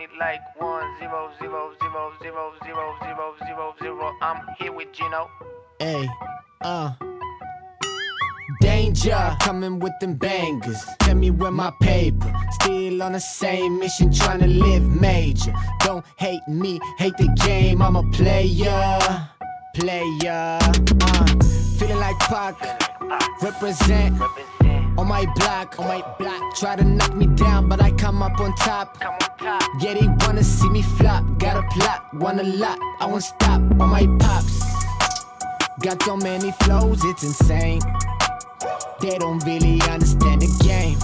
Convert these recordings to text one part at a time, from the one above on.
it like 100000000. I'm here with Gino. Hey, danger, coming with them bangers. Tell me where my paper. Still on the same mission, trying to live major. Don't hate me, hate the game. I'm a player. Feeling like Pac. Represent. On my block. Try to knock me down, but I come up on top. Yeah, they wanna see me flop. Got a plot, want a lot. I won't stop on my pops. Got so many flows, it's insane. They don't really understand the game.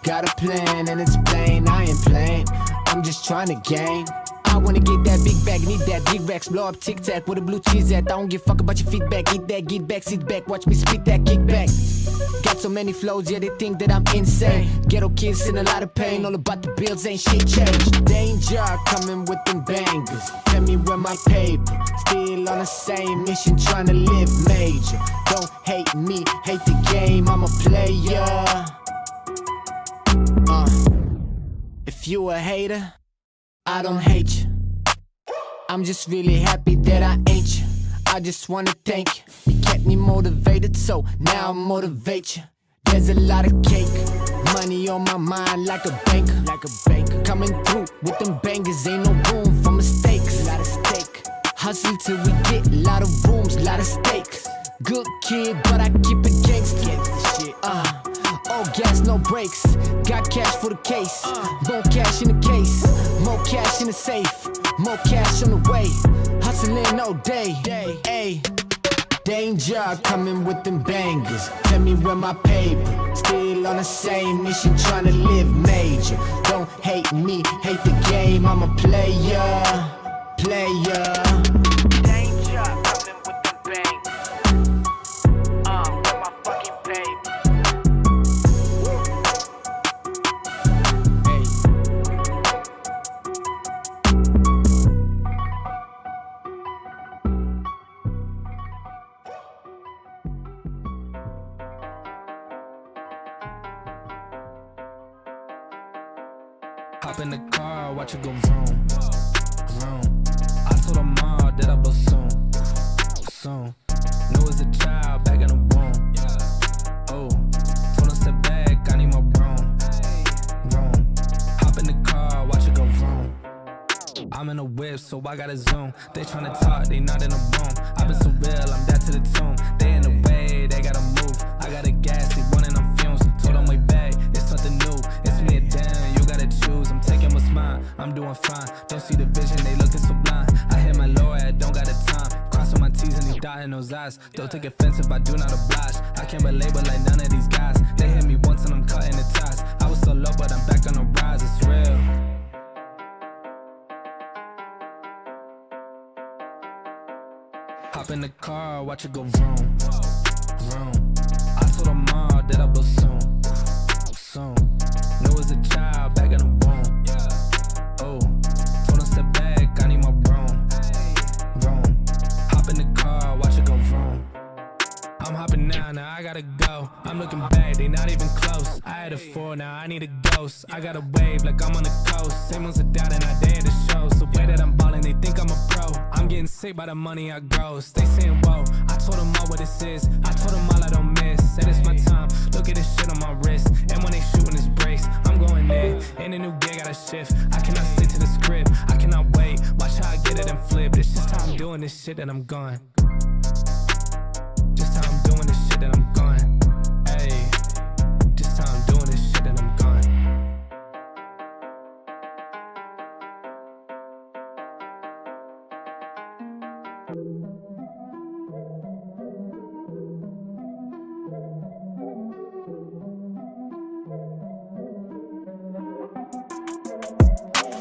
Got a plan and it's plain, I ain't playing. I'm just trying to game. I wanna get that big bag, need that big racks. Blow up Tic Tac with a blue cheese at. I don't give a fuck about your feedback. Eat that, get back, sit back, watch me spit that kickback. Got so many flows, yeah, they think that I'm insane. Ghetto kids in a lot of pain, all about the bills, ain't shit changed. Danger, coming with them bangers. Tell me where my paper. Still on the same mission, trying to live major. Don't hate me, hate the game, I'm a player. If you a hater, I don't hate you. I'm just really happy that I ain't you. I just wanna thank you. You kept me motivated, so now I motivate you. There's a lot of cake, money on my mind like a banker. Coming through with them bangers, ain't no room for mistakes. Lot of stake, hustle till we get a lot of rooms, lot of stakes. Good kid, but I keep it gangsta. All gas, no brakes. Got cash for the case. More cash in the case. More cash in the safe. More cash on the way. Hustling all day. Ay. Danger, coming with them bangers. Tell me where my paper. Still on the same mission, trying to live major. Don't hate me, hate the game. I'm a player. Danger, coming with them bangers. Where my fucking paper. Hop in the car, watch it go vroom, vroom. I told her mom that I blow soon. Knew as a child, back in the womb. Oh, told her step back, I need my broom. Hop in the car, watch it go vroom. I'm in a whip, so I gotta zoom. They tryna talk, they not in the room. I've been so real, I'm dead to the tomb. They in the way, they gotta move. I got a gas, they running on fumes. Told them way back, it's something new. It's me or them, you gotta choose. I'm taking what's mine, I'm doing fine. Don't see the vision, they looking so blind. I hit my low, I don't got the time. Crossing my T's and they dotting those eyes. Don't take offense if I do not oblige. I can't relate but like none of these guys. They hit me once and I'm cutting the ties. I was so low but I'm back on the rise, it's real. Hop in the car, watch it go vroom, vroom. I told her mom that I will soon. Knew as a child, back in the womb. Oh, told her step back, I need my broom. Hop in the car, watch it go vroom. I'm hopping now I gotta go. I'm looking back, they not even close. I had a 4, now I need a ghost. I got a wave like I'm on the coast. Same ones are doubting, I dare the show. So way that I'm ballin', they think I'm a pro. I'm getting sick by the money I gross. They saying whoa, I told them all what this is. I told them all I don't miss. Said it's my time, look at this shit on my wrist. And when they shooting this breaks, I'm going in a new gear, gotta shift. I cannot stick to the script, I cannot wait. Watch how I get it and flip. It's just how I'm doing this shit that I'm going. Just how I'm doing this shit that I'm going. Ayy, just how I'm doing this shit that I'm going.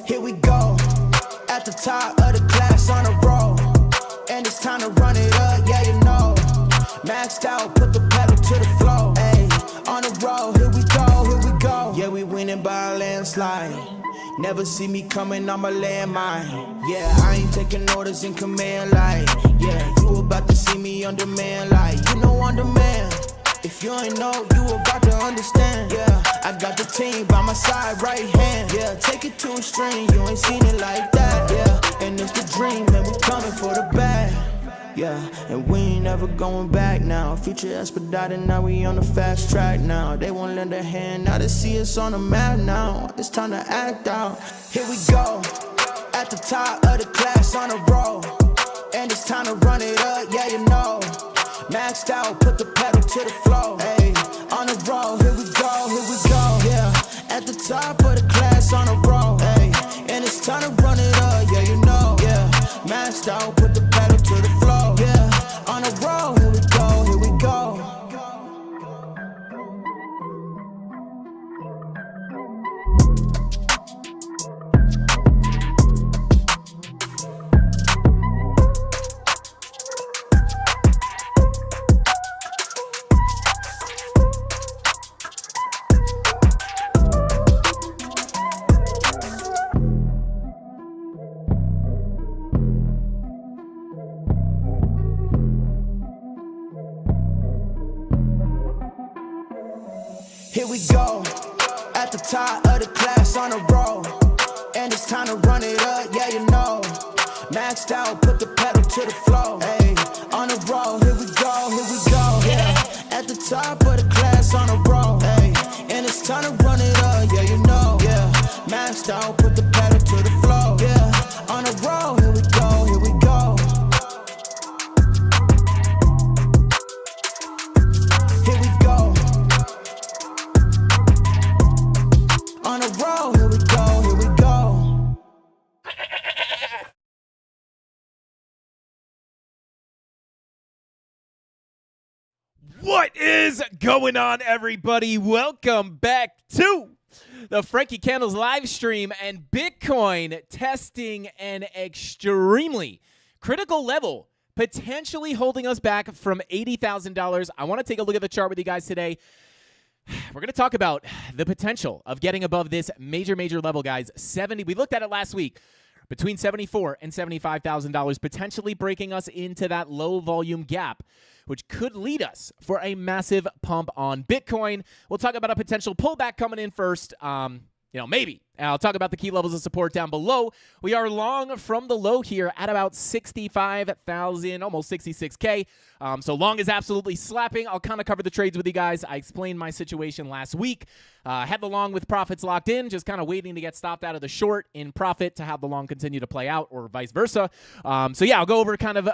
Here we go, at the top of the class on a roll. And it's time to run it up, yeah you know. Maxed out, put the pedal to the floor. Ayy, on the road, here we go. Yeah, we winning by a landslide. Never see me coming, I'm a landmine. Yeah, I ain't taking orders in command like. Yeah, you about to see me on demand like. You know on demand. If you ain't know, you about to understand. Yeah, I got the team by my side, right hand. Yeah, take it to a string, you ain't seen it like that. Yeah, and it's the dream, and we coming for the bag. Yeah, and we ain't never going back now. Future expedited, now we on the fast track now. They won't lend a hand, now they see us on the map now. It's time to act out. Here we go, at the top of the class on a roll. And it's time to run it up, yeah, you know. Maxed out, put the pedal to the floor. Hey, on the road, here we go, yeah. At the top of the class on a roll. Hey, and it's time to run it up, yeah, you know. Yeah, maxed out, put the pedal to the floor. Yeah, on the road, here we go, here we go. Here we go, at the top of the class on a roll. And it's time to run it up, yeah, you know. Maxed out, put the pedal to the floor. Hey, on the roll, here we go, yeah. At the top of the class on a roll. Hey, and it's time to run it up, yeah, you know. Yeah, maxed out, put the pedal to the floor. Yeah, on the roll, here we go, here we go. Here we go. On the road, here we go, here we go. What is going on, everybody? Welcome back to the Frankie Candles live stream, and Bitcoin testing an extremely critical level, potentially holding us back from $80,000. I want to take a look at the chart with you guys today. We're going to talk about the potential of getting above this major level, guys. 70. We looked at it last week. Between $74,000 and $75,000, potentially breaking us into that low volume gap, which could lead us for a massive pump on Bitcoin. We'll talk about a potential pullback coming in first. Maybe. And I'll talk about the key levels of support down below. We are long from the low here at about 65,000, almost 66K. So long is absolutely slapping. I'll kind of cover the trades with you guys. I explained my situation last week. Had the long with profits locked in, just kind of waiting to get stopped out of the short in profit to have the long continue to play out, or vice versa. I'll go over kind of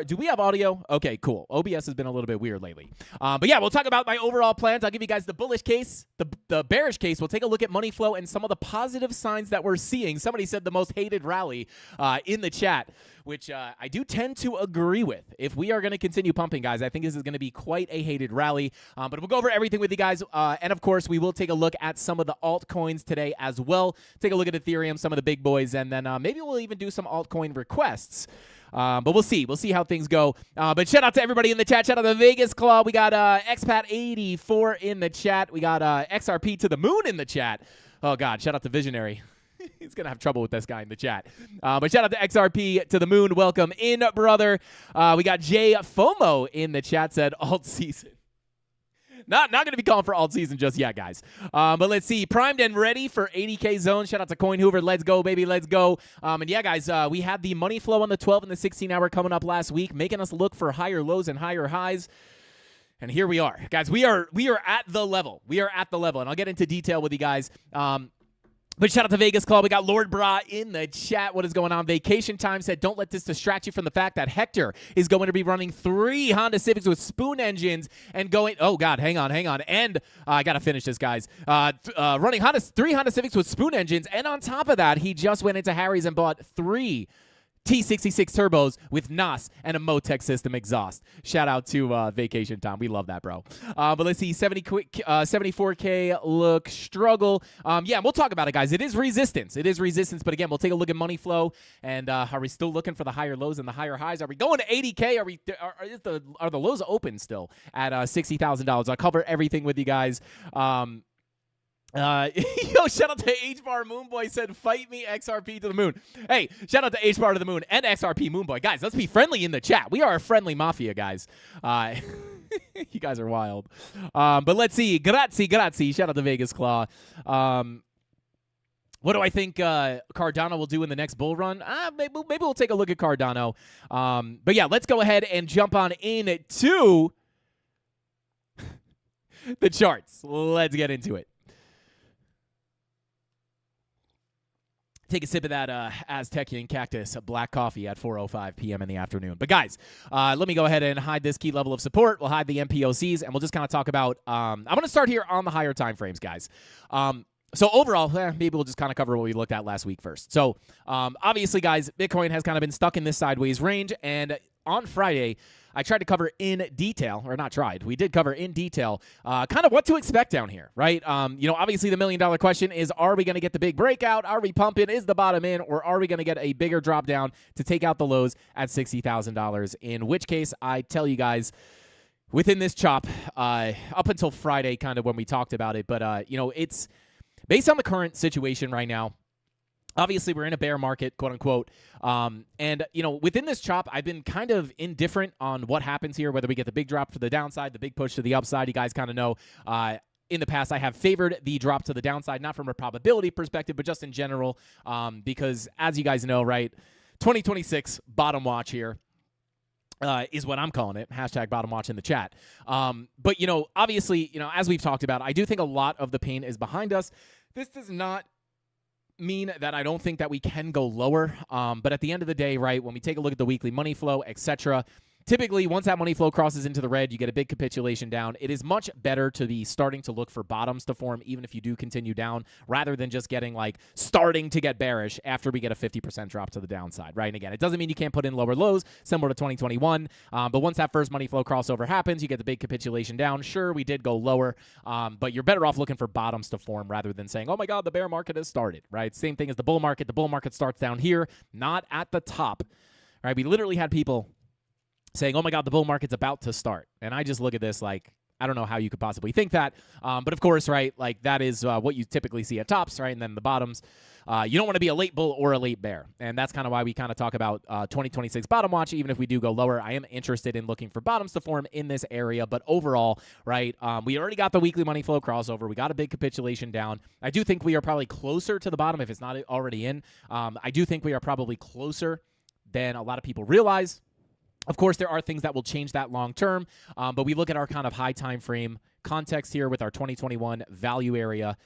do we have audio? Okay, cool. OBS has been a little bit weird lately. We'll talk about my overall plans. I'll give you guys the bullish case, the bearish case. We'll take a look at money flow and some of the positive signs that we're seeing. Somebody said the most hated rally in the chat, which I do tend to agree with. If we are going to continue pumping, guys, I think this is going to be quite a hated rally. But we'll go over everything with you guys. And, of course, we will take a look at some of the altcoins today as well. Take a look at Ethereum, some of the big boys, and then maybe we'll even do some altcoin requests. But we'll see. We'll see how things go. But shout out to everybody in the chat. Shout out to Vegas Club. We got Expat84 in the chat. We got XRP to the moon in the chat. Oh, God. Shout out to Visionary. He's going to have trouble with this guy in the chat. But shout out to XRP to the moon. Welcome in, brother. We got Jay FOMO in the chat, said alt season. Not going to be calling for alt season just yet, guys. But let's see. Primed and ready for 80K zone. Shout out to Coin Hoover. Let's go, baby. Let's go. Guys, we had the money flow on the 12 and the 16 hour coming up last week, making us look for higher lows and higher highs. And here we are. Guys, we are at the level. We are at the level. And I'll get into detail with you guys. But shout out to Vegas Club. We got Lord Bra in the chat. What is going on? Vacation Time said, don't let this distract you from the fact that Hector is going to be running 3 Honda Civics with spoon engines and going, oh, God, hang on. And I got to finish this, guys. Running 3 Honda Civics with spoon engines. And on top of that, he just went into Harry's and bought 3 T66 turbos with NOS and a Motec system exhaust. Shout out to Vacation Time. We love that, bro. But let's see, 74K look struggle. We'll talk about it, guys. It is resistance. But again, we'll take a look at money flow. And are we still looking for the higher lows and the higher highs? Are we going to 80K? Are the lows open still at $60,000? I'll cover everything with you guys. Shout out to H-Bar Moonboy said, fight me XRP to the moon. Hey, shout out to H-Bar to the moon and XRP Moonboy. Guys, let's be friendly in the chat. We are a friendly mafia, guys. You guys are wild. But let's see. Grazie. Shout out to Vegas Claw. What do I think Cardano will do in the next bull run? Maybe we'll take a look at Cardano. But yeah, let's go ahead and jump on into the charts. Let's get into it. Take a sip of that Aztecian cactus black coffee at 4:05 p.m. in the afternoon. But guys, let me go ahead and hide this key level of support. We'll hide the MPOCs, and we'll just kind of talk about. I'm going to start here on the higher time frames, guys. So overall, maybe we'll just kind of cover what we looked at last week first. So obviously, guys, Bitcoin has kind of been stuck in this sideways range, and on Friday, I tried to cover in detail, or not tried, we did cover in detail kind of what to expect down here, right? Obviously the $1 million question is, are we going to get the big breakout? Are we pumping? Is the bottom in? Or are we going to get a bigger drop down to take out the lows at $60,000? In which case, I tell you guys, within this chop, up until Friday kind of when we talked about it, but, it's based on the current situation right now. Obviously, we're in a bear market, quote unquote. And within this chop, I've been kind of indifferent on what happens here, whether we get the big drop to the downside, the big push to the upside. You guys kind of know in the past, I have favored the drop to the downside, not from a probability perspective, but just in general, because as you guys know, right, 2026 bottom watch here. Is what I'm calling it. Hashtag bottom watch in the chat. But, obviously, as we've talked about, I do think a lot of the pain is behind us. This does not mean that I don't think that we can go lower. But at the end of the day, right, when we take a look at the weekly money flow, etc., typically, once that money flow crosses into the red, you get a big capitulation down. It is much better to be starting to look for bottoms to form, even if you do continue down, rather than just getting starting to get bearish after we get a 50% drop to the downside, right? And again, it doesn't mean you can't put in lower lows, similar to 2021. But once that first money flow crossover happens, you get the big capitulation down. Sure, we did go lower, but you're better off looking for bottoms to form rather than saying, oh my God, the bear market has started, right? Same thing as the bull market. The bull market starts down here, not at the top, right? We literally had people saying, oh my God, the bull market's about to start. And I just look at this like, I don't know how you could possibly think that. But of course, right, that is what you typically see at tops, right? And then the bottoms. You don't want to be a late bull or a late bear. And that's kind of why we kind of talk about 2026 bottom watch. Even if we do go lower, I am interested in looking for bottoms to form in this area. But overall, right, we already got the weekly money flow crossover. We got a big capitulation down. I do think we are probably closer to the bottom if it's not already in. I do think we are probably closer than a lot of people realize. Of course, there are things that will change that long term, but we look at our kind of high time frame context here with our 2021 value area.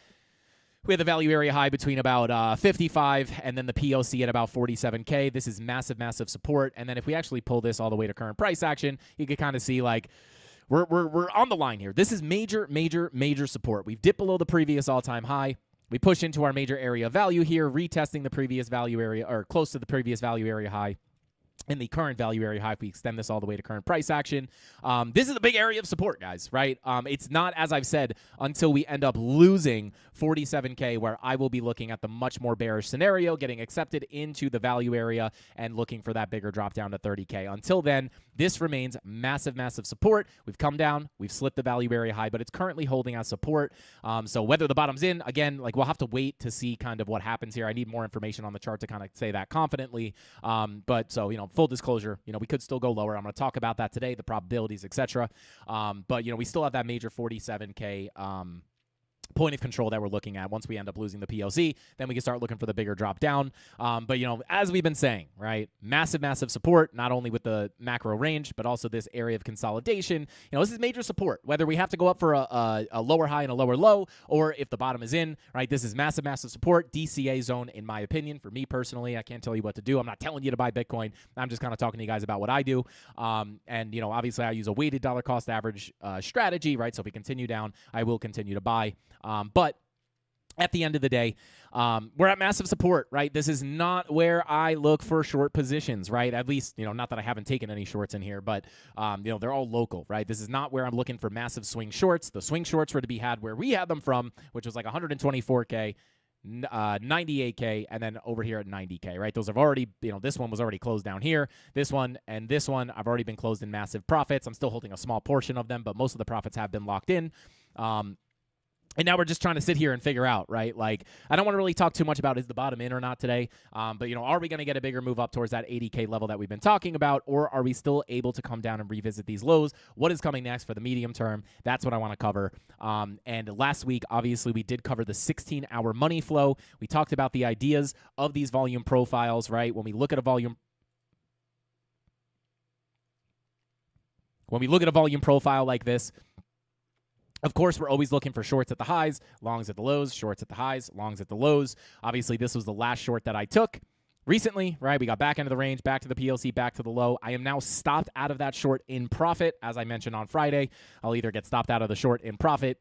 We have the value area high between about 55 and then the POC at about 47K. This is massive, massive support. And then if we actually pull this all the way to current price action, you can kind of see we're on the line here. This is major, major, major support. We've dipped below the previous all-time high. We push into our major area of value here, retesting the previous value area or close to the previous value area high. In the current value area high, if we extend this all the way to current price action. This is a big area of support, guys, right? It's not, as I've said, until we end up losing 47K where I will be looking at the much more bearish scenario, getting accepted into the value area and looking for that bigger drop down to 30K. Until then, this remains massive, massive support. We've come down, we've slipped the value area high, but it's currently holding as support. So whether the bottom's in, again, we'll have to wait to see kind of what happens here. I need more information on the chart to kind of say that confidently. But so, full disclosure, we could still go lower. I'm going to talk about that today, the probabilities, etc. But, we still have that major 47K point of control that we're looking at. Once we end up losing the POC, then we can start looking for the bigger drop down. But, as we've been saying, right, massive, massive support, not only with the macro range, but also this area of consolidation. This is major support, whether we have to go up for a lower high and a lower low, or if the bottom is in, right, this is massive, massive support, DCA zone, in my opinion. For me personally, I can't tell you what to do. I'm not telling you to buy Bitcoin. I'm just kind of talking to you guys about what I do. And, obviously I use a weighted dollar cost average strategy, right? So if we continue down, I will continue to buy. But at the end of the day, we're at massive support, right? This is not where I look for short positions, right? At least, not that I haven't taken any shorts in here, but, they're all local, right? This is not where I'm looking for massive swing shorts. The swing shorts were to be had where we had them from, which was 124K, 98K, and then over here at 90K, right? Those have already, this one was already closed down here. This one and this one, I've already been closed in massive profits. I'm still holding a small portion of them, but most of the profits have been locked in. And now we're just trying to sit here and figure out, right? Like, I don't want to really talk too much about is the bottom in or not today. But, are we going to get a bigger move up towards that 80K level that we've been talking about? Or are we still able to come down and revisit these lows? What is coming next for the medium term? That's what I want to cover. And last week, obviously, we did cover the 16-hour money flow. We talked about the ideas of these volume profiles, right? When we look at a volume profile like this, of course, we're always looking for shorts at the highs, longs at the lows, shorts at the highs, longs at the lows. Obviously, this was the last short that I took recently, right? We got back into the range, back to the PLC, back to the low. I am now stopped out of that short in profit. As I mentioned on Friday, I'll either get stopped out of the short in profit,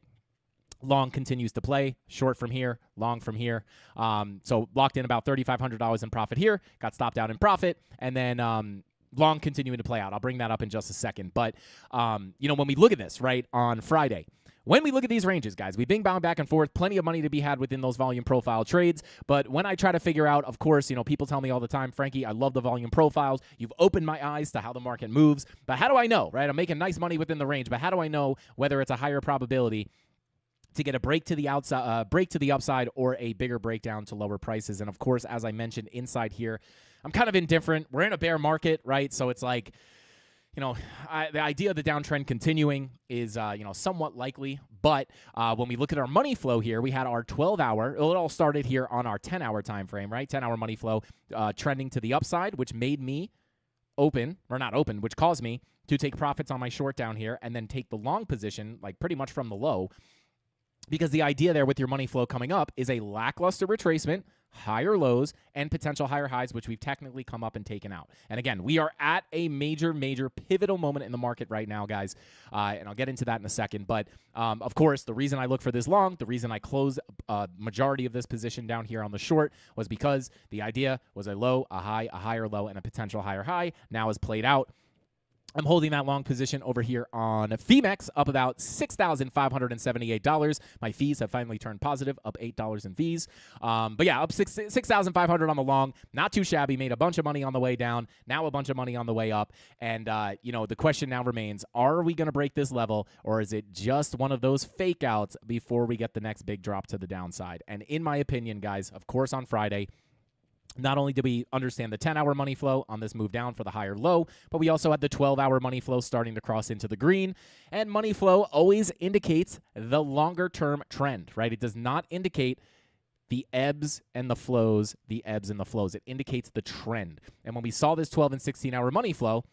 long continues to play, short from here, long from here. So locked in about $3,500 in profit here, got stopped out in profit, and then long continuing to play out. I'll bring that up in just a second. But, when we look at this, right, on Friday, when we look at these ranges, guys, we've been bound back and forth, plenty of money to be had within those volume profile trades. But when I try to figure out, of course, people tell me all the time, Frankie, I love the volume profiles. You've opened my eyes to how the market moves. But how do I know, right? I'm making nice money within the range, but how do I know whether it's a higher probability to get a break to the outside, break to the upside, or a bigger breakdown to lower prices? And of course, as I mentioned inside here, I'm kind of indifferent. We're in a bear market, right? So it's like, the idea of the downtrend continuing is, somewhat likely. But when we look at our money flow here, we had our 12-hour. It all started here on our 10-hour time frame, right? 10-hour money flow trending to the upside, which made me which caused me to take profits on my short down here and then take the long position, like pretty much from the low. Because the idea there with your money flow coming up is a lackluster retracement, higher lows, and potential higher highs, which we've technically come up and taken out. And again, we are at a major, major pivotal moment in the market right now, guys. And I'll get into that in a second. But, of course, the reason I look for this long, the reason I closed a majority of this position down here on the short was because the idea was a low, a high, a higher low, and a potential higher high now is played out. I'm holding that long position over here on Femex, up about $6,578. My fees have finally turned positive, up $8 in fees. But yeah, up $6,500 on the long. Not too shabby. Made a bunch of money on the way down. Now a bunch of money on the way up. And, the question now remains, are we going to break this level, or is it just one of those fake outs before we get the next big drop to the downside? And in my opinion, guys, of course on Friday, not only did we understand the 10-hour money flow on this move down for the higher low, but we also had the 12-hour money flow starting to cross into the green. And money flow always indicates the longer-term trend, right? It does not indicate the ebbs and the flows, It indicates the trend. And when we saw this 12 and 16-hour money flow,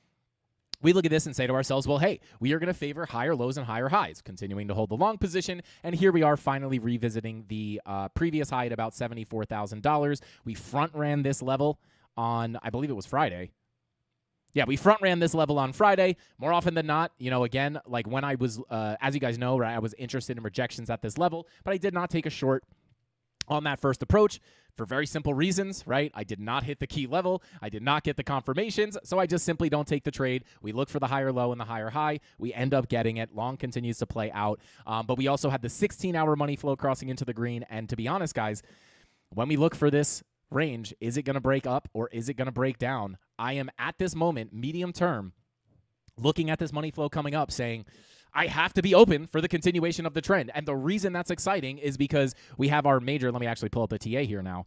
we look at this and say to ourselves, well, hey, we are going to favor higher lows and higher highs, continuing to hold the long position. And here we are finally revisiting the previous high at about $74,000. We front ran this level on, I believe it was Friday. Yeah, we front ran this level on Friday. More often than not, again, like when I was, as you guys know, right, I was interested in rejections at this level, but I did not take a short on that first approach for very simple reasons, right? I did not hit the key level. I did not get the confirmations, so I just simply don't take the trade. We look for the higher low and the higher high. We end up getting it. Long continues to play out. But we also had the 16-hour money flow crossing into the green. And to be honest, guys, when we look for this range, is it going to break up or is it going to break down? I am at this moment, medium term, looking at this money flow coming up saying, I have to be open for the continuation of the trend. And the reason that's exciting is because we have our major, let me actually pull up the TA here now.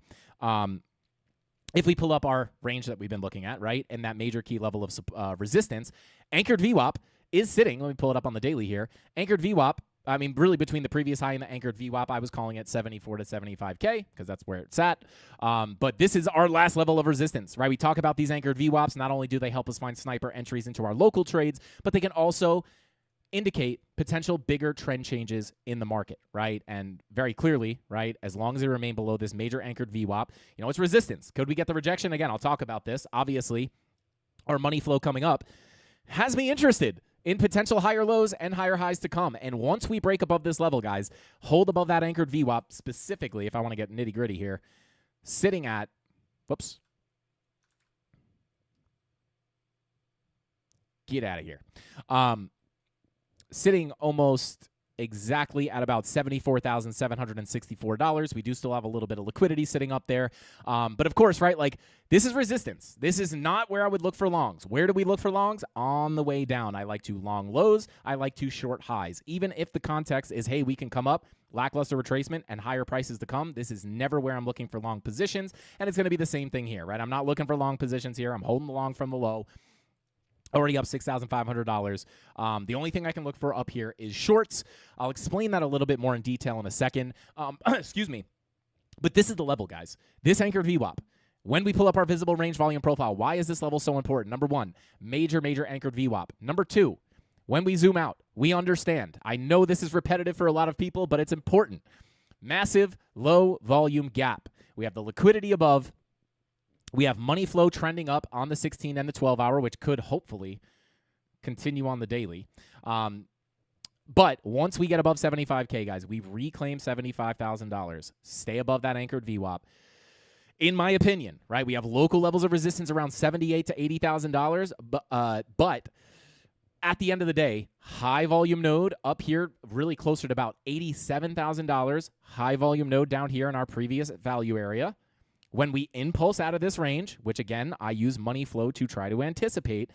If we pull up our range that we've been looking at, right, and that major key level of resistance, anchored VWAP is sitting, let me pull it up on the daily here, anchored VWAP, I mean, really between the previous high and the anchored VWAP, I was calling it 74 to 75K because that's where it's at. But this is our last level of resistance, right? We talk about these anchored VWAPs. Not only do they help us find sniper entries into our local trades, but they can also indicate potential bigger trend changes in the market, right? And very clearly, right, as long as they remain below this major anchored VWAP, it's resistance. Could we get the rejection? Again, I'll talk about this. Obviously, our money flow coming up has me interested in potential higher lows and higher highs to come. And once we break above this level, guys, hold above that anchored VWAP, specifically, if I want to get nitty-gritty here, sitting at, whoops, get out of here. Sitting almost exactly at about $74,764. We do still have a little bit of liquidity sitting up there. But of course, right, like this is resistance. This is not where I would look for longs. Where do we look for longs? On the way down. I like to long lows. I like to short highs. Even if the context is, hey, we can come up, lackluster retracement, and higher prices to come, this is never where I'm looking for long positions. And it's going to be the same thing here, right? I'm not looking for long positions here. I'm holding the long from the low. Already up $6,500. The only thing I can look for up here is shorts. I'll explain that a little bit more in detail in a second. Excuse me. But this is the level, guys. This anchored VWAP. When we pull up our visible range volume profile, why is this level so important? Number one, major anchored VWAP. Number two, when we zoom out, we understand. I know this is repetitive for a lot of people, but it's important. Massive low volume gap. We have the liquidity above. We have money flow trending up on the 16 and the 12 hour, which could hopefully continue on the daily. But once we get above 75K, guys, we reclaim $75,000. Stay above that anchored VWAP. In my opinion, right, we have local levels of resistance around $78,000 to $80,000. But at the end of the day, high volume node up here, really closer to about $87,000. High volume node down here in our previous value area. When we impulse out of this range, which again, I use money flow to try to anticipate,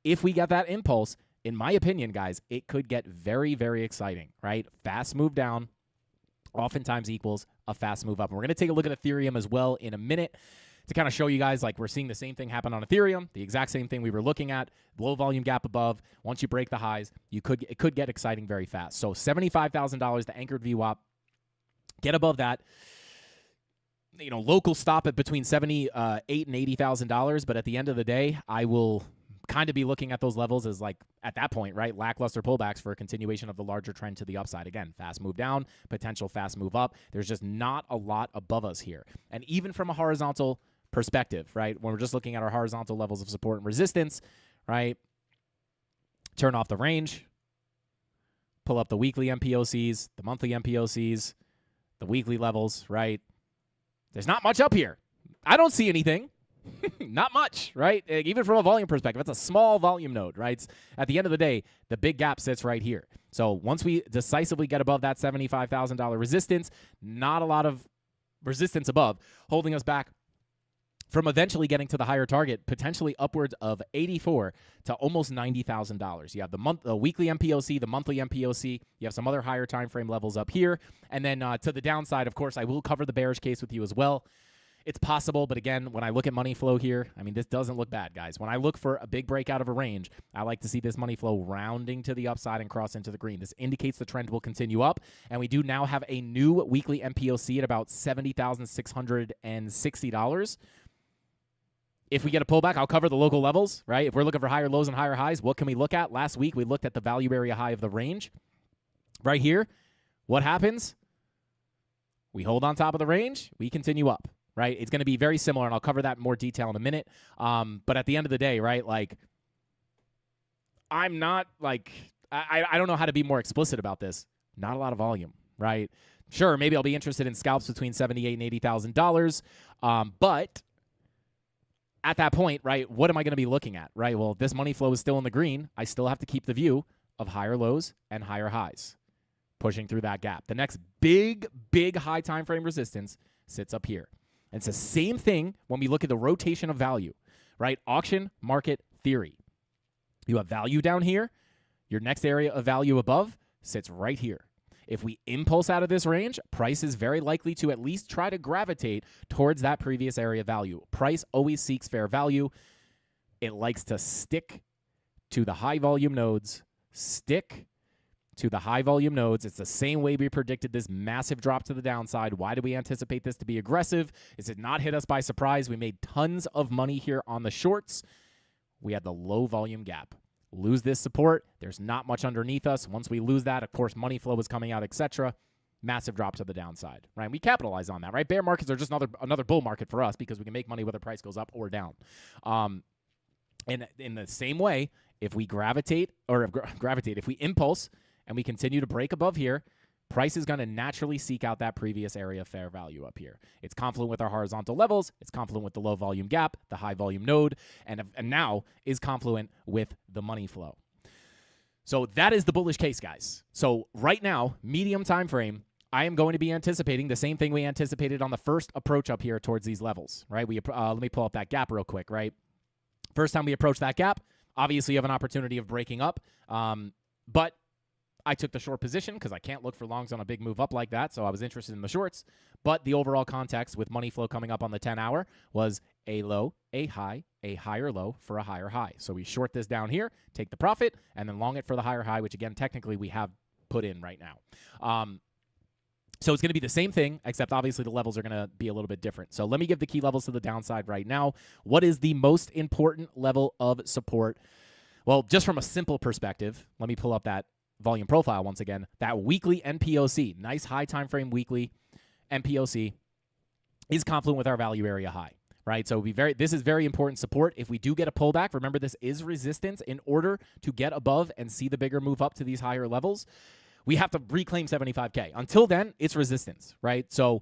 if we get that impulse, in my opinion, guys, it could get very, very exciting, right? Fast move down oftentimes equals a fast move up. And we're going to take a look at Ethereum as well in a minute to kind of show you guys, like, we're seeing the same thing happen on Ethereum, the exact same thing we were looking at, low volume gap above. Once you break the highs, it could get exciting very fast. So $75,000, the anchored VWAP, get above that. You know, local stop at between $78,000 and $80,000, but at the end of the day, I will kind of be looking at those levels as, like, at that point, right, lackluster pullbacks for a continuation of the larger trend to the upside. Again, fast move down, potential fast move up. There's just not a lot above us here. And even from a horizontal perspective, right, when we're just looking at our horizontal levels of support and resistance, right, turn off the range, pull up the weekly MPOCs, the monthly MPOCs, the weekly levels, right? There's not much up here. I don't see anything. Not much, right? Even from a volume perspective, it's a small volume node, right? At the end of the day, the big gap sits right here. So once we decisively get above that $75,000 resistance, not a lot of resistance above, holding us back from eventually getting to the higher target, potentially upwards of $84,000 to almost $90,000. You have the weekly MPOC, the monthly MPOC. You have some other higher time frame levels up here. And then to the downside, of course, I will cover the bearish case with you as well. It's possible, but again, when I look at money flow here, I mean, this doesn't look bad, guys. When I look for a big breakout of a range, I like to see this money flow rounding to the upside and cross into the green. This indicates the trend will continue up, and we do now have a new weekly MPOC at about $70,660. If we get a pullback, I'll cover the local levels, right? If we're looking for higher lows and higher highs, what can we look at? Last week, we looked at the value area high of the range. Right here, what happens? We hold on top of the range. We continue up, right? It's going to be very similar, and I'll cover that in more detail in a minute. But at the end of the day, right, like, I'm not, like, I don't know how to be more explicit about this. Not a lot of volume, right? Sure, maybe I'll be interested in scalps between $78,000 and $80,000, but at that point, right, what am I going to be looking at, right? Well, if this money flow is still in the green, I still have to keep the view of higher lows and higher highs, pushing through that gap. The next big high time frame resistance sits up here. And it's the same thing when we look at the rotation of value, right? Auction market theory. You have value down here. Your next area of value above sits right here. If we impulse out of this range, price is very likely to at least try to gravitate towards that previous area of value. Price always seeks fair value. It likes to stick to the high volume nodes, stick to the high volume nodes. It's the same way we predicted this massive drop to the downside. Why do we anticipate this to be aggressive? Is it not hit us by surprise? We made tons of money here on the shorts. We had the low volume gap. Lose this support. There's not much underneath us. Once we lose that, of course, money flow is coming out, etc. Massive drop to the downside, right? We capitalize on that, right? Bear markets are just another bull market for us because we can make money whether price goes up or down. And in the same way, if we if we impulse and we continue to break above here, price is going to naturally seek out that previous area of fair value up here. It's confluent with our horizontal levels. It's confluent with the low volume gap, the high volume node, and now is confluent with the money flow. So that is the bullish case, guys. So right now, medium time frame, I am going to be anticipating the same thing we anticipated on the first approach up here towards these levels, right? Let me pull up that gap real quick, right? First time we approach that gap, obviously you have an opportunity of breaking up, but I took the short position because I can't look for longs on a big move up like that, so I was interested in the shorts. But the overall context with money flow coming up on the 10-hour was a low, a high, a higher low for a higher high. So we short this down here, take the profit, and then long it for the higher high, which, again, technically we have put in right now. So it's going to be the same thing, except obviously the levels are going to be a little bit different. So let me give the key levels to the downside right now. What is the most important level of support? Well, just from a simple perspective, let me pull up that volume profile once again. That weekly NPOC, nice high time frame weekly NPOC, is confluent with our value area high, right? So this is very important support. If we do get a pullback, remember this is resistance. In order to get above and see the bigger move up to these higher levels, we have to reclaim 75K. Until then, it's resistance, right? So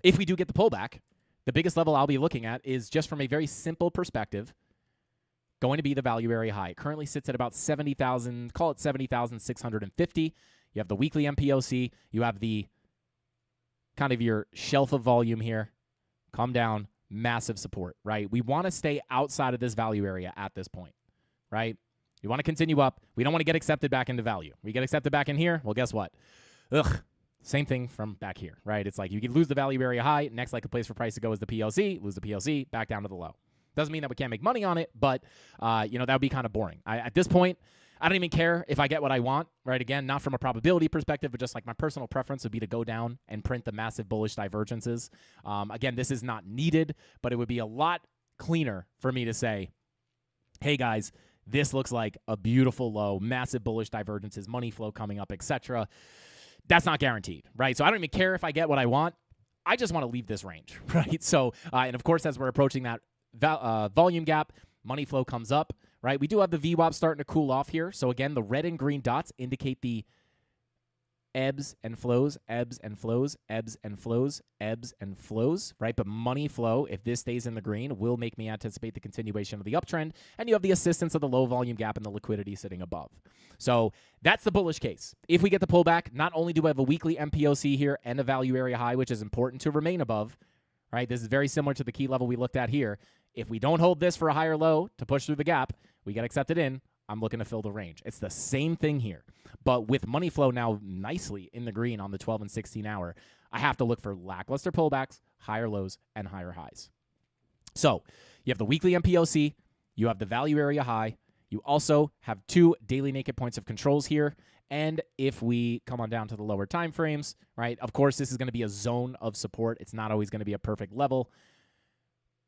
if we do get the pullback, the biggest level I'll be looking at is, just from a very simple perspective, going to be the value area high. It currently sits at about 70,000, call it 70,650. You have the weekly MPOC. You have the kind of your shelf of volume here. Come down, massive support, right? We want to stay outside of this value area at this point, right? We want to continue up. We don't want to get accepted back into value. We get accepted back in here, well, guess what? Same thing from back here, right? It's like you could lose the value area high. Next likely place for price to go is the POC. Lose the POC, back down to the low. Doesn't mean that we can't make money on it, but that would be kind of boring. At this point, I don't even care if I get what I want, right? Again, not from a probability perspective, but just like my personal preference would be to go down and print the massive bullish divergences. Again, this is not needed, but it would be a lot cleaner for me to say, hey, guys, this looks like a beautiful low, massive bullish divergences, money flow coming up, etc. That's not guaranteed, right? So I don't even care if I get what I want. I just want to leave this range, right? So, and of course, as we're approaching that volume gap, money flow comes up, right? We do have the VWAP starting to cool off here. So again, the red and green dots indicate the ebbs and flows, ebbs and flows, ebbs and flows, ebbs and flows, right? But money flow, if this stays in the green, will make me anticipate the continuation of the uptrend, and you have the assistance of the low volume gap and the liquidity sitting above. So that's the bullish case. If we get the pullback, not only do I have a weekly MPOC here and a value area high, which is important to remain above, right? This is very similar to the key level we looked at here. If we don't hold this for a higher low to push through the gap, we get accepted in, I'm looking to fill the range. It's the same thing here. But with money flow now nicely in the green on the 12 and 16 hour, I have to look for lackluster pullbacks, higher lows, and higher highs. So you have the weekly MPOC, you have the value area high, you also have 2 daily naked points of controls here. And if we come on down to the lower time frames, right, of course, this is going to be a zone of support. It's not always going to be a perfect level.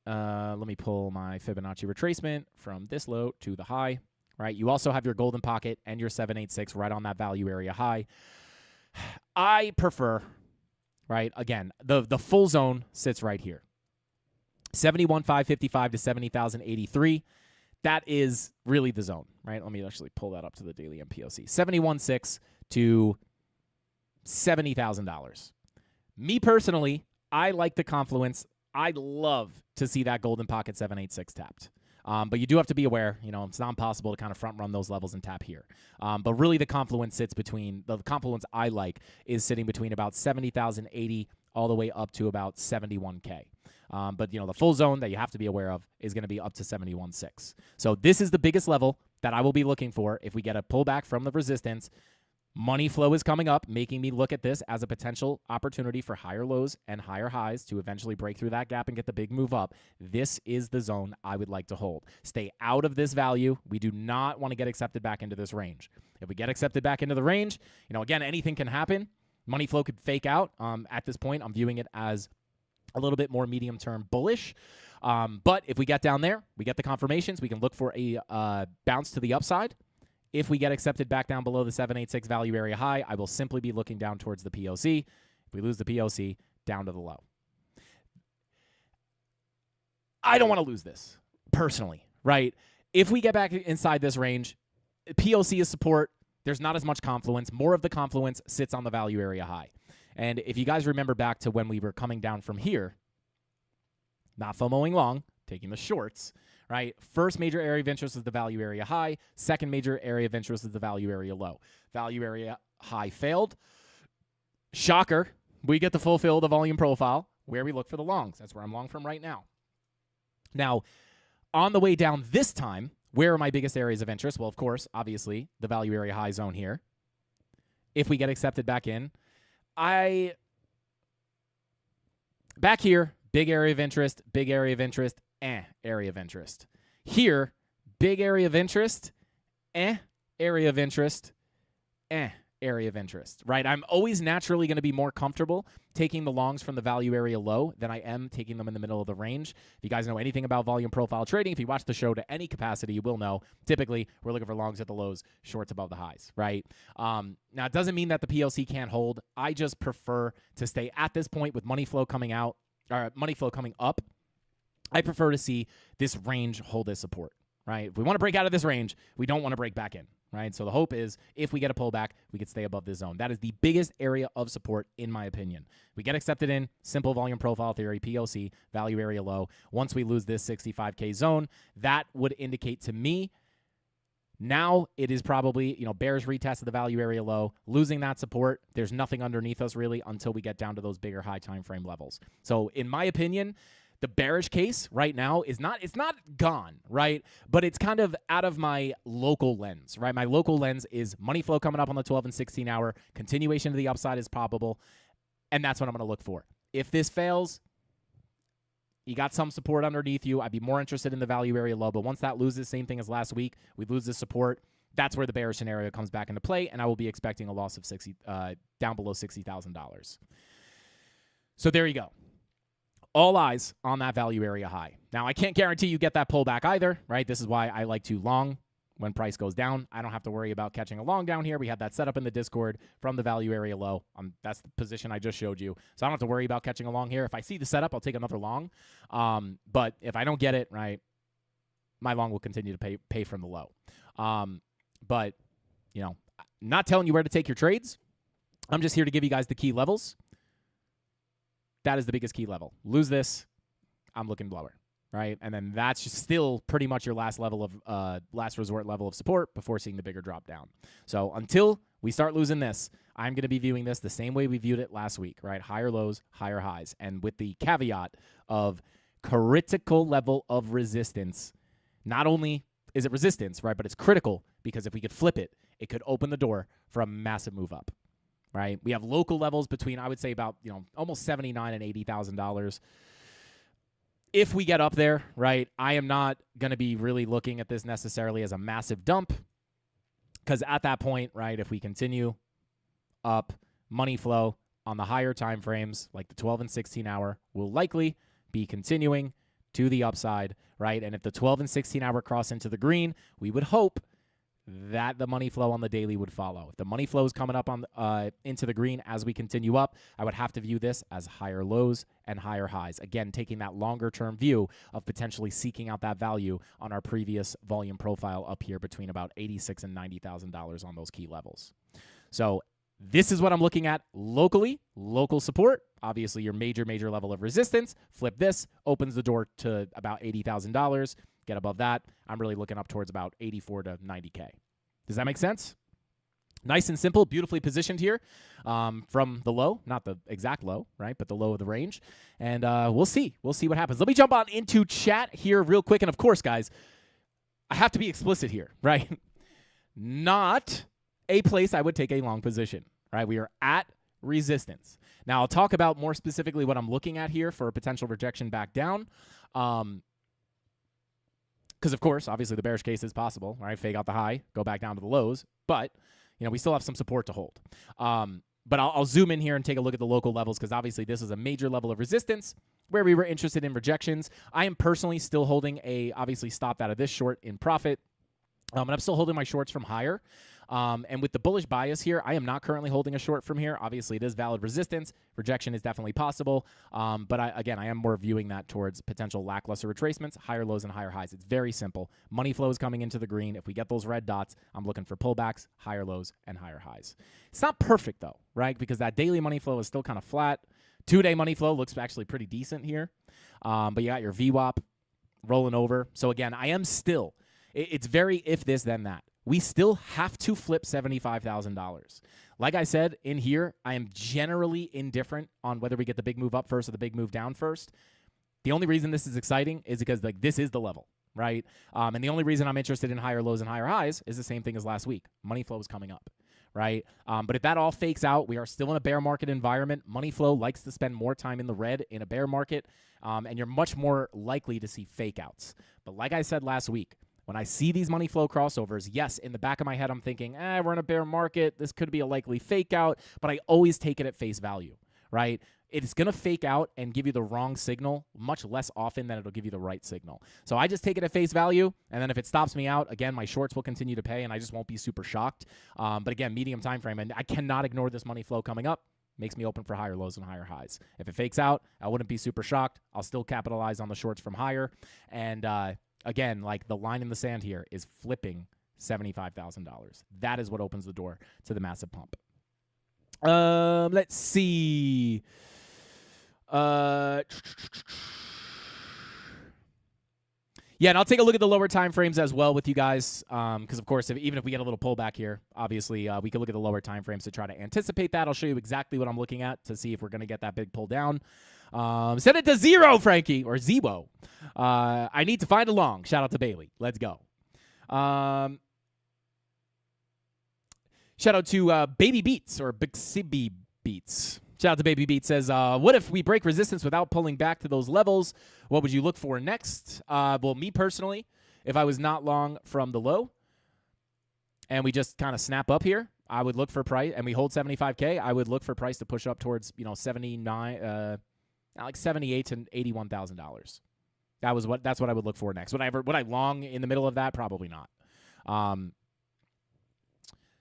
Let me pull my Fibonacci retracement from this low to the high. Right, you also have your golden pocket and your 786 right on that value area high. I prefer, right, again, the full zone sits right here. 71,555 to 70,083. That is really the zone, right? Let me actually pull that up to the daily MPOC. 71.6 to $70,000. Me personally, I like the confluence. I'd love to see that golden pocket 786 tapped. But you do have to be aware, it's not impossible to kind of front run those levels and tap here. But really the confluence the confluence I like is sitting between about 70,080 all the way up to about 71K. But, the full zone that you have to be aware of is going to be up to 71.6. So this is the biggest level that I will be looking for if we get a pullback from the resistance. Money flow is coming up, making me look at this as a potential opportunity for higher lows and higher highs to eventually break through that gap and get the big move up. This is the zone I would like to hold. Stay out of this value. We do not want to get accepted back into this range. If we get accepted back into the range, again, anything can happen. Money flow could fake out. At this point, I'm viewing it as a little bit more medium-term bullish. But if we get down there, we get the confirmations, we can look for a bounce to the upside. If we get accepted back down below the 786 value area high, I will simply be looking down towards the POC. If we lose the POC, down to the low. I don't want to lose this, personally, right? If we get back inside this range, POC is support. There's not as much confluence. More of the confluence sits on the value area high. And if you guys remember back to when we were coming down from here, not FOMOing long, taking the shorts, right? First major area of interest is the value area high. Second major area of interest is the value area low. Value area high failed. Shocker. We get to fulfill the volume profile where we look for the longs. That's where I'm long from right now. Now, on the way down this time, where are my biggest areas of interest? Well, of course, obviously, the value area high zone here. If we get accepted back in, back here, big area of interest, area of interest. Here, big area of interest, area of interest, area of interest, right? I'm always naturally going to be more comfortable taking the longs from the value area low than I am taking them in the middle of the range. If you guys know anything about volume profile trading, if you watch the show to any capacity, you will know typically we're looking for longs at the lows, shorts above the highs, right? Now, it doesn't mean that the PLC can't hold. I just prefer to stay at this point with money flow coming out, or money flow coming up. I prefer to see this range hold this support, right? If we want to break out of this range, we don't want to break back in, right? So the hope is if we get a pullback, we could stay above this zone. That is the biggest area of support, in my opinion. We get accepted in, simple volume profile theory, POC, value area low. Once we lose this 65K zone, that would indicate to me now it is probably, bearish retest of the value area low, losing that support. There's nothing underneath us really until we get down to those bigger high time frame levels. So in my opinion, the bearish case right now it's not gone, right? But it's kind of out of my local lens, right? My local lens is money flow coming up on the 12 and 16 hour. Continuation to the upside is probable, and that's what I'm going to look for. If this fails, you got some support underneath you. I'd be more interested in the value area low, but once that loses, same thing as last week, we lose the support. That's where the bearish scenario comes back into play, and I will be expecting a loss of down below $60,000. So there you go. All eyes on that value area high. Now, I can't guarantee you get that pullback either, right? This is why I like to long when price goes down. I don't have to worry about catching a long down here. We have that set up in the Discord from the value area low. That's the position I just showed you. So I don't have to worry about catching a long here. If I see the setup, I'll take another long. But if I don't get it, right, my long will continue to pay from the low. But, not telling you where to take your trades. I'm just here to give you guys the key levels. That is the biggest key level. Lose this, I'm looking lower, right? And then that's just still pretty much your last level of last resort level of support before seeing the bigger drop down. So until we start losing this, I'm going to be viewing this the same way we viewed it last week, right? Higher lows, higher highs, and with the caveat of critical level of resistance. Not only is it resistance, right, but it's critical because if we could flip it, it could open the door for a massive move up. Right, we have local levels between, I would say, about almost $79,000 and $80,000. If we get up there, right, I am not going to be really looking at this necessarily as a massive dump, because at that point, right, if we continue up, money flow on the higher time frames, like the 12 and 16 hour, will likely be continuing to the upside, right? And if the 12 and 16 hour cross into the green, we would hope that the money flow on the daily would follow. If the money flow is coming up on into the green as we continue up, I would have to view this as higher lows and higher highs. Again, taking that longer-term view of potentially seeking out that value on our previous volume profile up here between about $86,000 and $90,000 on those key levels. So this is what I'm looking at locally, local support. Obviously, your major level of resistance. Flip this, opens the door to about $80,000. Get above that, I'm really looking up towards about 84 to 90K. Does that make sense? Nice and simple, beautifully positioned here from the low, not the exact low, right, but the low of the range. And we'll see. We'll see what happens. Let me jump on into chat here real quick. And, of course, guys, I have to be explicit here, right? Not a place I would take a long position, right? We are at resistance. Now, I'll talk about more specifically what I'm looking at here for a potential rejection back down. Because, of course, obviously the bearish case is possible, right? Fake out the high, go back down to the lows. But, we still have some support to hold. But I'll zoom in here and take a look at the local levels because, obviously, this is a major level of resistance where we were interested in rejections. I am personally still holding obviously, stopped out of this short in profit. And I'm still holding my shorts from higher. And with the bullish bias here, I am not currently holding a short from here. Obviously, it is valid resistance. Rejection is definitely possible. But I am more viewing that towards potential lackluster retracements, higher lows and higher highs. It's very simple. Money flow is coming into the green. If we get those red dots, I'm looking for pullbacks, higher lows, and higher highs. It's not perfect, though, right? Because that daily money flow is still kind of flat. 2-day money flow looks actually pretty decent here. But you got your VWAP rolling over. So again, I am still, it's very if this, then that. We still have to flip $75,000. Like I said, in here, I am generally indifferent on whether we get the big move up first or the big move down first. The only reason this is exciting is because like this is the level, right? And the only reason I'm interested in higher lows and higher highs is the same thing as last week. Money flow is coming up, right? But if that all fakes out, we are still in a bear market environment. Money flow likes to spend more time in the red in a bear market, and you're much more likely to see fake outs. But like I said last week, when I see these money flow crossovers, yes, in the back of my head, I'm thinking, we're in a bear market. This could be a likely fake out, but I always take it at face value, right? It's going to fake out and give you the wrong signal much less often than it'll give you the right signal. So I just take it at face value, and then if it stops me out, again, my shorts will continue to pay, and I just won't be super shocked. But again, medium time frame, and I cannot ignore this money flow coming up. Makes me open for higher lows and higher highs. If it fakes out, I wouldn't be super shocked. I'll still capitalize on the shorts from higher, and again, like the line in the sand here is flipping $75,000. That is what opens the door to the massive pump. Let's see. Yeah, and I'll take a look at the lower time frames as well with you guys, because of course, even if we get a little pullback here, obviously we can look at the lower time frames to try to anticipate that. I'll show you exactly what I'm looking at to see if we're going to get that big pull down. Set it to 0, Frankie, or Zebo. I need to find a long. Shout out to Bailey. Let's go. Shout out to Baby Beats or Bixibi Beats. Shout out to Baby Beats. Says, what if we break resistance without pulling back to those levels? What would you look for next? Well, me personally, if I was not long from the low and we just kind of snap up here, I would look for price, and we hold 75K, I would look for price to push up towards, 79, like $78,000 to $81,000. That's what I would look for next. Would I long in the middle of that? Probably not.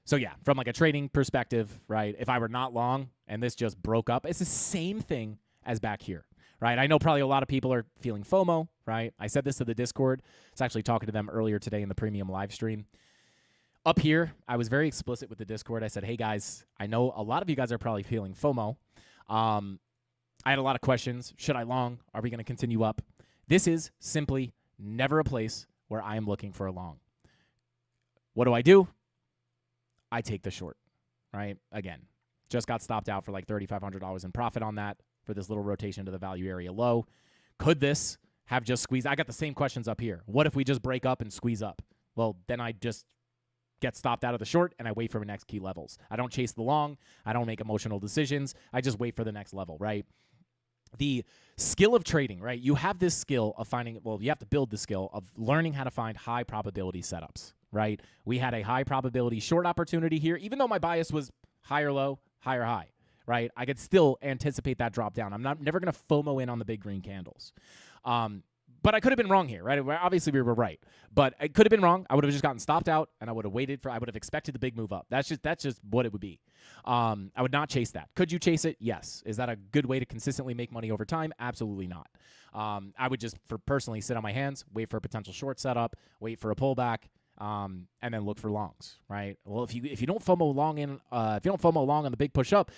So yeah, from like a trading perspective, right? If I were not long and this just broke up, it's the same thing as back here, right? I know probably a lot of people are feeling FOMO, right? I said this to the Discord. I was actually talking to them earlier today in the premium live stream. Up here, I was very explicit with the Discord. I said, hey guys, I know a lot of you guys are probably feeling FOMO. I had a lot of questions. Should I long? Are we going to continue up? This is simply never a place where I am looking for a long. What do? I take the short, right? Again, just got stopped out for like $3,500 in profit on that for this little rotation to the value area low. Could this have just squeezed? I got the same questions up here. What if we just break up and squeeze up? Well, then I just get stopped out of the short and I wait for the next key levels. I don't chase the long. I don't make emotional decisions. I just wait for the next level, right? The skill of trading, right? You have this skill of you have to build the skill of learning how to find high probability setups, right? We had a high probability short opportunity here, even though my bias was higher low, higher high, right? I could still anticipate that drop down. I'm never going to FOMO in on the big green candles. But I could have been wrong here, right? Obviously, we were right. But I could have been wrong. I would have just gotten stopped out, and I would have expected the big move up. That's just what it would be. I would not chase that. Could you chase it? Yes. Is that a good way to consistently make money over time? Absolutely not. I would just, personally, sit on my hands, wait for a potential short setup, wait for a pullback, and then look for longs, right? Well, if you don't FOMO long on the big push up,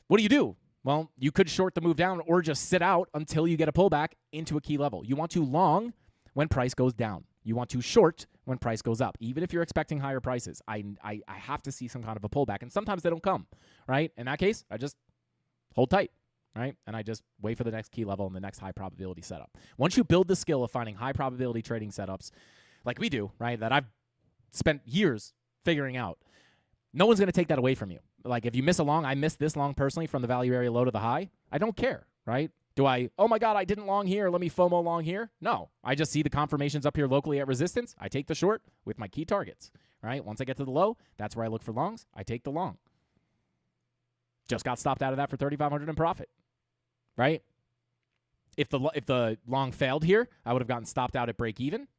what do? Well, you could short the move down or just sit out until you get a pullback into a key level. You want to long when price goes down. You want to short when price goes up. Even if you're expecting higher prices, I have to see some kind of a pullback, and sometimes they don't come, right? In that case, I just hold tight, right? And I just wait for the next key level and the next high probability setup. Once you build the skill of finding high probability trading setups, like we do, right, that I've spent years figuring out, no one's going to take that away from you. Like, if you miss a long, I missed this long personally from the value area low to the high. I don't care, right? Do I, oh my God, I didn't long here. Let me FOMO long here. No, I just see the confirmations up here locally at resistance. I take the short with my key targets, right? Once I get to the low, that's where I look for longs. I take the long. Just got stopped out of that for $3,500 in profit, right? If the long failed here, I would have gotten stopped out at break even,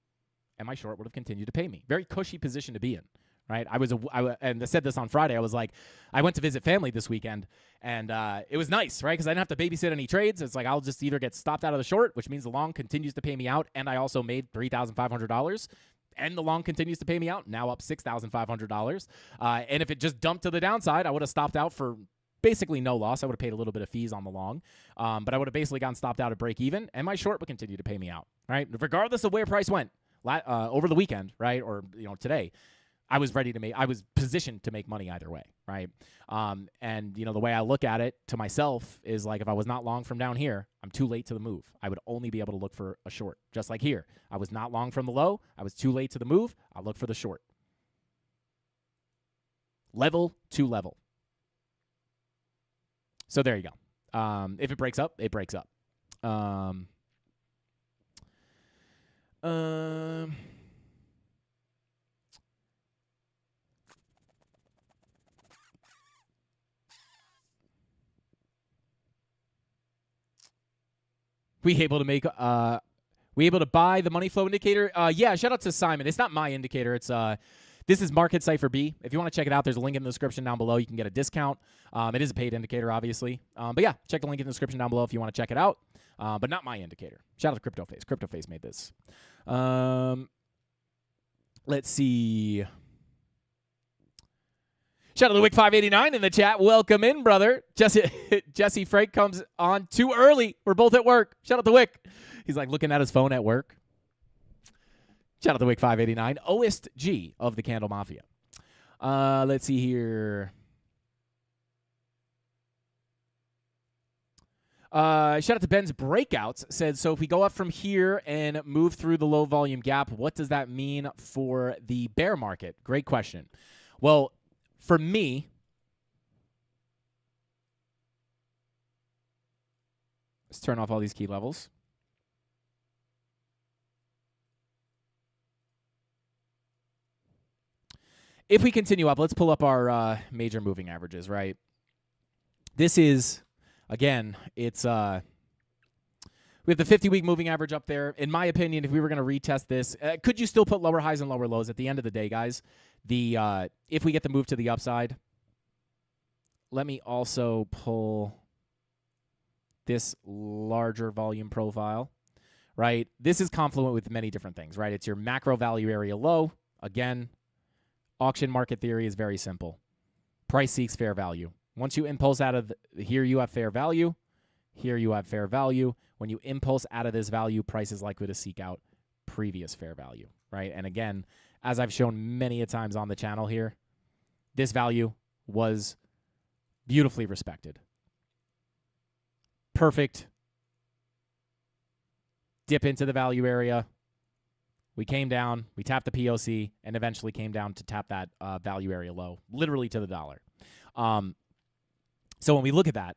and my short would have continued to pay me. Very cushy position to be in. Right, and I said this on Friday. I was like, I went to visit family this weekend, and it was nice, right? Because I didn't have to babysit any trades. It's like I'll just either get stopped out of the short, which means the long continues to pay me out, and I also made $3,500, and the long continues to pay me out, now up $6,500. And if it just dumped to the downside, I would have stopped out for basically no loss. I would have paid a little bit of fees on the long, but I would have basically gotten stopped out at break even, and my short would continue to pay me out, right? Regardless of where price went over the weekend, right, or today, I was positioned to make money either way, right? And the way I look at it to myself is like, if I was not long from down here, I'm too late to the move. I would only be able to look for a short, just like here. I was not long from the low. I was too late to the move. I'll look for the short. Level to level. So there you go. If it breaks up, it breaks up. We able to buy the money flow indicator? Yeah, shout out to Simon. It's not my indicator. It's this is Market Cipher B. If you want to check it out, there's a link in the description down below. You can get a discount. It is a paid indicator, obviously. But yeah, check the link in the description down below if you want to check it out. But not my indicator. Shout out to CryptoFace. CryptoFace made this. Let's see. Shout out to Wick589 in the chat. Welcome in, brother. Jesse Frank comes on too early. We're both at work. Shout out to Wick. He's like looking at his phone at work. Shout out to Wick589, OSG of the CandleMafia. Let's see here. Shout out to Ben's Breakouts. Said, so if we go up from here and move through the low volume gap, what does that mean for the bear market? Great question. Well, for me, let's turn off all these key levels. If we continue up, let's pull up our major moving averages, right? This is, again, it's we have the 50-week moving average up there. In my opinion, if we were going to retest this, could you still put lower highs and lower lows? At the end of the day, guys, if we get the move to the upside, let me also pull this larger volume profile, right? This is confluent with many different things, right? It's your macro value area low. Again, auction market theory is very simple. Price seeks fair value. Once you impulse out of here, you have fair value. Here you have fair value. When you impulse out of this value, price is likely to seek out previous fair value, right? And again, as I've shown many a times on the channel here, this value was beautifully respected. Perfect. Dip into the value area. We came down, we tapped the POC, and eventually came down to tap that value area low, literally to the dollar. So when we look at that,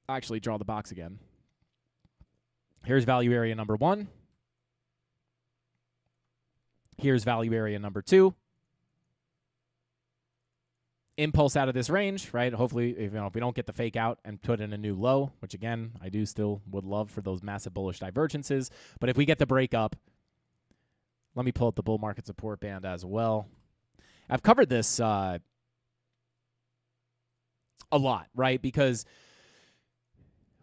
I'll actually draw the box again. Here's value area number 1. Here's value area number 2. Impulse out of this range, right? Hopefully, if we don't get the fake out and put in a new low, which again, I do still would love for those massive bullish divergences. But if we get the break up, let me pull up the bull market support band as well. I've covered this a lot, right? Because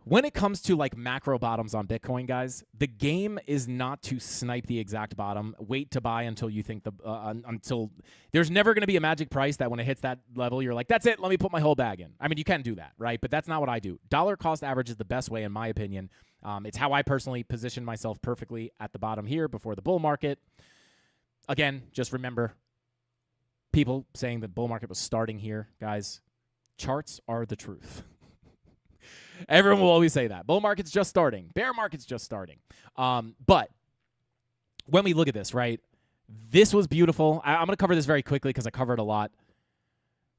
when it comes to like macro bottoms on Bitcoin, guys, the game is not to snipe the exact bottom, wait to buy until you think until there's never going to be a magic price that when it hits that level, you're like, that's it, let me put my whole bag in. I mean, you can do that, right? But that's not what I do. Dollar cost average is the best way, in my opinion. It's how I personally position myself perfectly at the bottom here before the bull market. Again, just remember, people saying the bull market was starting here, guys, charts are the truth. Everyone will always say that. Bull market's just starting. Bear market's just starting. But when we look at this, right, this was beautiful. I'm going to cover this very quickly because I covered a lot.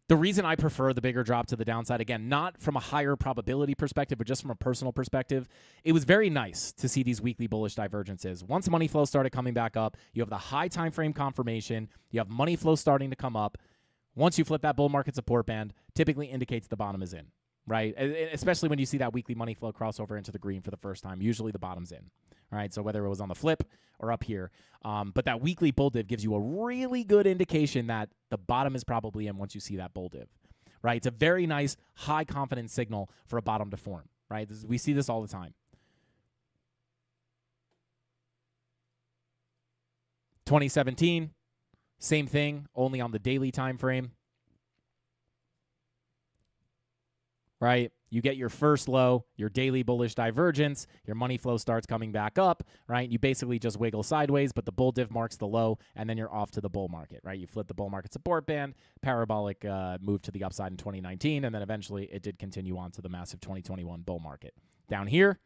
The reason I prefer the bigger drop to the downside, again, not from a higher probability perspective, but just from a personal perspective, it was very nice to see these weekly bullish divergences. Once money flow started coming back up, you have the high time frame confirmation, you have money flow starting to come up. Once you flip that bull market support band, typically indicates the bottom is in. Right, especially when you see that weekly money flow crossover into the green for the first time. Usually the bottom's in. All right, so whether it was on the flip or up here. But that weekly bull div gives you a really good indication that the bottom is probably in once you see that bull div. Right, it's a very nice, high confidence signal for a bottom to form. Right, we see this all the time. 2017, same thing, only on the daily time frame. right? You get your first low, your daily bullish divergence, your money flow starts coming back up, right? You basically just wiggle sideways, but the bull div marks the low, and then you're off to the bull market, right? You flip the bull market support band, parabolic move to the upside in 2019, and then eventually it did continue on to the massive 2021 bull market. Down here,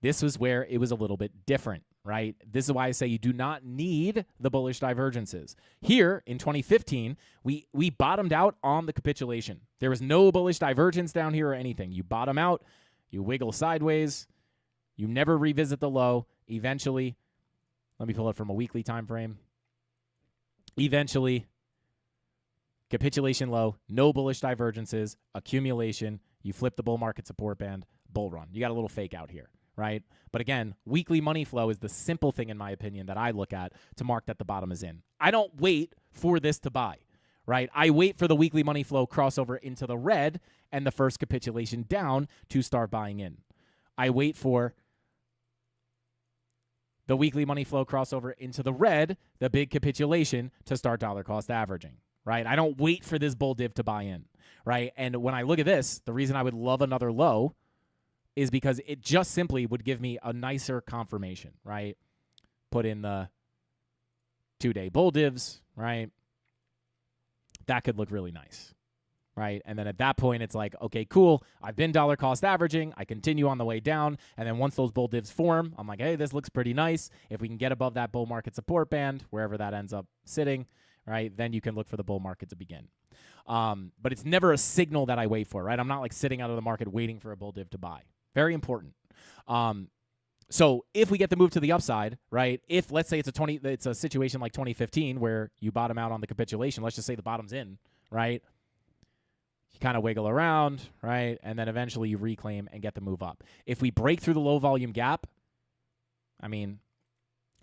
this was where it was a little bit different, right? This is why I say you do not need the bullish divergences. Here in 2015, we bottomed out on the capitulation. There was no bullish divergence down here or anything. You bottom out, you wiggle sideways, you never revisit the low. Eventually, let me pull it from a weekly time frame. Eventually, capitulation low, no bullish divergences, accumulation, you flip the bull market support band, bull run. You got a little fake out here. Right? But again, weekly money flow is the simple thing, in my opinion, that I look at to mark that the bottom is in. I don't wait for this to buy, right? I wait for the weekly money flow crossover into the red and the first capitulation down to start buying in. I wait for the weekly money flow crossover into the red, the big capitulation, to start dollar cost averaging, right? I don't wait for this bull div to buy in, right? And when I look at this, the reason I would love another low is because it just simply would give me a nicer confirmation, right? Put in the 2-day bull divs, right? That could look really nice, right? And then at that point, it's like, okay, cool. I've been dollar cost averaging. I continue on the way down. And then once those bull divs form, I'm like, hey, this looks pretty nice. If we can get above that bull market support band, wherever that ends up sitting, right, then you can look for the bull market to begin. But it's never a signal that I wait for, right? I'm not like sitting out of the market waiting for a bull div to buy. Very important. So if we get the move to the upside, right, if let's say it's a situation like 2015 where you bottom out on the capitulation, let's just say the bottom's in, right? You kind of wiggle around, right? And then eventually you reclaim and get the move up. If we break through the low volume gap, I mean,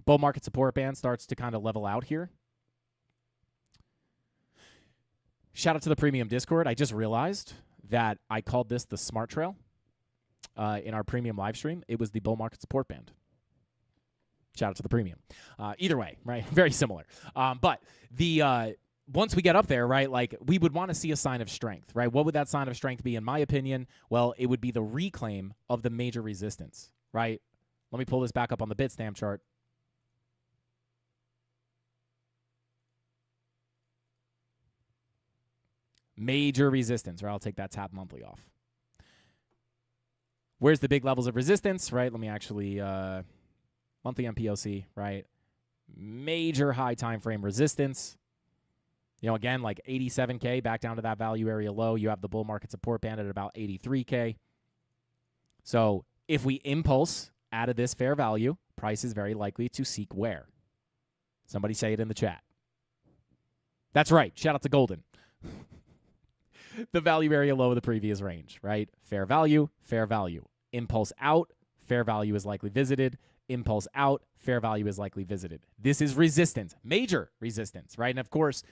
bull market support band starts to kind of level out here. Shout out to the premium Discord. I just realized that I called this the smart trail. In our premium live stream, it was the bull market support band. Shout out to the premium. Either way, right? Very similar. But the once we get up there, right, like we would want to see a sign of strength, right? What would that sign of strength be, in my opinion? Well, it would be the reclaim of the major resistance, right? Let me pull this back up on the Bitstamp chart. Major resistance, right? I'll take that tap monthly off. Where's the big levels of resistance, right? Let me actually, monthly MPOC, right? Major high time frame resistance. You know, again, like 87K, back down to that value area low. You have the bull market support band at about 83K. So if we impulse out of this fair value, price is very likely to seek where? Somebody say it in the chat. That's right. Shout out to Golden. The value area low of the previous range, right? Fair value, fair value. Impulse out, fair value is likely visited. Impulse out, fair value is likely visited. This is resistance, major resistance, right? And of course,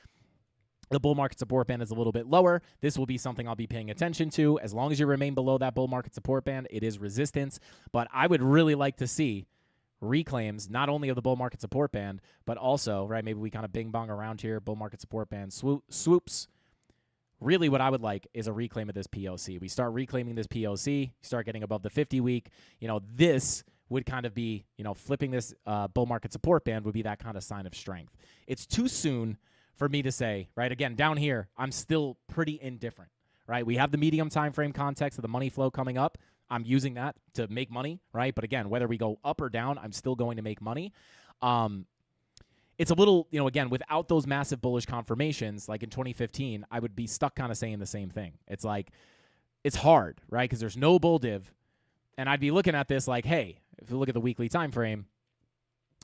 the bull market support band is a little bit lower. This will be something I'll be paying attention to. As long as you remain below that bull market support band, it is resistance. But I would really like to see reclaims not only of the bull market support band, but also, right, maybe we kind of bing bong around here, bull market support band swoops. Really what I would like is a reclaim of this POC. We start reclaiming this POC, start getting above the 50-week. You know, this would kind of be, you know, flipping this bull market support band would be that kind of sign of strength. It's too soon for me to say, right, again, down here, I'm still pretty indifferent, right? We have the medium time frame context of the money flow coming up. I'm using that to make money, right? But again, whether we go up or down, I'm still going to make money. It's a little, you know, again, without those massive bullish confirmations, like in 2015, I would be stuck kind of saying the same thing. It's like, it's hard, right? Because there's no bull div. And I'd be looking at this like, hey, if you look at the weekly time frame,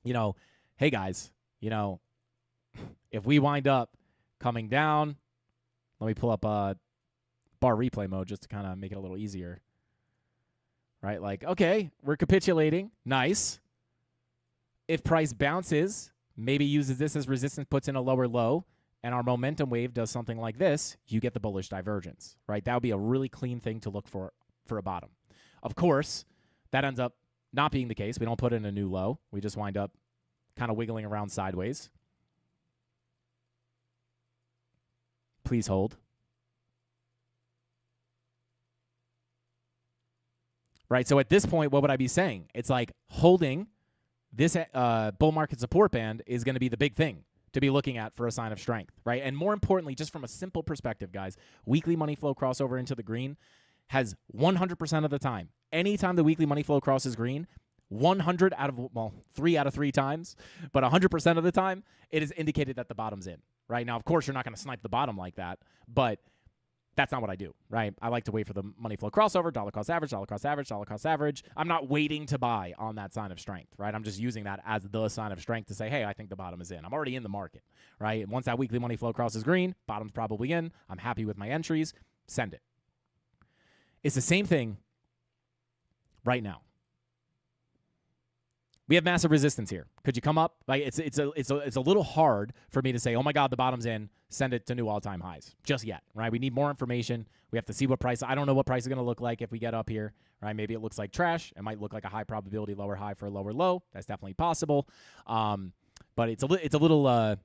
you know, hey guys, you know, if we wind up coming down, let me pull up bar replay mode just to kind of make it a little easier. Right? Like, okay, we're capitulating. Nice. If price bounces, maybe uses this as resistance, puts in a lower low, and our momentum wave does something like this, you get the bullish divergence, right? That would be a really clean thing to look for a bottom. Of course, that ends up not being the case. We don't put in a new low. We just wind up kind of wiggling around sideways. Please hold. right? So at this point, what would I be saying? It's like holding this bull market support band is going to be the big thing to be looking at for a sign of strength, right? And more importantly, just from a simple perspective, guys, weekly money flow crossover into the green has 100% of the time. Anytime the weekly money flow crosses green, 100 out of, well, 3 out of 3 times, but 100% of the time, it is indicated that the bottom's in, right? Now, of course, you're not going to snipe the bottom like that, but that's not what I do, right? I like to wait for the money flow crossover, dollar cost average, dollar cost average, dollar cost average. I'm not waiting to buy on that sign of strength, right? I'm just using that as the sign of strength to say, hey, I think the bottom is in. I'm already in the market, right? And once that weekly money flow crosses green, bottom's probably in. I'm happy with my entries. Send it. It's the same thing right now. We have massive resistance here. Could you come up? Like it's a little hard for me to say, oh my God, the bottom's in. Send it to new all-time highs just yet, right? We need more information. We have to see what price. I don't know what price is going to look like if we get up here, right? Maybe it looks like trash. It might look like a high probability lower high for a lower low. That's definitely possible. But it's a little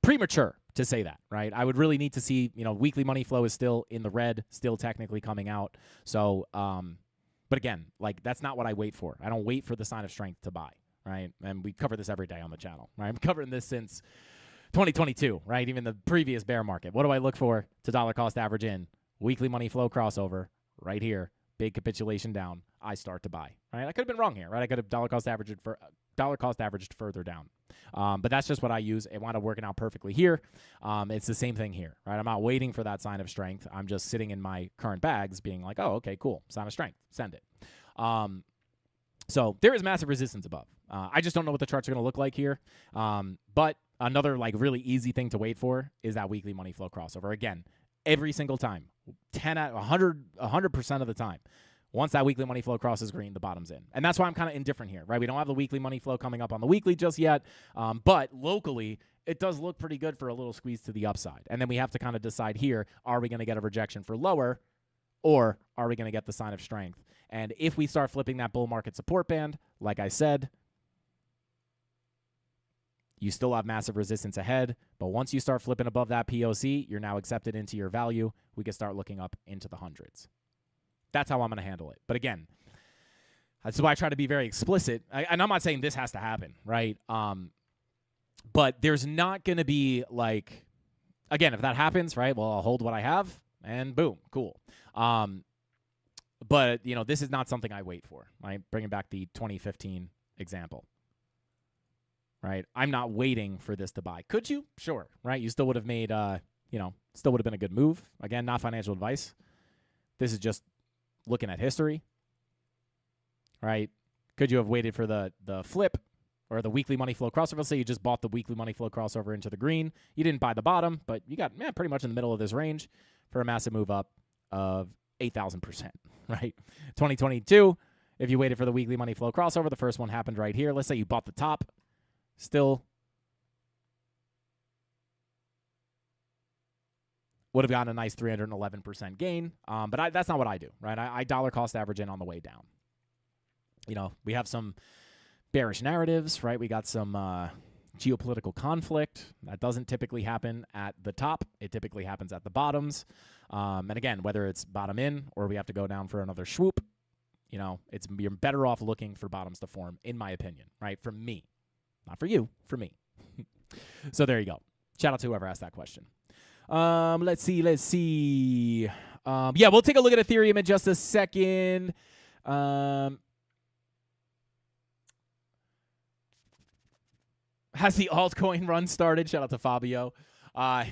premature to say that, right? I would really need to see, weekly money flow is still in the red, still technically coming out. So, but again, like that's not what I wait for. I don't wait for the sign of strength to buy, right? And we cover this every day on the channel, right? I'm covering this since 2022, right? Even the previous bear market. What do I look for to dollar cost average in? Weekly money flow crossover right here. Big capitulation down. I start to buy, right? I could have been wrong here, right? I could have dollar cost averaged further down. But that's just what I use. It wound up working out perfectly here. It's the same thing here, right? I'm not waiting for that sign of strength. I'm just sitting in my current bags being like, oh, okay, cool. Sign of strength. Send it. So there is massive resistance above. I just don't know what the charts are going to look like here. But another like really easy thing to wait for is that weekly money flow crossover. Again, every single time, 100% of the time. Once that weekly money flow crosses green, the bottom's in. And that's why I'm kind of indifferent here, right? We don't have the weekly money flow coming up on the weekly just yet. But locally, it does look pretty good for a little squeeze to the upside. And then we have to kind of decide here, are we going to get a rejection for lower or are we going to get the sign of strength? And if we start flipping that bull market support band, like I said, you still have massive resistance ahead. But once you start flipping above that POC, you're now accepted into your value. We can start looking up into the hundreds. That's how I'm going to handle it. But again, that's why I try to be very explicit. And I'm not saying this has to happen, right? But there's not going to be like, again, if that happens, right, well, I'll hold what I have and boom, cool. But, this is not something I wait for, right? Bringing back the 2015 example, right? I'm not waiting for this to buy. Could you? Sure, right? You still would have made, still would have been a good move. Again, not financial advice. This is just looking at history, right? Could you have waited for the flip or the weekly money flow crossover? Let's say you just bought the weekly money flow crossover into the green. You didn't buy the bottom, but you got pretty much in the middle of this range for a massive move up of 8,000%, right? 2022, if you waited for the weekly money flow crossover, the first one happened right here. Let's say you bought the top, still would have gotten a nice 311% gain. But that's not what I do, right? I dollar cost average in on the way down. We have some bearish narratives, right? We got some geopolitical conflict. That doesn't typically happen at the top. It typically happens at the bottoms. And again, whether it's bottom in or we have to go down for another swoop, you're better off looking for bottoms to form, in my opinion, right? For me. Not for you, for me. So there you go. Shout out to whoever asked that question. Let's see. We'll take a look at Ethereum in just a second. Has the altcoin run started? Shout out to Fabio. I'm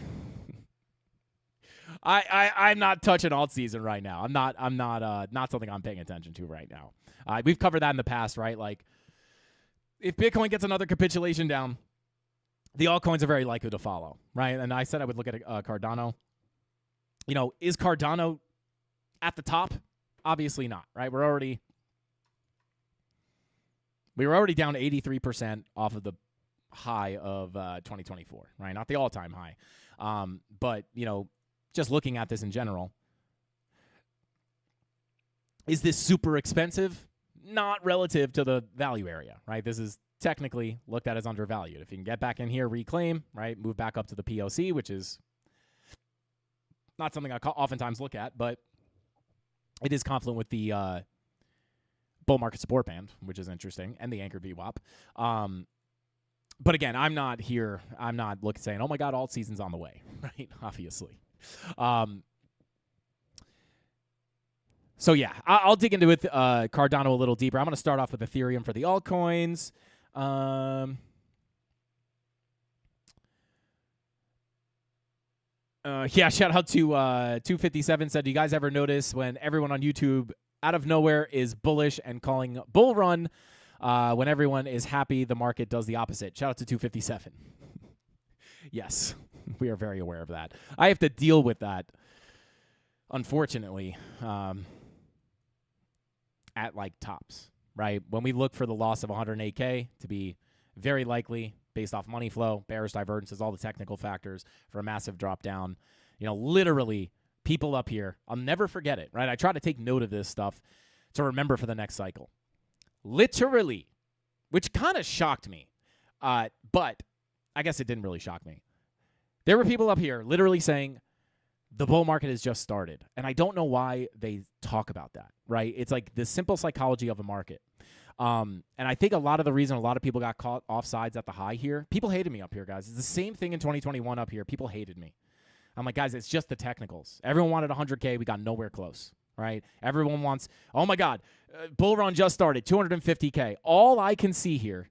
not touching alt season right now. I'm not something I'm paying attention to right now. We've covered that in the past, right? Like if Bitcoin gets another capitulation down, the altcoins are very likely to follow, right? And I said I would look at Cardano. Is Cardano at the top? Obviously not, right? We were already down 83% off of the high of 2024, right? Not the all-time high. But, just looking at this in general, is this super expensive? Not relative to the value area, right? This is technically looked at as undervalued. If you can get back in here, reclaim, right, move back up to the POC, which is not something I oftentimes look at, but it is confluent with the bull market support band, which is interesting, and the anchor VWAP. But again, I'm not looking saying, oh my God, alt season's on the way, right? Obviously. So yeah, I'll dig into it, Cardano a little deeper. I'm going to start off with Ethereum for the altcoins. Yeah, shout out to 257 said, do you guys ever notice when everyone on YouTube out of nowhere is bullish and calling bull run? When everyone is happy, the market does the opposite. Shout out to 257. Yes, we are very aware of that. I have to deal with that, unfortunately, at like tops, right? When we look for the loss of 108K to be very likely based off money flow, bearish divergences, all the technical factors for a massive drop down, literally people up here, I'll never forget it, right? I try to take note of this stuff to remember for the next cycle. Literally, which kind of shocked me, but I guess it didn't really shock me. There were people up here literally saying the bull market has just started, and I don't know why they talk about that, right? It's like the simple psychology of a market. And I think a lot of the reason a lot of people got caught off sides at the high here, people hated me up here, guys. It's the same thing in 2021 up here. People hated me. I'm like, guys, it's just the technicals. Everyone wanted 100K. We got nowhere close, right? Everyone wants, oh my God, bull run just started, 250K. All I can see here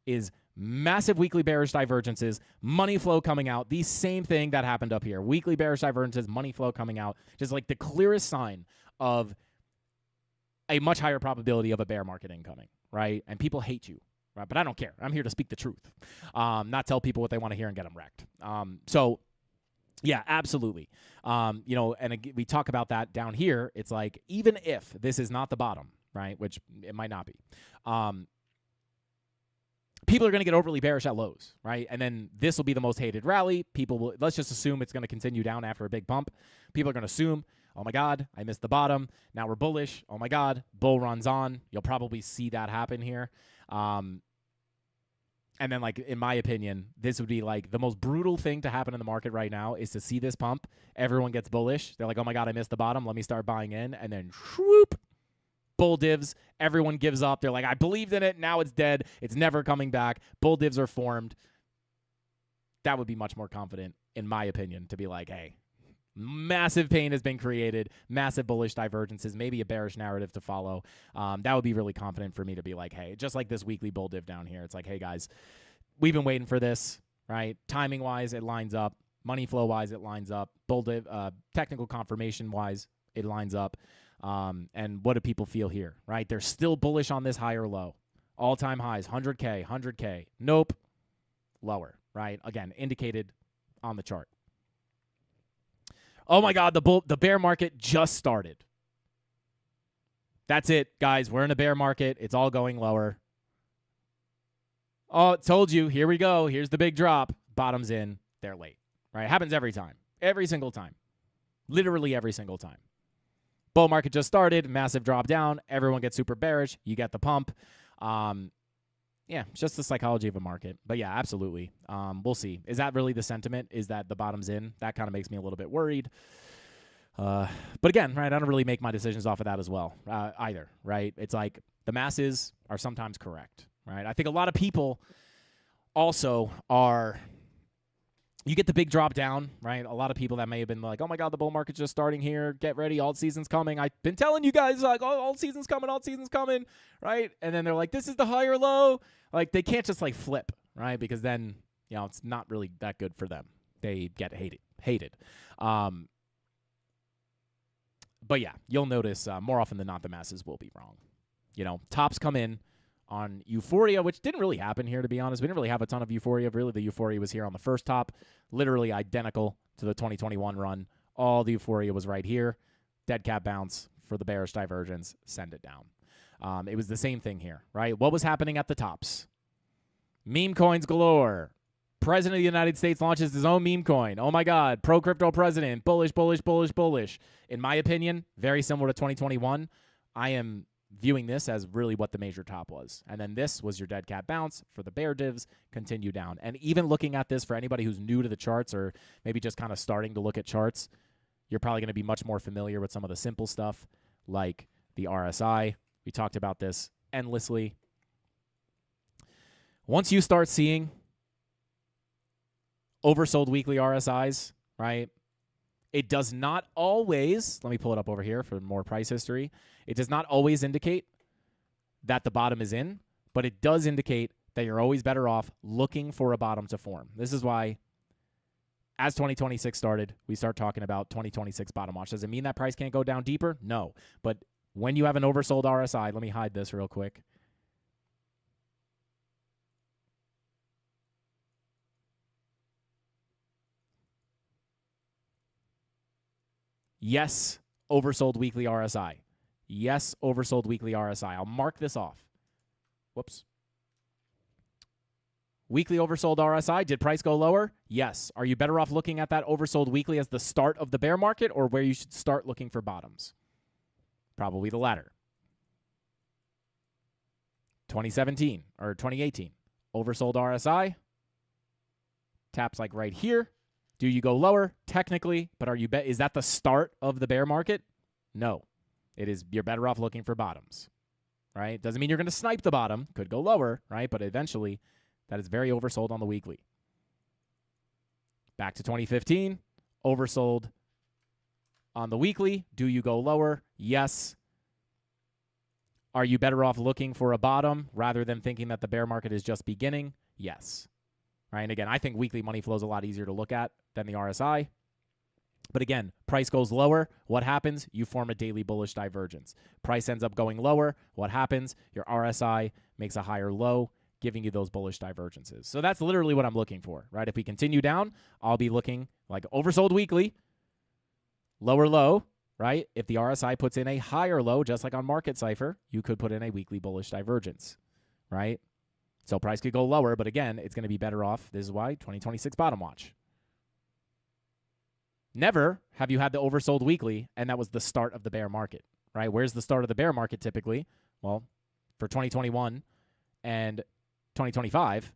is massive weekly bearish divergences, money flow coming out. The same thing that happened up here. Weekly bearish divergences, money flow coming out. Just like the clearest sign of a much higher probability of a bear market incoming, right? And people hate you, right? But I don't care. I'm here to speak the truth, not tell people what they want to hear and get them wrecked. So yeah, absolutely. And again, we talk about that down here. It's like, even if this is not the bottom, right, which it might not be, people are going to get overly bearish at lows, right? And then this will be the most hated rally. People will, let's just assume it's going to continue down after a big bump. People are going to assume, oh my God, I missed the bottom. Now we're bullish. Oh my God, bull runs on. You'll probably see that happen here. And then, like, in my opinion, this would be like the most brutal thing to happen in the market right now is to see this pump. Everyone gets bullish. They're like, oh my God, I missed the bottom. Let me start buying in. And then whoop, bull divs. Everyone gives up. They're like, I believed in it. Now it's dead. It's never coming back. Bull divs are formed. That would be much more confident, in my opinion, to be like, hey, massive pain has been created, massive bullish divergences, maybe a bearish narrative to follow. That would be really confident for me to be like, hey, just like this weekly bull div down here. It's like, hey, guys, we've been waiting for this, right? Timing-wise, it lines up. Money flow-wise, it lines up. Bull div, technical confirmation-wise, it lines up. And what do people feel here, right? They're still bullish on this higher low. All-time highs, 100K, 100K. Nope. Lower, right? Again, indicated on the chart. Oh my God, the bear market just started. That's it, guys. We're in a bear market. It's all going lower. Oh, told you. Here we go. Here's the big drop. Bottom's in. They're late. Right? Happens every time. Every single time. Literally every single time. Bull market just started. Massive drop down. Everyone gets super bearish. You get the pump. Yeah, it's just the psychology of a market. But yeah, absolutely. We'll see. Is that really the sentiment? Is that the bottom's in? That kind of makes me a little bit worried. But again, right, I don't really make my decisions off of that as well, either, right? It's like the masses are sometimes correct, right? I think a lot of people also are, you get the big drop down, right? A lot of people that may have been like, oh my God, the bull market's just starting here. Get ready. Alt season's coming. I've been telling you guys, like, oh, alt season's coming, right? And then they're like, this is the higher low. Like, they can't just like flip, right? Because then, it's not really that good for them. They get hated. But yeah, you'll notice more often than not, the masses will be wrong. Tops come in on euphoria, which didn't really happen here, to be honest. We didn't really have a ton of euphoria. Really, the euphoria was here on the first top, literally identical to the 2021 run. All the euphoria was right here. Dead cat bounce for the bearish divergence, send it down. It was the same thing here, right? What was happening at the tops? Meme coins galore. President of the United States launches his own meme coin. Oh my God, pro-crypto president, bullish, bullish, bullish, bullish. In my opinion, very similar to 2021. I am viewing this as really what the major top was. And then this was your dead cat bounce for the bear divs, continue down. And even looking at this, for anybody who's new to the charts or maybe just kind of starting to look at charts, you're probably going to be much more familiar with some of the simple stuff like the RSI, We talked about this endlessly. Once you start seeing oversold weekly RSIs, right, it does not always, let me pull it up over here for more price history. It does not always indicate that the bottom is in, but it does indicate that you're always better off looking for a bottom to form. This is why, as 2026 started, we start talking about 2026 bottom watch. Does it mean that price can't go down deeper? No. But when you have an oversold RSI, let me hide this real quick. Yes, oversold weekly RSI. Yes, oversold weekly RSI. I'll mark this off. Whoops. Weekly oversold RSI. Did price go lower? Yes. Are you better off looking at that oversold weekly as the start of the bear market or where you should start looking for bottoms? Probably the latter. 2017 or 2018. Oversold RSI. Taps like right here. Do you go lower? Technically, but are you is that the start of the bear market? No. It is, you're better off looking for bottoms. Right? Doesn't mean you're going to snipe the bottom. Could go lower, right? But eventually that is very oversold on the weekly. Back to 2015, oversold on the weekly. Do you go lower? Yes. Are you better off looking for a bottom rather than thinking that the bear market is just beginning? Yes. Right? And again, I think weekly money flow is a lot easier to look at than the RSI. But again, price goes lower. What happens? You form a daily bullish divergence. Price ends up going lower. What happens? Your RSI makes a higher low, giving you those bullish divergences. So that's literally what I'm looking for, right? If we continue down, I'll be looking like oversold weekly, lower low, right? If the RSI puts in a higher low, just like on Market Cipher, you could put in a weekly bullish divergence, right? So price could go lower, but again, it's going to be better off. This is why 2026 bottom watch. Never have you had the oversold weekly, and that was the start of the bear market, right? Where's the start of the bear market typically? Well, for 2021 and 2025,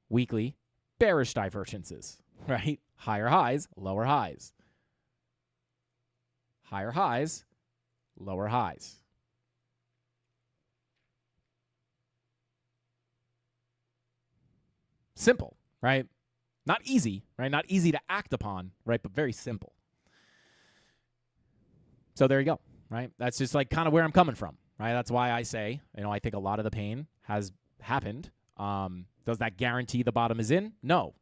weekly bearish divergences, right? Higher highs, lower highs. Higher highs, lower highs. Simple, right? Not easy, right? Not easy to act upon, right? But very simple. So there you go, right? That's just like kind of where I'm coming from, right? That's why I say, I think a lot of the pain has happened. Does that guarantee the bottom is in? No.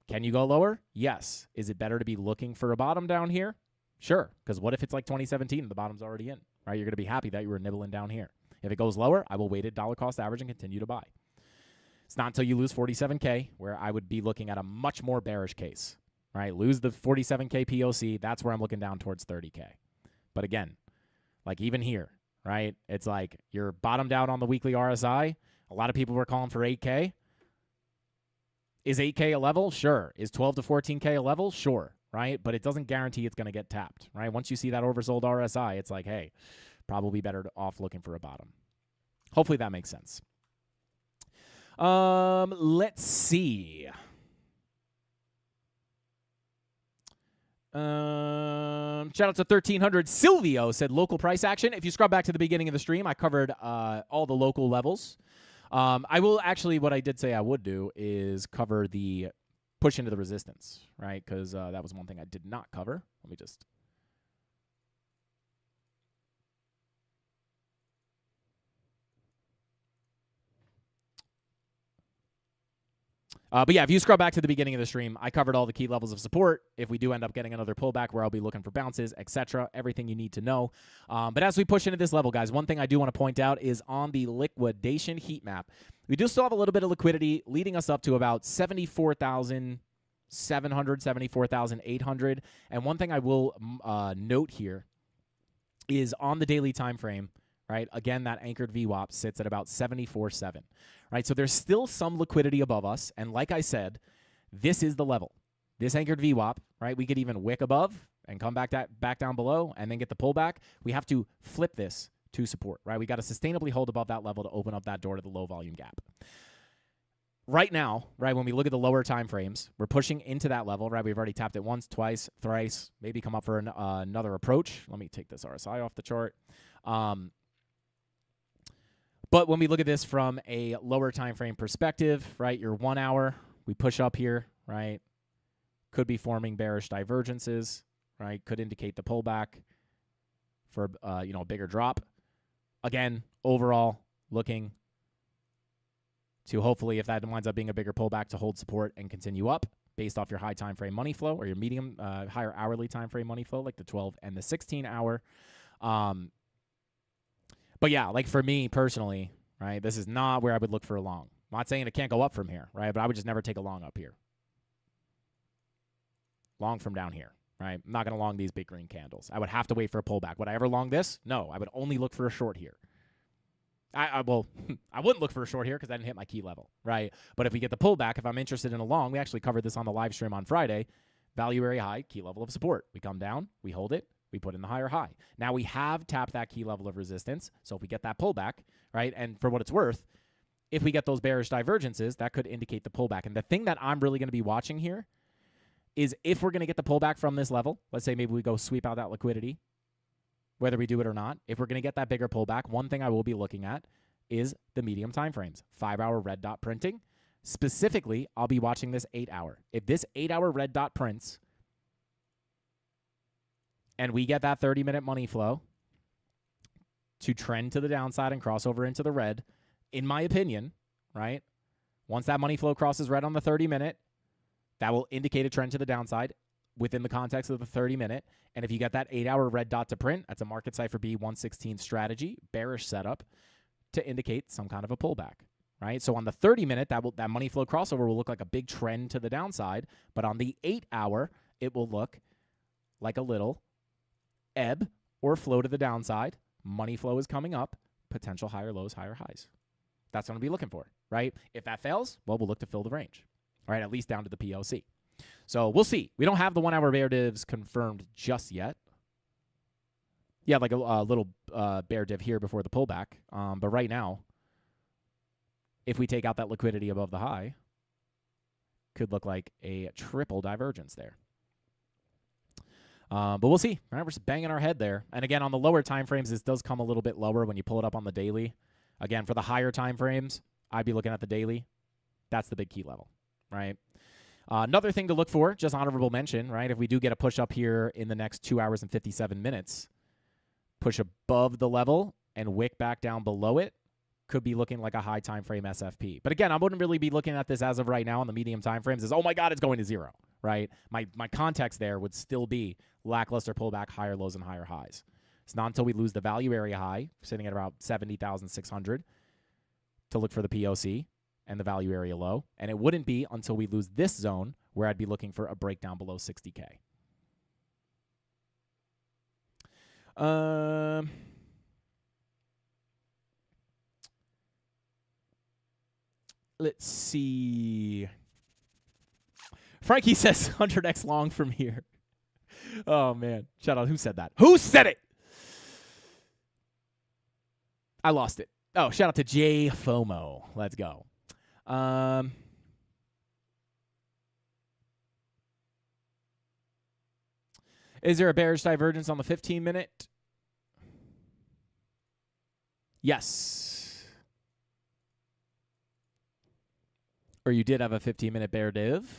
Can you go lower? Yes. Is it better to be looking for a bottom down here? Sure. Because what if it's like 2017 and the bottom's already in, right? You're going to be happy that you were nibbling down here. If it goes lower, I will wait at dollar cost average and continue to buy. It's not until you lose 47K where I would be looking at a much more bearish case, right? Lose the 47K POC. That's where I'm looking down towards 30K. But again, like even here, right? It's like you're bottomed out on the weekly RSI. A lot of people were calling for 8K. Is 8K a level? Sure. Is 12 to 14K a level? Sure, right? But it doesn't guarantee it's going to get tapped, right? Once you see that oversold RSI, it's like, hey, probably better off looking for a bottom. Hopefully that makes sense. Let's see. Shout out to 1300. Silvio said local price action. If you scrub back to the beginning of the stream, I covered all the local levels. I will actually, what I did say I would do is cover the push into the resistance, right? Because that was one thing I did not cover. Let me just. But yeah, if you scroll back to the beginning of the stream, I covered all the key levels of support. If we do end up getting another pullback where I'll be looking for bounces, etc., everything you need to know. But as we push into this level, guys, one thing I do want to point out is on the liquidation heat map, we do still have a little bit of liquidity leading us up to about 74,700, 74,800. And one thing I will note here is on the daily time frame, right? Again, that anchored VWAP sits at about 74.7, right? So there's still some liquidity above us. And like I said, this is the level. This anchored VWAP, right? We could even wick above and come back down below and then get the pullback. We have to flip this to support, right? We got to sustainably hold above that level to open up that door to the low volume gap. right now, right, when we look at the lower time frames, we're pushing into that level, right? We've already tapped it once, twice, thrice, maybe come up for another approach. Let me take this RSI off the chart. But when we look at this from a lower time frame perspective, right, your 1 hour, we push up here, right, could be forming bearish divergences, right, could indicate the pullback for, a bigger drop. Again, overall, looking to hopefully, if that winds up being a bigger pullback, to hold support and continue up based off your high time frame money flow or your medium, higher hourly time frame money flow, like the 12 and the 16 hour. But yeah, like for me personally, right, this is not where I would look for a long. I'm not saying it can't go up from here, right, but I would just never take a long up here. Long from down here, right? I'm not going to long these big green candles. I would have to wait for a pullback. Would I ever long this? No, I would only look for a short here. I wouldn't look for a short here because I didn't hit my key level, right? But if we get the pullback, if I'm interested in a long, we actually covered this on the live stream on Friday, value area high, key level of support. We come down, we hold it, we put in the higher high. Now we have tapped that key level of resistance, so if we get that pullback, right, and for what it's worth, if we get those bearish divergences, that could indicate the pullback. And the thing that I'm really going to be watching here is if we're going to get the pullback from this level, let's say maybe we go sweep out that liquidity, whether we do it or not, if we're going to get that bigger pullback, one thing I will be looking at is the medium time frames. 5-hour red dot printing. Specifically, I'll be watching this 8-hour. If this 8-hour red dot prints and we get that 30-minute money flow to trend to the downside and cross over into the red, in my opinion, right, once that money flow crosses red on the 30-minute, that will indicate a trend to the downside within the context of the 30-minute. And if you get that 8-hour red dot to print, that's a market cipher B116 strategy, bearish setup, to indicate some kind of a pullback, right? So on the 30-minute, that money flow crossover will look like a big trend to the downside. But on the 8-hour, it will look like a little ebb or flow to the downside. Money flow is coming up, potential higher lows, higher highs. That's what I'm going to be looking for, right? If that fails, well, we'll look to fill the range, right? At least down to the POC. So we'll see. We don't have the 1-hour bear divs confirmed just yet. Yeah, like a little bear div here before the pullback. But right now, if we take out that liquidity above the high, could look like a triple divergence there. But we'll see. All right, we're just banging our head there. And again, on the lower time frames, this does come a little bit lower when you pull it up on the daily. Again, for the higher time frames, I'd be looking at the daily. That's the big key level, right? Another thing to look for, just honorable mention, right? If we do get a push up here in the next 2 hours and 57 minutes, push above the level and wick back down below it, could be looking like a high time frame SFP. But again, I wouldn't really be looking at this as of right now on the medium time frames as, oh my God, it's going to zero, right? My context there would still be lackluster pullback, higher lows and higher highs. It's not until we lose the value area high, sitting at about 70,600, to look for the POC and the value area low. And it wouldn't be until we lose this zone where I'd be looking for a breakdown below 60K. Let's see. Frankie says 100x long from here. Oh, man. Shout out. Who said that? Who said it? I lost it. Oh, shout out to Jay FOMO. Let's go. Is there a bearish divergence on the 15-minute? Yes. Or you did have a 15-minute bear div.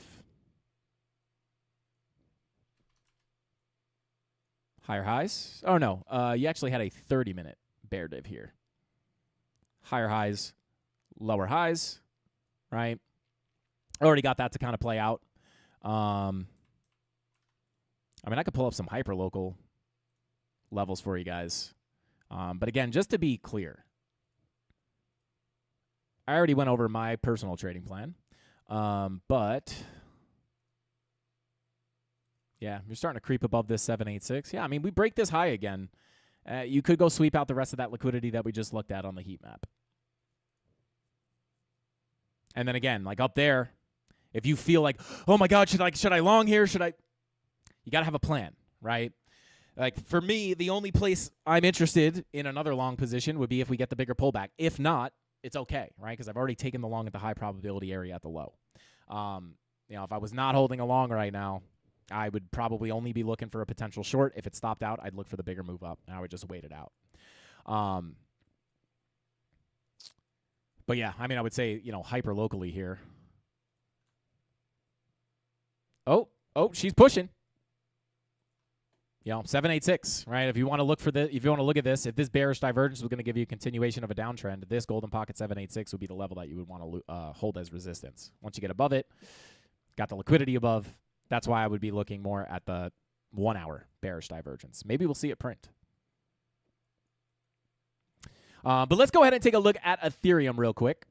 Higher highs? Oh, no. You actually had a 30-minute bear div here. Higher highs, lower highs, right? Already got that to kind of play out. I mean, I could pull up some hyperlocal levels for you guys. But again, just to be clear, I already went over my personal trading plan. But yeah, you're starting to creep above this 786. Yeah, I mean, we break this high again. You could go sweep out the rest of that liquidity that we just looked at on the heat map. And then again, like up there, if you feel like, oh my God, should I long here? You got to have a plan, right? Like for me, the only place I'm interested in another long position would be if we get the bigger pullback. If not, it's okay, right? Because I've already taken the long at the high probability area at the low. If I was not holding a long right now, I would probably only be looking for a potential short. If it stopped out, I'd look for the bigger move up, and I would just wait it out. But yeah, I would say, hyper locally here. Oh, she's pushing. 786, right? If you want to look at this, if this bearish divergence was going to give you a continuation of a downtrend, this golden pocket 786 would be the level that you would want to hold as resistance. Once you get above it, got the liquidity above, that's why I would be looking more at the 1 hour bearish divergence. Maybe we'll see it print. But let's go ahead and take a look at Ethereum real quick,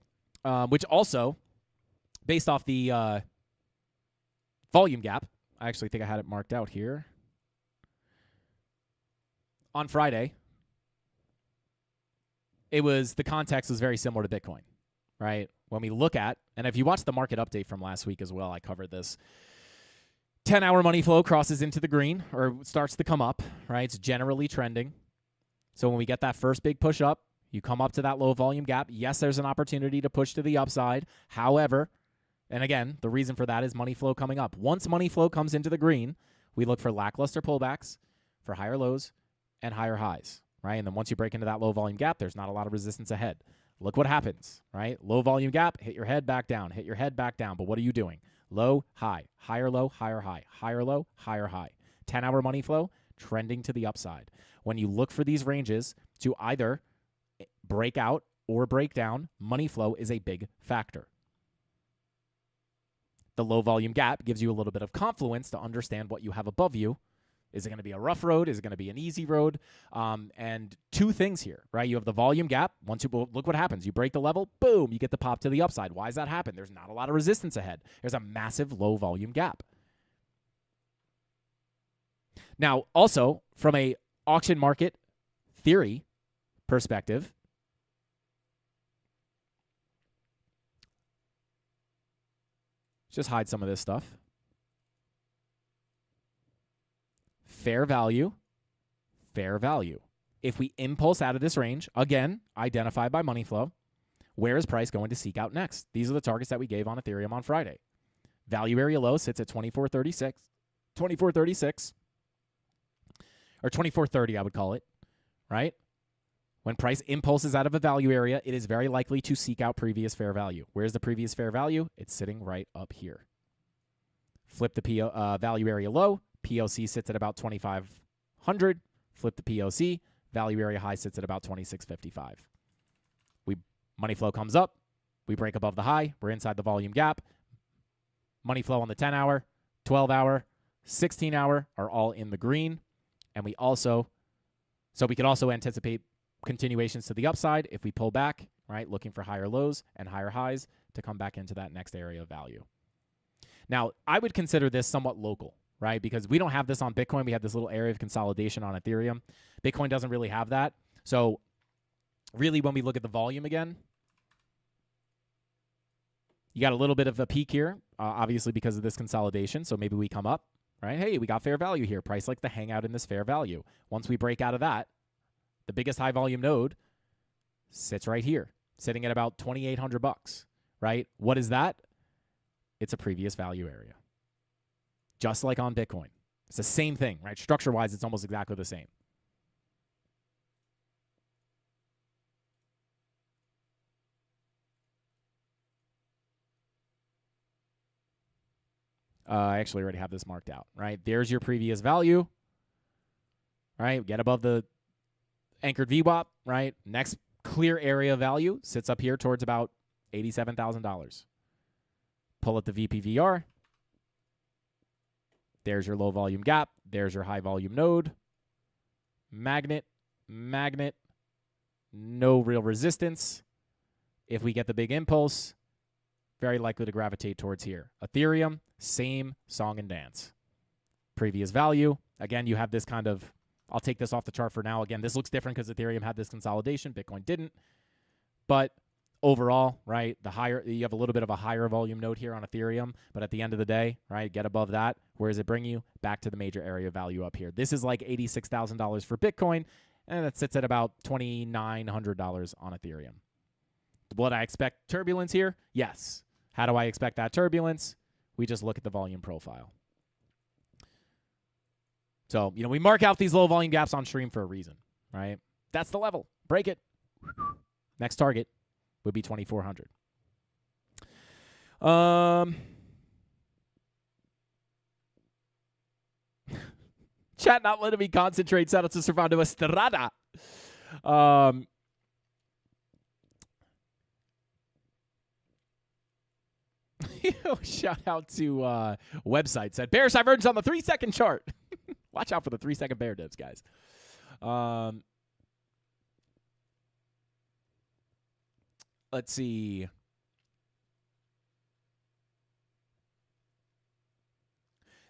which also, based off the volume gap, I actually think I had it marked out here. On Friday, the context was very similar to Bitcoin, right? When we look at, and if you watch the market update from last week as well, I covered this. 10-hour money flow crosses into the green or starts to come up, right? It's generally trending. So when we get that first big push up, you come up to that low volume gap. Yes, there's an opportunity to push to the upside. However, and again, the reason for that is money flow coming up. Once money flow comes into the green, we look for lackluster pullbacks, for higher lows, and higher highs, right? And then once you break into that low volume gap, there's not a lot of resistance ahead. Look what happens, right? Low volume gap, hit your head back down, hit your head back down. But what are you doing? Low, high, higher low, higher high, higher low, higher high. 10-hour money flow, trending to the upside. When you look for these ranges to either break out or break down, money flow is a big factor. The low volume gap gives you a little bit of confluence to understand what you have above you. Is it going to be a rough road? Is it going to be an easy road? And two things here, right? You have the volume gap. Once you look what happens. You break the level, boom, you get the pop to the upside. Why does that happen? There's not a lot of resistance ahead. There's a massive low volume gap. Now, also, from a auction market theory perspective, just hide some of this stuff. Fair value. If we impulse out of this range, again, identified by money flow, where is price going to seek out next? These are the targets that we gave on Ethereum on Friday. Value area low sits at 2436, or 2430, I would call it, right? When price impulses out of a value area, it is very likely to seek out previous fair value. Where's the previous fair value? It's sitting right up here. Flip the value area low. POC sits at about 2,500. Flip the POC. Value area high sits at about 2,655. Money flow comes up. We break above the high. We're inside the volume gap. Money flow on the 10-hour, 12-hour, 16-hour are all in the green. And we could also anticipate continuations to the upside if we pull back, right, looking for higher lows and higher highs to come back into that next area of value. Now, I would consider this somewhat local, right, because we don't have this on Bitcoin. We have this little area of consolidation on Ethereum. Bitcoin doesn't really have that. So really, when we look at the volume again, you got a little bit of a peak here, obviously because of this consolidation. So maybe we come up, right? Hey, we got fair value here. Price likes to hang out in this fair value. Once we break out of that, the biggest high volume node sits right here, sitting at about $2,800, right? What is that? It's a previous value area. Just like on Bitcoin. It's the same thing, right? Structure-wise, it's almost exactly the same. I actually already have this marked out, right? There's your previous value, right? Get above the anchored VWAP, right? Next clear area value sits up here towards about $87,000. Pull at the VPVR. There's your low volume gap. There's your high volume node. Magnet. No real resistance. If we get the big impulse, very likely to gravitate towards here. Ethereum, same song and dance. Previous value. Again, you have this kind of, I'll take this off the chart for now. Again, this looks different because Ethereum had this consolidation. Bitcoin didn't. But overall, right, you have a little bit of a higher volume node here on Ethereum. But at the end of the day, right, get above that. Where does it bring you? Back to the major area value up here. This is like $86,000 for Bitcoin. And it sits at about $2,900 on Ethereum. Would I expect turbulence here? Yes. How do I expect that turbulence? We just look at the volume profile. So, we mark out these low volume gaps on stream for a reason, right? That's the level. Break it. Next target would be 2,400. Chat not letting me concentrate. Shout out to Servando Estrada. Shout out to website said bearish divergence on the 3-second chart. Watch out for the 3-second bear dips, guys. Let's see.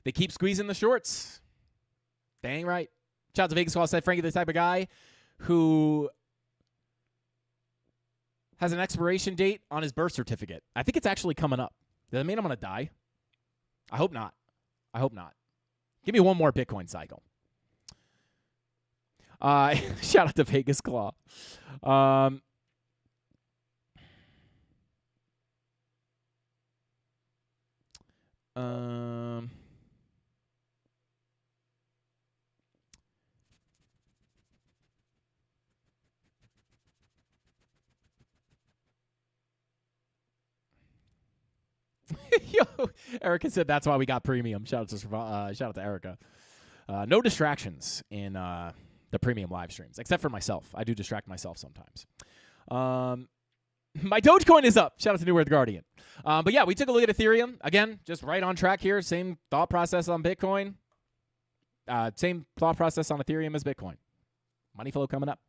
They keep squeezing the shorts. Dang right. Shout out to Vegas Call said Frankie, the type of guy who has an expiration date on his birth certificate. I think it's actually coming up. Does that mean I'm going to die? I hope not. I hope not. Give me one more Bitcoin cycle. Shout out to Vegas Claw. Yo, Erica said that's why we got premium. Shout out to Erica. No distractions in the premium live streams, except for myself. I do distract myself sometimes. My Dogecoin is up. Shout out to New Earth Guardian. But yeah, we took a look at Ethereum. Again, just right on track here. Same thought process on Bitcoin. Same thought process on Ethereum as Bitcoin. Money flow coming up.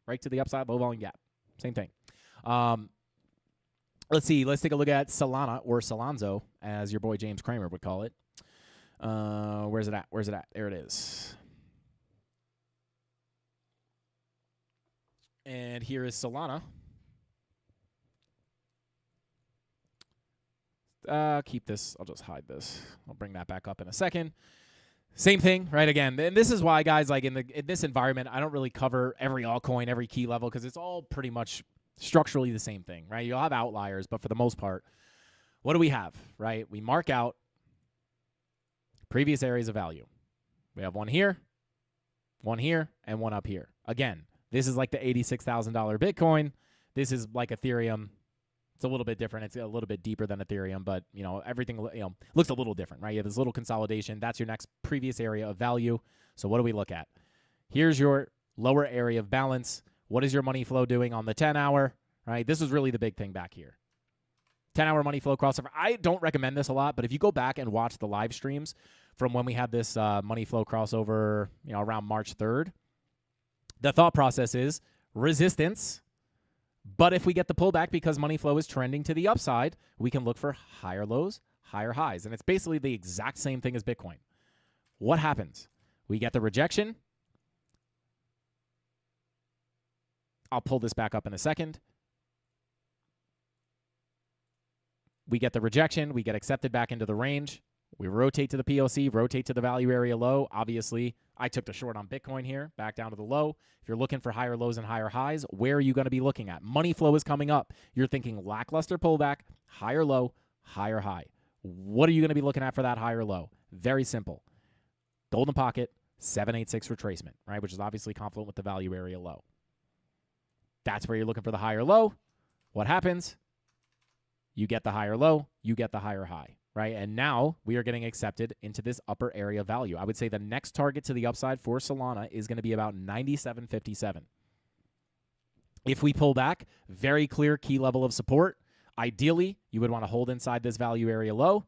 Right to the upside, low volume gap. Same thing. Let's see. Let's take a look at Solana, or Solonzo, as your boy James Kramer would call it. Where's it at? Where's it at? There it is. And here is Solana. Keep this. I'll just hide this. I'll bring that back up in a second. Same thing, right? Again, and this is why, guys, like in this environment, I don't really cover every altcoin, every key level, because it's all pretty much structurally the same thing, right? You'll have outliers, but for the most part, what do we have, right? We mark out previous areas of value. We have one here, and one up here. Again, this is like the $86,000 Bitcoin. This is like Ethereum. It's a little bit different. It's a little bit deeper than Ethereum, but everything looks a little different, right? You have this little consolidation. That's your next previous area of value. So what do we look at? Here's your lower area of balance. What is your money flow doing on the 10-hour, right? This is really the big thing back here. 10-hour money flow crossover. I don't recommend this a lot, but if you go back and watch the live streams from when we had this money flow crossover, around March 3rd, the thought process is resistance. But if we get the pullback because money flow is trending to the upside, we can look for higher lows, higher highs. And it's basically the exact same thing as Bitcoin. What happens? We get the rejection. I'll pull this back up in a second. We get the rejection. We get accepted back into the range. We rotate to the POC, rotate to the value area low. Obviously, I took the short on Bitcoin here, back down to the low. If you're looking for higher lows and higher highs, where are you going to be looking at? Money flow is coming up. You're thinking lackluster pullback, higher low, higher high. What are you going to be looking at for that higher low? Very simple. Golden pocket, 786 retracement, right, which is obviously confluent with the value area low. That's where you're looking for the higher low. What happens? You get the higher low, you get the higher high. Right, and now we are getting accepted into this upper area value. I would say the next target to the upside for Solana is going to be about 97.57. If we pull back, very clear key level of support. Ideally, you would want to hold inside this value area low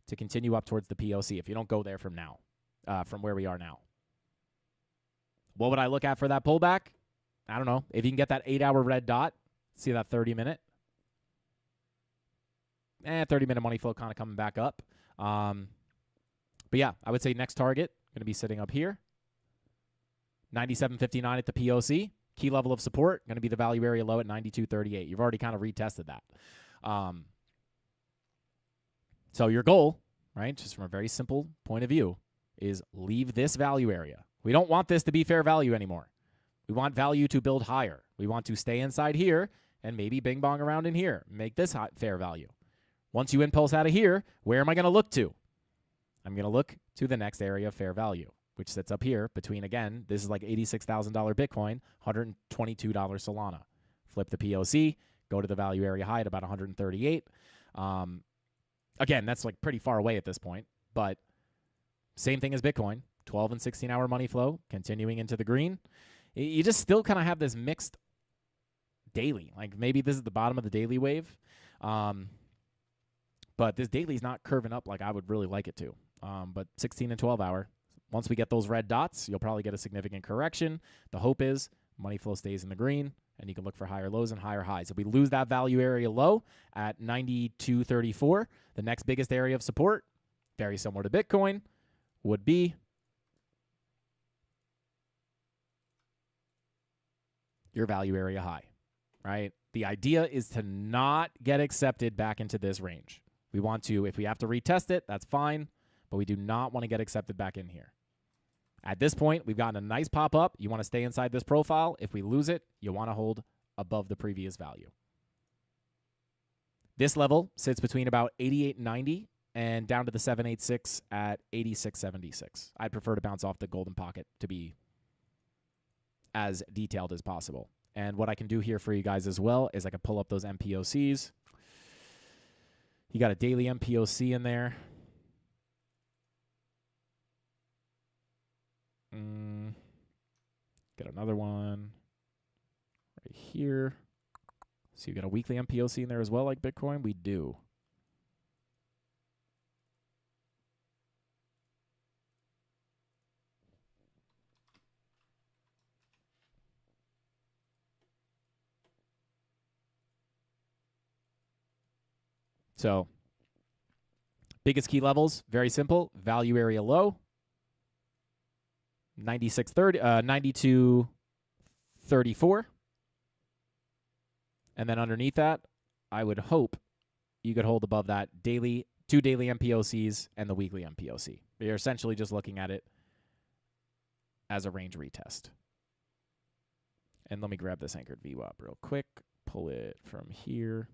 to continue up towards the POC if you don't go there from now, from where we are now. What would I look at for that pullback? I don't know. If you can get that 8-hour red dot, see that 30-minute. 30-minute money flow kind of coming back up. But yeah, I would say next target going to be sitting up here. 97.59 at the POC. Key level of support going to be the value area low at 92.38. You've already kind of retested that. So your goal, right, just from a very simple point of view, is leave this value area. We don't want this to be fair value anymore. We want value to build higher. We want to stay inside here and maybe bing bong around in here. Make this hot fair value. Once you impulse out of here, where am I going to look to? I'm going to look to the next area of fair value, which sits up here between, again, this is like $86,000 Bitcoin, $122 Solana. Flip the POC, go to the value area high at about 138. Again, that's like pretty far away at this point, but same thing as Bitcoin, 12 and 16-hour money flow, continuing into the green. You just still kind of have this mixed daily. Like maybe this is the bottom of the daily wave, but this daily is not curving up like I would really like it to. But 16 and 12-hour, once we get those red dots, you'll probably get a significant correction. The hope is money flow stays in the green, and you can look for higher lows and higher highs. If we lose that value area low at 92.34, the next biggest area of support, very similar to Bitcoin, would be your value area high, right? The idea is to not get accepted back into this range. We want to, if we have to retest it, that's fine, but we do not want to get accepted back in here. At this point, we've gotten a nice pop up. You want to stay inside this profile. If we lose it, you want to hold above the previous value. This level sits between about 88.90 and down to the 786 at 86.76. I'd prefer to bounce off the golden pocket to be as detailed as possible. And what I can do here for you guys as well is I can pull up those MPOCs. You got a daily MPOC in there. Got another one right here. So you got a weekly MPOC in there as well, like Bitcoin? We do. So biggest key levels, very simple. Value area low, 92.34. And then underneath that, I would hope you could hold above that daily, 2 daily MPOCs and the weekly MPOC. But you're essentially just looking at it as a range retest. And let me grab this anchored VWAP real quick. Pull it from here.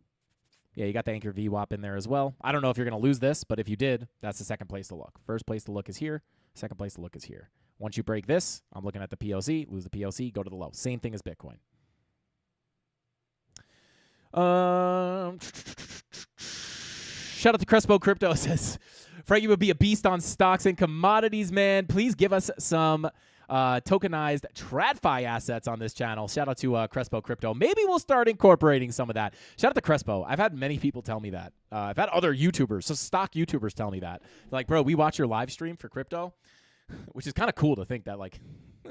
Yeah, you got the anchor VWAP in there as well. I don't know if you're going to lose this, but if you did, that's the second place to look. First place to look is here. Second place to look is here. Once you break this, I'm looking at the POC, lose the POC, go to the low. Same thing as Bitcoin. Shout out to Crespo Crypto. Says, Frankie would be a beast on stocks and commodities, man. Please give us some tokenized TradFi assets on this channel. Shout out to Crespo Crypto. Maybe we'll start incorporating some of that. Shout out to Crespo. I've had many people tell me that. I've had other YouTubers, so stock YouTubers tell me that. Like, bro, we watch your live stream for crypto, which is kind of cool to think that, like,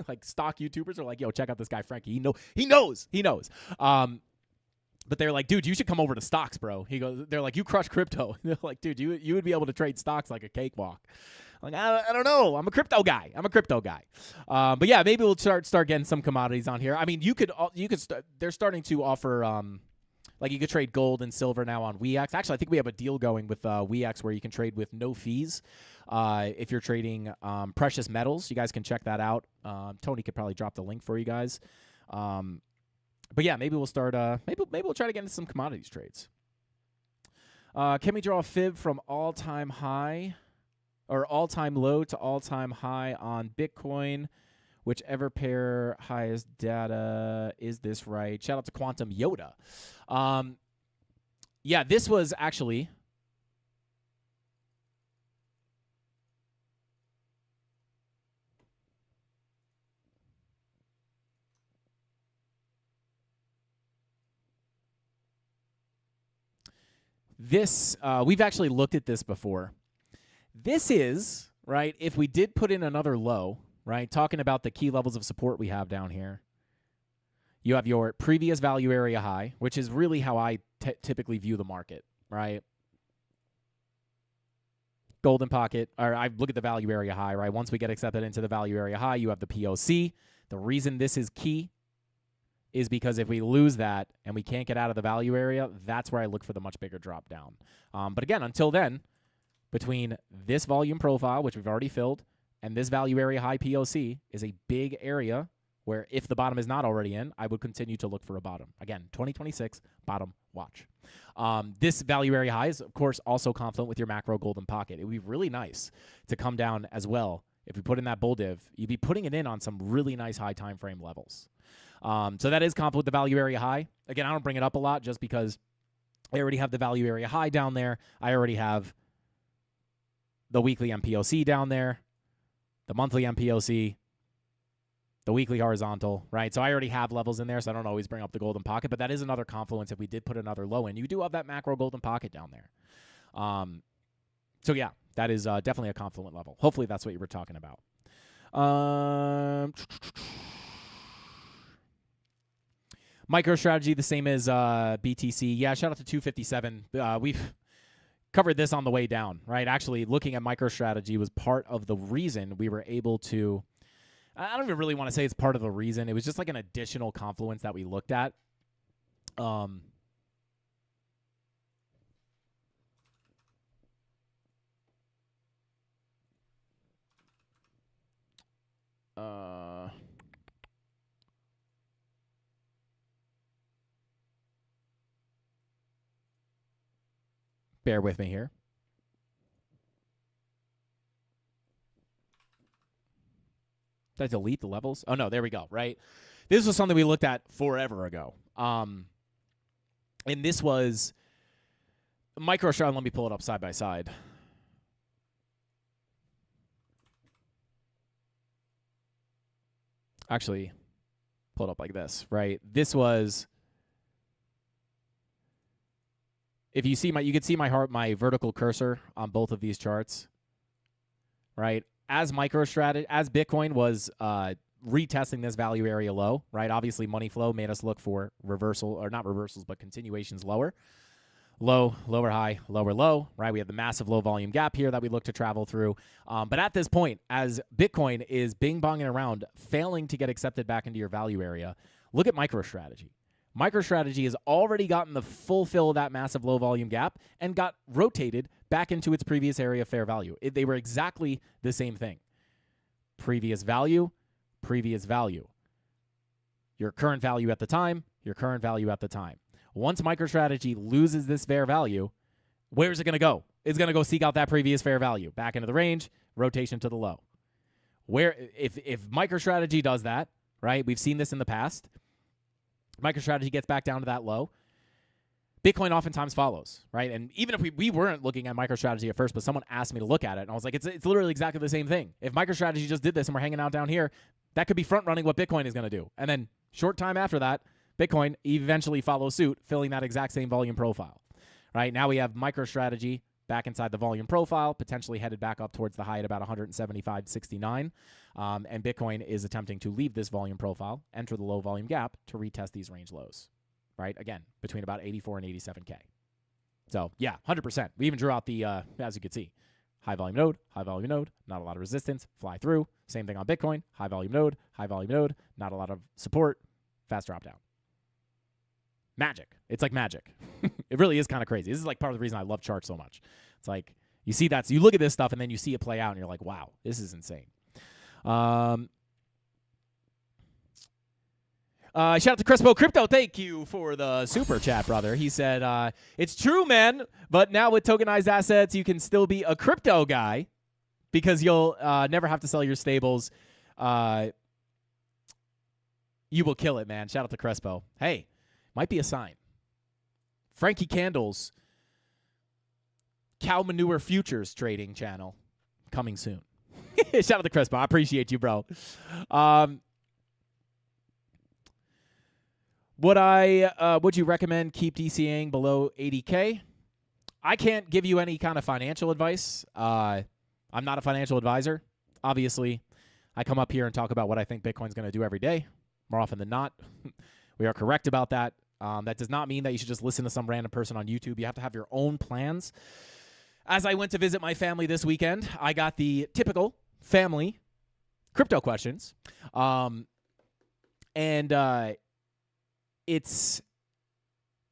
like stock YouTubers are like, yo, check out this guy, Frankie. He knows. But they're like, dude, you should come over to stocks, bro. They're like, you crush crypto. They're like, dude, you would be able to trade stocks like a cakewalk. I'm like, I don't know. I'm a crypto guy. But yeah, maybe we'll start getting some commodities on here. I mean, you could they're starting to offer like you could trade gold and silver now on WeX. Actually, I think we have a deal going with WeX where you can trade with no fees if you're trading precious metals. You guys can check that out. Tony could probably drop the link for you guys. But yeah, maybe we'll start. Maybe we'll try to get into some commodities trades. Can we draw a fib from all-time high or all-time low to all-time high on Bitcoin? Whichever pair highest data, is this right? Shout out to Quantum Yoda. Yeah, this was actually. This, we've actually looked at this before. This is, right, if we did put in another low, right, talking about the key levels of support we have down here, you have your previous value area high, which is really how I typically view the market, right? Golden pocket, or I look at the value area high, right? Once we get accepted into the value area high, you have the POC. The reason this is key is because if we lose that and we can't get out of the value area, that's where I look for the much bigger drop down. But again, until then, between this volume profile, which we've already filled, and this value area high POC is a big area where if the bottom is not already in, I would continue to look for a bottom. Again, 2026 bottom watch. This value area high is, of course, also confluent with your macro golden pocket. It would be really nice to come down as well. If we put in that bull div, you'd be putting it in on some really nice high time frame levels. So that is confluent with the value area high. Again, I don't bring it up a lot just because I already have the value area high down there. I already have the weekly MPOC down there, the monthly MPOC, the weekly horizontal, right? So I already have levels in there, so I don't always bring up the golden pocket, but that is another confluence if we did put another low in. You do have that macro golden pocket down there. So yeah, that is definitely a confluent level. Hopefully that's what you were talking about. MicroStrategy, the same as BTC. Yeah, shout out to 257. We've covered this on the way down, right? Actually, looking at MicroStrategy was part of the reason we were able to, I don't even really want to say it's part of the reason. It was just like an additional confluence that we looked at. Bear with me here. Did I delete the levels? Oh, no, there we go, right? This was something we looked at forever ago. And this was MicroStrategy. Let me pull it up side by side. Actually, pull it up like this, right? This was, if you see you can see my vertical cursor on both of these charts, right? As Bitcoin was retesting this value area low, right? Obviously, money flow made us look for reversal, or not reversals, but continuations lower. Low, lower high, lower low, right? We have the massive low volume gap here that we look to travel through. But at this point, as Bitcoin is bing-bonging around, failing to get accepted back into your value area, look at MicroStrategy. MicroStrategy has already gotten the full fill of that massive low volume gap and got rotated back into its previous area of fair value. They were exactly the same thing. Previous value, previous value. Your current value at the time, your current value at the time. Once MicroStrategy loses this fair value, where is it going to go? It's going to go seek out that previous fair value. Back into the range, rotation to the low. If MicroStrategy does that, right, we've seen this in the past, MicroStrategy gets back down to that low, Bitcoin oftentimes follows, right? And even if we weren't looking at MicroStrategy at first, but someone asked me to look at it, and I was like, it's literally exactly the same thing. If MicroStrategy just did this and we're hanging out down here, that could be front-running what Bitcoin is going to do. And then short time after that, Bitcoin eventually follows suit, filling that exact same volume profile, right? Now we have MicroStrategy back inside the volume profile, potentially headed back up towards the high at about 175.69. And Bitcoin is attempting to leave this volume profile, enter the low volume gap to retest these range lows, right? Again, between about 84 and 87K. So, yeah, 100%. We even drew out the, as you can see, high volume node, not a lot of resistance, fly through. Same thing on Bitcoin, high volume node, not a lot of support, fast drop down. Magic. It's like magic. It really is kind of crazy. This is like part of the reason I love charts so much. It's like you see that, so you look at this stuff and then you see it play out and you're like, wow, this is insane. Shout out to Crespo Crypto. Thank you for the super chat, brother. He said, it's true, man, but now with tokenized assets, you can still be a crypto guy because you'll never have to sell your stables. You will kill it, man. Shout out to Crespo. Hey. Might be a sign. Frankie Candle's cow manure futures trading channel coming soon. Shout out to Crespo. I appreciate you, bro. Would you recommend keep DCAing below 80K? I can't give you any kind of financial advice. I'm not a financial advisor. Obviously, I come up here and talk about what I think Bitcoin's going to do every day. More often than not, we are correct about that. That does not mean that you should just listen to some random person on YouTube. You have to have your own plans. As I went to visit my family this weekend, I got the typical family crypto questions. It's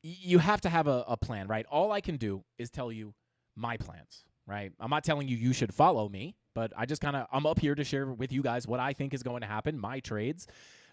you have to have a plan, right? All I can do is tell you my plans, right? I'm not telling you should follow me, but I'm up here to share with you guys what I think is going to happen, my trades.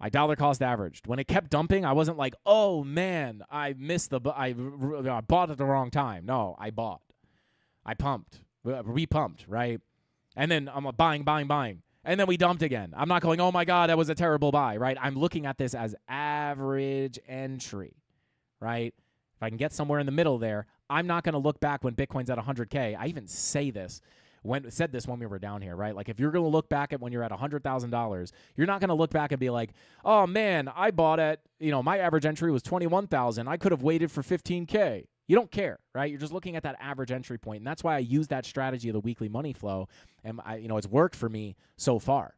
I dollar cost averaged. When it kept dumping, I wasn't like, oh man, I missed I bought at the wrong time. No, I bought. I pumped. We pumped, right? And then I'm buying. And then we dumped again. I'm not going, oh my God, that was a terrible buy, right? I'm looking at this as average entry, right? If I can get somewhere in the middle there, I'm not going to look back when Bitcoin's at 100K. I even said this when we were down here, right? Like if you're going to look back at when you're at $100,000, you're not going to look back and be like, oh man, I bought at, my average entry was 21,000. I could have waited for 15K. You don't care, right? You're just looking at that average entry point. And that's why I use that strategy of the weekly money flow. And it's worked for me so far.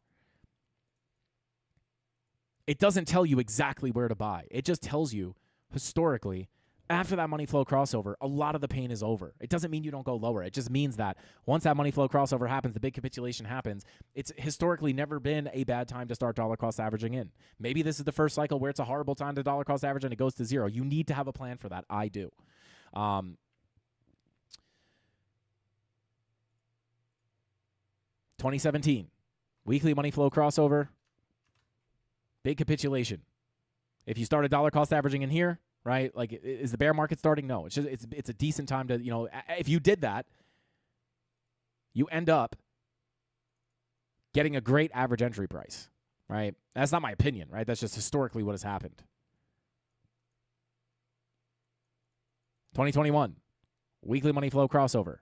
It doesn't tell you exactly where to buy. It just tells you historically, after that money flow crossover, a lot of the pain is over. It doesn't mean you don't go lower. It just means that once that money flow crossover happens, the big capitulation happens, it's historically never been a bad time to start dollar cost averaging in. Maybe this is the first cycle where it's a horrible time to dollar cost average and it goes to zero. You need to have a plan for that. I do. 2017, weekly money flow crossover, big capitulation. If you start a dollar cost averaging in here, right? Like, is the bear market starting? No, it's a decent time to, if you did that, you end up getting a great average entry price, right? That's not my opinion, right? That's just historically what has happened. 2021, weekly money flow crossover.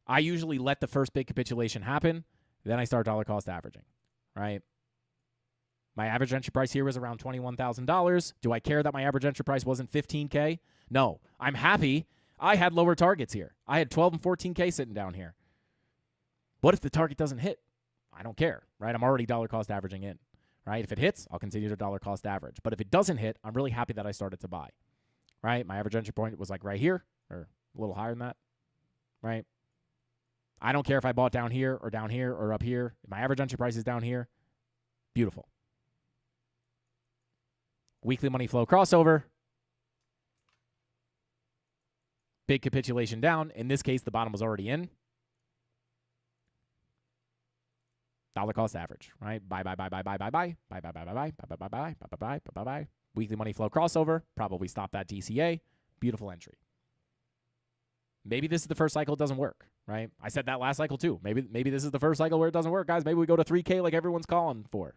I usually let the first big capitulation happen, then I start dollar cost averaging, right? My average entry price here was around $21,000. Do I care that my average entry price wasn't 15K? No. I'm happy I had lower targets here. I had 12 and 14K sitting down here. What if the target doesn't hit? I don't care, right? I'm already dollar cost averaging in, right? If it hits, I'll continue to dollar cost average. But if it doesn't hit, I'm really happy that I started to buy, right? My average entry point was like right here or a little higher than that, right? I don't care if I bought down here or up here. If my average entry price is down here, beautiful. Weekly money flow crossover. Big capitulation down. In this case, the bottom was already in. Dollar cost average, right? Buy. Weekly money flow crossover. Probably stop that DCA. Beautiful entry. Maybe this is the first cycle it doesn't work, right? I said that last cycle too. Maybe this is the first cycle where it doesn't work, guys. Maybe we go to 3K like everyone's calling for.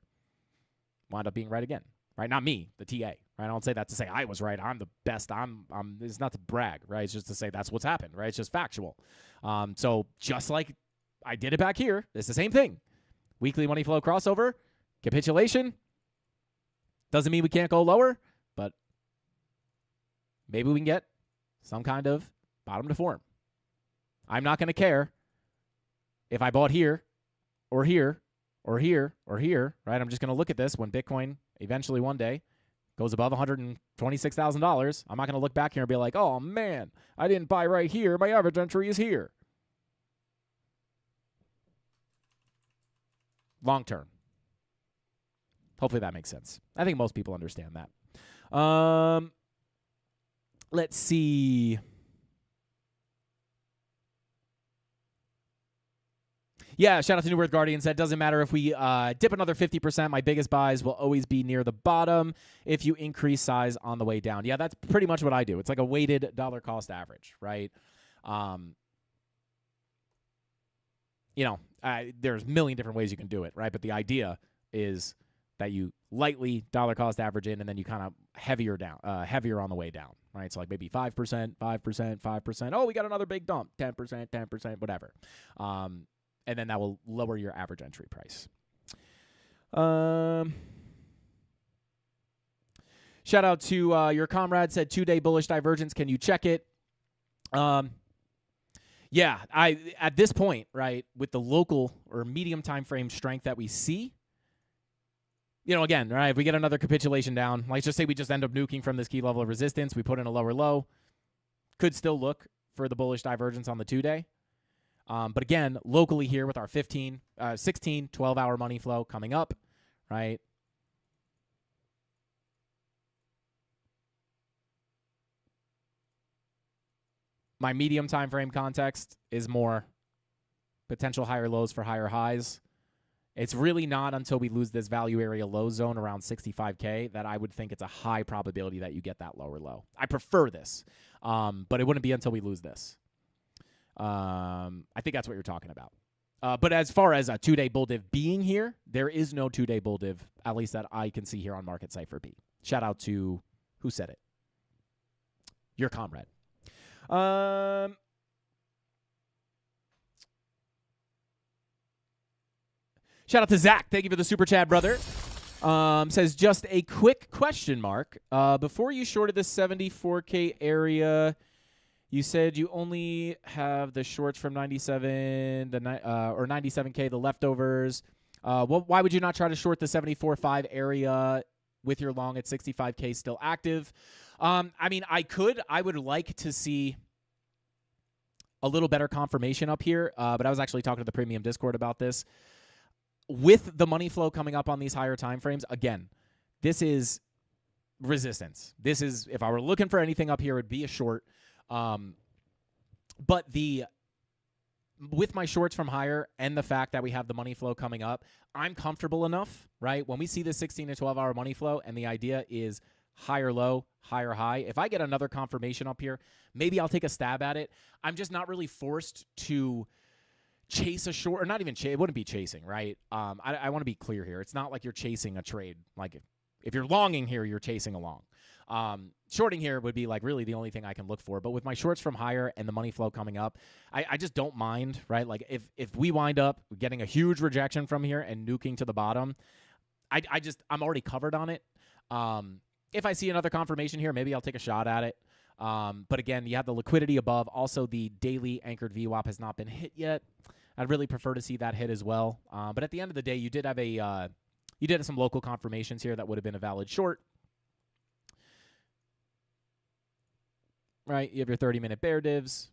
Wound up being right again. Right, not me, the TA. Right, I don't say that to say I was right. I'm the best. It's not to brag, right? It's just to say that's what's happened, right? It's just factual. So just like I did it back here, it's the same thing. Weekly money flow crossover, capitulation. Doesn't mean we can't go lower, but maybe we can get some kind of bottom to form. I'm not going to care if I bought here or here or here or here, right? I'm just going to look at this when Bitcoin eventually one day goes above $126,000. I'm not going to look back here and be like, oh, man, I didn't buy right here. My average entry is here. Long term. Hopefully that makes sense. I think most people understand that. Let's see. Yeah, shout out to New Earth Guardian said, doesn't matter if we dip another 50%, my biggest buys will always be near the bottom if you increase size on the way down. Yeah, that's pretty much what I do. It's like a weighted dollar cost average, right? There's a million different ways you can do it, right? But the idea is that you lightly dollar cost average in and then you kind of heavier on the way down, right? So like maybe 5%, 5%. Oh, we got another big dump, 10%, whatever. And then that will lower your average entry price. Shout out to your comrade said 2-day bullish divergence. Can you check it? Yeah, at this point, right, with the local or medium time frame strength that we see, again, right, if we get another capitulation down, let's just say we just end up nuking from this key level of resistance, we put in a lower low, could still look for the bullish divergence on the 2-day. But again, locally here with our 16, 12-hour money flow coming up, right? My medium time frame context is more potential higher lows for higher highs It's really not until we lose this value area low zone around 65K that I would think it's a high probability that you get that lower low. I prefer this, but it wouldn't be until we lose this. I think that's what you're talking about. But as far as a 2-day bull div being here, there is no 2-day bull div, at least that I can see here on Market Cypher B. Shout out to who said it? Your comrade. Shout out to Zach. Thank you for the super chat, brother. Says, just a quick question mark. Before you shorted the 74K area, you said you only have the shorts from 97 to or 97K, the leftovers. Why would you not try to short the 74.5 area with your long at 65K still active? I mean, I could. I would like to see a little better confirmation up here, but I was actually talking to the premium Discord about this. With the money flow coming up on these higher time frames, again, this is resistance. This is, if I were looking for anything up here, it would be a short. But with my shorts from higher and the fact that we have the money flow coming up, I'm comfortable enough, right? When we see the 16 to 12 hour money flow and the idea is higher low, higher high, if I get another confirmation up here, maybe I'll take a stab at it. I'm just not really forced to chase a short, or not even chase. It wouldn't be chasing, right? I want to be clear here. It's not like you're chasing a trade. Like if you're longing here, you're chasing along. Shorting here would be like really the only thing I can look for. But with my shorts from higher and the money flow coming up, I just don't mind, right? Like if we wind up getting a huge rejection from here and nuking to the bottom, I'm already covered on it. If I see another confirmation here, maybe I'll take a shot at it. But again, you have the liquidity above. Also, the daily anchored VWAP has not been hit yet. I'd really prefer to see that hit as well. But at the end of the day, you did have some local confirmations here that would have been a valid short. Right? You have your 30-minute bear divs.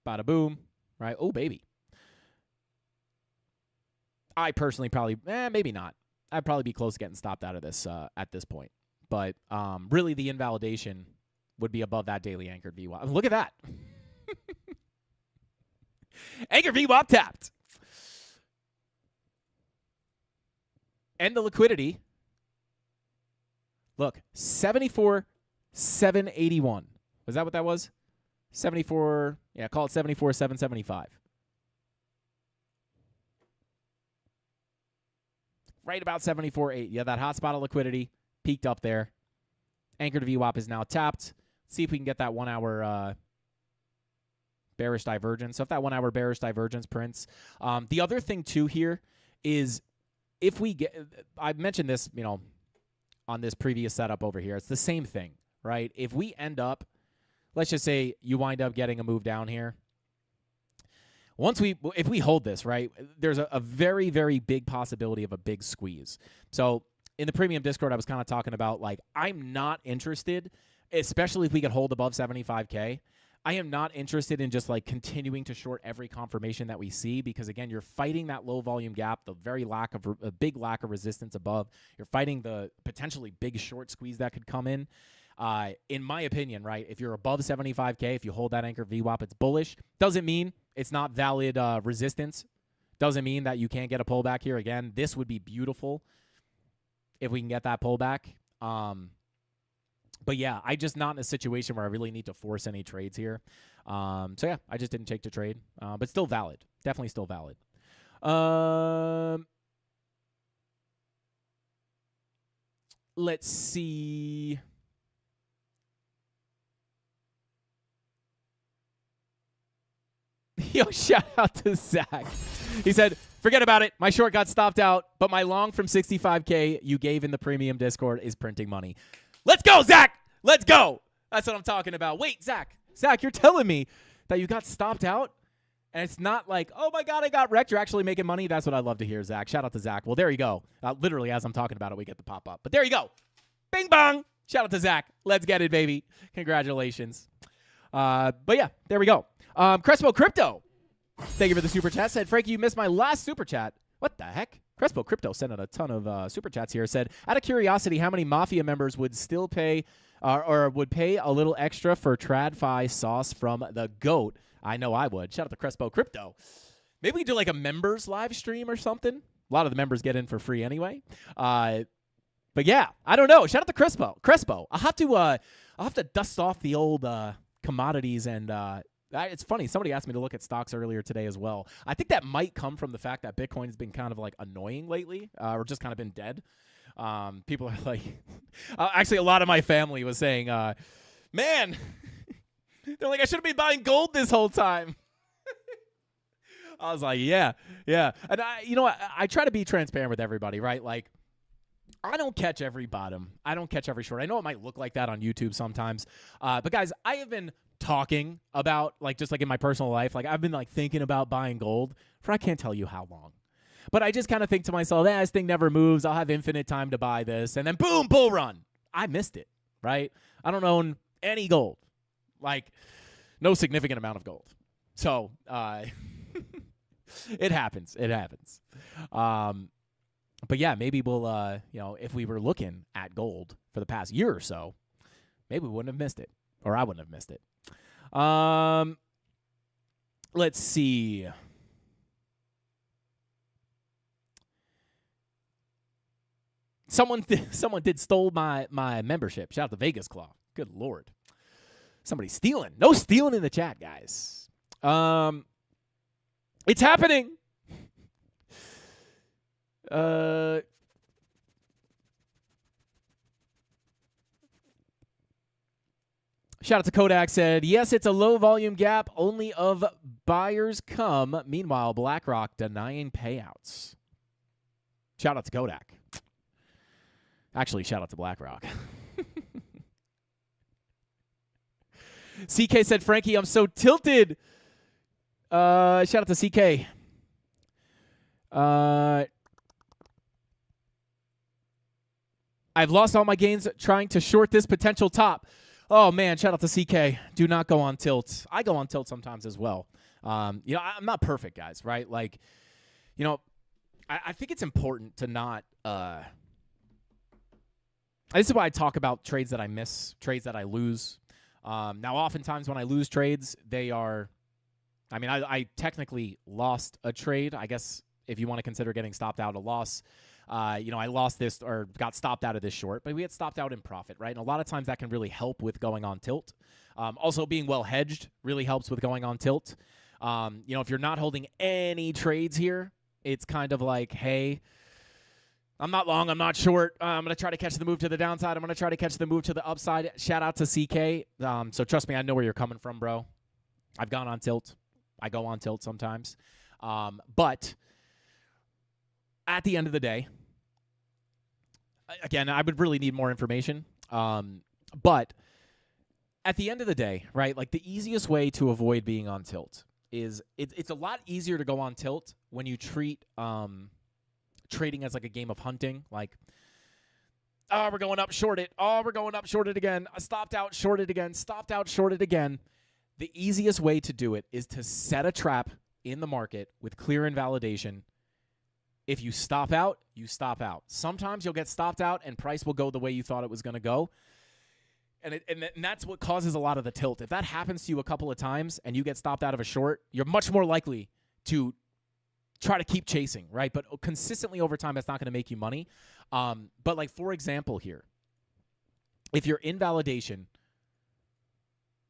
Bada boom. Right? Oh, baby. I personally probably, maybe not. I'd probably be close to getting stopped out of this at this point. But really, the invalidation would be above that daily anchored VWAP. Look at that. Anchor VWAP tapped. And the liquidity. Look, 74,781. Was that what that was? 74, yeah, call it 74,775. Right about 74.8. Yeah, that hot spot of liquidity peaked up there. Anchor to VWAP is now tapped. See if we can get that 1 hour bearish divergence. So if that 1 hour bearish divergence prints. The other thing too here is if we get, I mentioned this, on this previous setup over here. It's the same thing, right? If we end up, let's just say you wind up getting a move down here. If we hold this, right, there's a very, very big possibility of a big squeeze. So in the premium Discord, I was kind of talking about, like, I'm not interested, especially if we get hold above 75K. I am not interested in just, like, continuing to short every confirmation that we see because, again, you're fighting that low volume gap, the a big lack of resistance above. You're fighting the potentially big short squeeze that could come in. In my opinion, right, if you're above 75K, if you hold that anchor VWAP, it's bullish. Doesn't mean it's not valid resistance. Doesn't mean that you can't get a pullback here. Again, this would be beautiful if we can get that pullback. But yeah, I just not in a situation where I really need to force any trades here. So yeah, I just didn't take the trade, but still valid. Definitely still valid. Let's see. Yo, shout out to Zach. He said, forget about it. My short got stopped out, but my long from 65K you gave in the premium Discord is printing money. Let's go, Zach. Let's go. That's what I'm talking about. Wait, Zach, you're telling me that you got stopped out? And it's not like, oh, my God, I got wrecked. You're actually making money? That's what I love to hear, Zach. Shout out to Zach. Well, there you go. Literally, as I'm talking about it, we get the pop-up. But there you go. Bing, bong. Shout out to Zach. Let's get it, baby. Congratulations. But, yeah, there we go. Crespo Crypto. Thank you for the super chat. Said, Frankie, you missed my last super chat. What the heck? Crespo Crypto sent out a ton of super chats here. Said, out of curiosity, how many Mafia members would still pay or would pay a little extra for TradFi sauce from the GOAT? I know I would. Shout out to Crespo Crypto. Maybe we do like a members live stream or something. A lot of the members get in for free anyway. But yeah, I don't know. Shout out to Crespo. I'll have to dust off the old commodities and it's funny. Somebody asked me to look at stocks earlier today as well. I think that might come from the fact that Bitcoin has been kind of like annoying lately, or just kind of been dead. People are like, actually, a lot of my family was saying, man, they're like, I should have been buying gold this whole time. I was like, yeah. And I try to be transparent with everybody, right? Like, I don't catch every bottom. I don't catch every short. I know it might look like that on YouTube sometimes. But guys, I have been talking about, like, just like in my personal life, like I've been like thinking about buying gold for I can't tell you how long. But I just kind of think to myself, this thing never moves. I'll have infinite time to buy this. And then boom, bull run. I missed it, right? I don't own any gold, like no significant amount of gold. So it happens. But yeah, maybe we'll, if we were looking at gold for the past year or so, maybe we wouldn't have missed it, or I wouldn't have missed it. Let's see. Someone did stole my membership. Shout out to Vegas Claw. Good Lord. Somebody's stealing. No stealing in the chat, guys. It's happening. Shout out to Kodak said, yes, it's a low volume gap. Only of buyers come. Meanwhile, BlackRock denying payouts. Shout out to Kodak. Actually, shout out to BlackRock. CK said, Frankie, I'm so tilted. Shout out to CK. I've lost all my gains trying to short this potential top. Oh, man, shout out to CK. Do not go on tilt. I go on tilt sometimes as well. I'm not perfect, guys, right? Like, I think it's important to not this is why I talk about trades that I miss, trades that I lose. Now, oftentimes when I lose trades, they are – I technically lost a trade. I guess if you want to consider getting stopped out a loss, I lost this or got stopped out of this short, but we had stopped out in profit, right? And a lot of times that can really help with going on tilt. Also, being well hedged really helps with going on tilt. If you're not holding any trades here, it's kind of like, hey – I'm not long. I'm not short. I'm going to try to catch the move to the downside. I'm going to try to catch the move to the upside. Shout out to CK. So trust me, I know where you're coming from, bro. I've gone on tilt. I go on tilt sometimes. But at the end of the day, again, I would really need more information. But at the end of the day, right, like the easiest way to avoid being on tilt is it's a lot easier to go on tilt when you treat trading as like a game of hunting, like, we're going up, short it. We're going up, short it again. Stopped out, shorted again. Stopped out, shorted again. The easiest way to do it is to set a trap in the market with clear invalidation. If you stop out, you stop out. Sometimes you'll get stopped out and price will go the way you thought it was going to go. And that's what causes a lot of the tilt. If that happens to you a couple of times and you get stopped out of a short, you're much more likely to try to keep chasing, right? But consistently over time, that's not going to make you money. But like, for example here, if your invalidation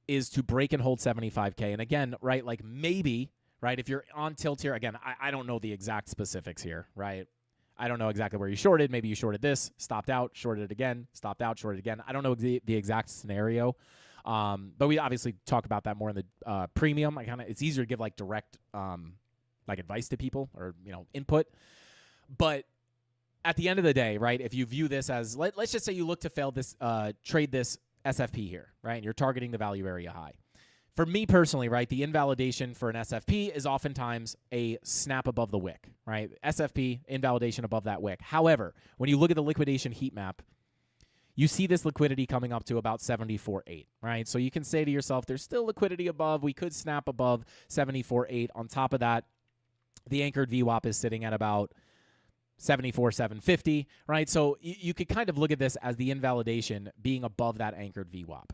is to break and hold 75K, and again, right, like maybe, right, if you're on tilt here, again, I don't know the exact specifics here, right? I don't know exactly where you shorted. Maybe you shorted this, stopped out, shorted it again, stopped out, shorted again. I don't know the exact scenario. But we obviously talk about that more in the premium. It's easier to give like direct like advice to people or, input. But at the end of the day, right, if you view this as, let's just say you look to fail this, trade this SFP here, right, and you're targeting the value area high. For me personally, right, the invalidation for an SFP is oftentimes a snap above the wick, right? SFP, invalidation above that wick. However, when you look at the liquidation heat map, you see this liquidity coming up to about 74.8, right? So you can say to yourself, there's still liquidity above. We could snap above 74.8. On top of that, the anchored VWAP is sitting at about 74,750, right? So you could kind of look at this as the invalidation being above that anchored VWAP.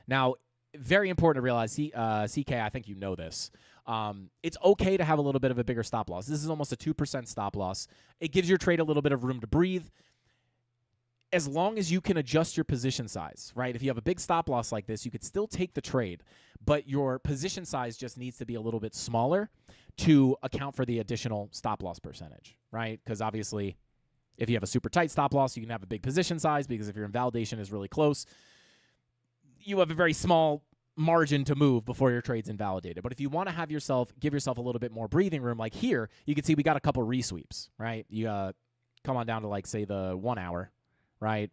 Now, very important to realize, CK, I think you know this. It's okay to have a little bit of a bigger stop loss. This is almost a 2% stop loss. It gives your trade a little bit of room to breathe, as long as you can adjust your position size, right? If you have a big stop loss like this, you could still take the trade, but your position size just needs to be a little bit smaller to account for the additional stop loss percentage, right? Because obviously, if you have a super tight stop loss, you can have a big position size, because if your invalidation is really close, you have a very small margin to move before your trade's invalidated. But if you want to give yourself a little bit more breathing room, like here, you can see we got a couple resweeps, right? You come on down to, like, say, the 1 hour, right?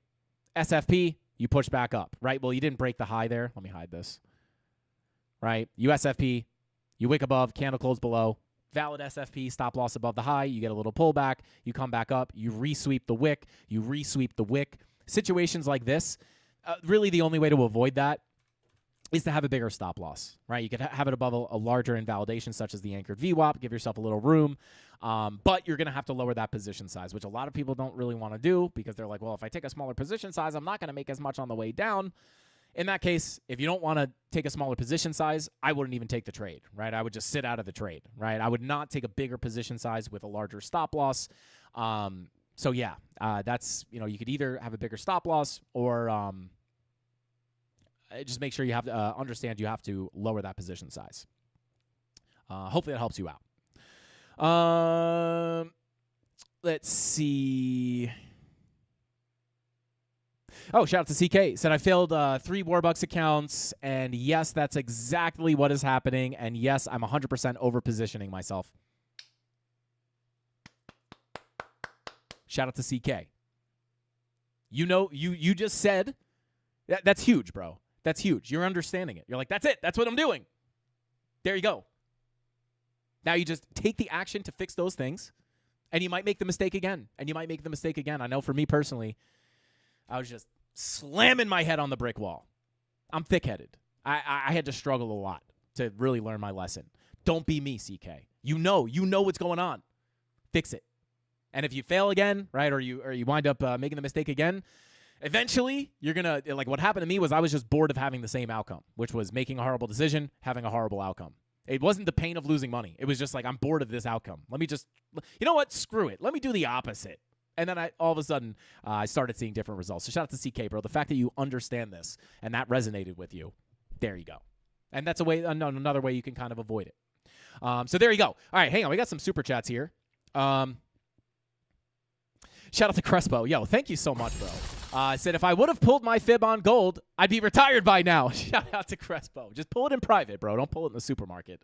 SFP, you push back up, right? Well, you didn't break the high there. Let me hide this, right? USFP, you wick above, candle close below. Valid SFP, stop loss above the high. You get a little pullback. You come back up. You resweep the wick. You resweep the wick. Situations like this, really the only way to avoid that is to have a bigger stop loss, right? You could have it above a larger invalidation, such as the anchored VWAP, give yourself a little room, but you're going to have to lower that position size, which a lot of people don't really want to do, because they're like, well, if I take a smaller position size, I'm not going to make as much on the way down. In that case, if you don't want to take a smaller position size, I wouldn't even take the trade, right? I would just sit out of the trade, right? I would not take a bigger position size with a larger stop loss. So yeah, that's, you could either have a bigger stop loss, or just make sure you have to understand you have to lower that position size. Hopefully that helps you out. Let's see. Oh, shout out to CK. Said I failed 3 Warbucks accounts, and yes, that's exactly what is happening. And yes, I'm 100% over positioning myself. Shout out to CK. You just said that's huge, bro. That's huge. You're understanding it. You're like, that's it. That's what I'm doing. There you go. Now you just take the action to fix those things, and you might make the mistake again. I know for me personally, I was just slamming my head on the brick wall. I'm thick-headed. I had to struggle a lot to really learn my lesson. Don't be me, CK. You know what's going on. Fix it. And if you fail again, right, or you wind up making the mistake again, eventually, you're going to, like, what happened to me was I was just bored of having the same outcome, which was making a horrible decision, having a horrible outcome. It wasn't the pain of losing money. It was just like, I'm bored of this outcome. Let me just, you know what? Screw it. Let me do the opposite. And then all of a sudden, I started seeing different results. So shout out to CK, bro. The fact that you understand this and that resonated with you, there you go. And that's another way you can kind of avoid it. So there you go. All right, hang on. We got some super chats here. Shout out to Crespo. Yo, thank you so much, bro. Said, if I would have pulled my fib on gold, I'd be retired by now. Shout out to Crespo. Just pull it in private, bro. Don't pull it in the supermarket.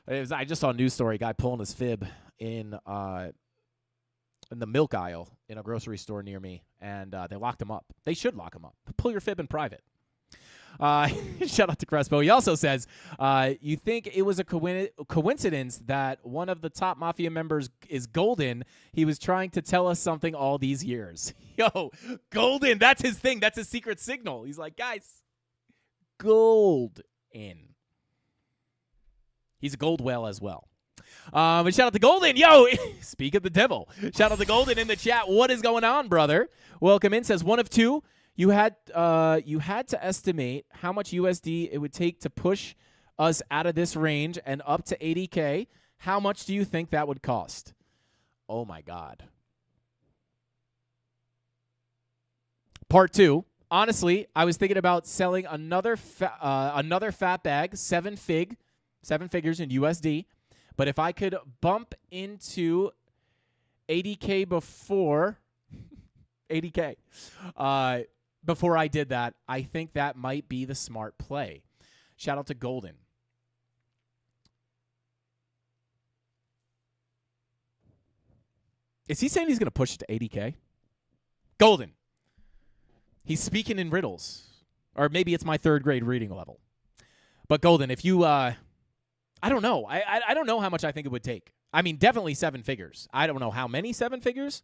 I just saw a news story, guy pulling his fib in the milk aisle in a grocery store near me, and they locked him up. They should lock him up. Pull your fib in private. Shout out to Crespo. He also says, you think it was a coincidence that one of the top Mafia members is Golden? He was trying to tell us something all these years. Yo, Golden, that's his thing. That's his secret signal. He's like, guys, gold in. He's a gold whale as well. But shout out to Golden. Yo, speak of the devil. Shout out to Golden in the chat. What is going on, brother? Welcome in. Says, one of two. You had to estimate how much USD it would take to push us out of this range and up to 80K. How much do you think that would cost? Oh, my God. Part 2. Honestly, I was thinking about selling another fat bag, 7 figures in USD. But if I could bump into 80K before 80K, before I did that, I think that might be the smart play. Shout out to Golden. Is he saying he's going to push it to 80K? Golden. He's speaking in riddles. Or maybe it's my 3rd grade reading level. But Golden, if you, I don't know. I don't know how much I think it would take. I mean, definitely 7 figures. I don't know how many 7 figures.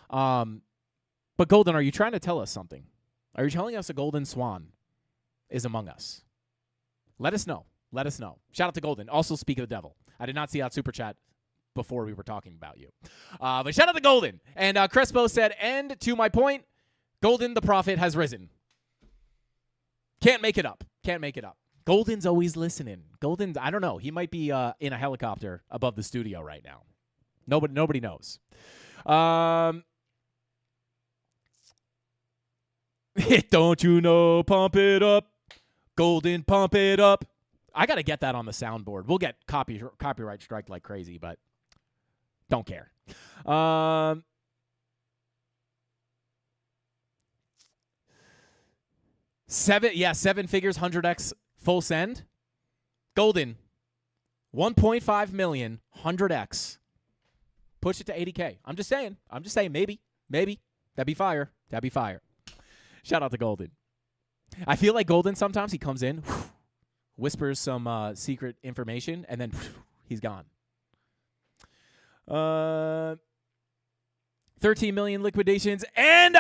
But Golden, are you trying to tell us something? Are you telling us a golden swan is among us? Let us know. Let us know. Shout out to Golden. Also, speak of the devil. I did not see that super chat before we were talking about you. But shout out to Golden. And Crespo said, and to my point, Golden, the prophet, has risen. Can't make it up. Can't make it up. Golden's always listening. Golden, I don't know. He might be in a helicopter above the studio right now. Nobody knows. Don't you know? Pump it up. Golden, pump it up. I got to get that on the soundboard. We'll get copyright strike like crazy, but don't care. Seven figures, 100x full send. Golden, 1.5 million, 100x. Push it to 80K. I'm just saying, maybe. That'd be fire. Shout out to Golden. I feel like Golden sometimes he comes in, whispers some secret information, and then he's gone. 13 million liquidations and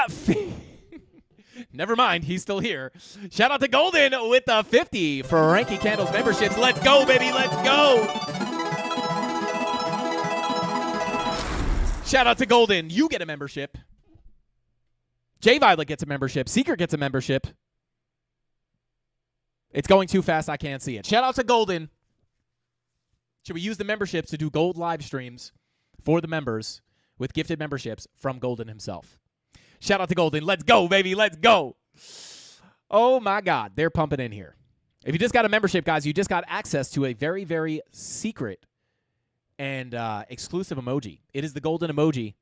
never mind, he's still here. Shout out to Golden with the 50 for Frankie Candles memberships. Let's go, baby. Let's go. Shout out to Golden. You get a membership. J Violet gets a membership. Seeker gets a membership. It's going too fast. I can't see it. Shout out to Golden. Should we use the memberships to do gold live streams for the members with gifted memberships from Golden himself? Shout out to Golden. Let's go, baby. Let's go. Oh, my God. They're pumping in here. If you just got a membership, guys, you just got access to a very, very secret and exclusive emoji. It is the golden emoji.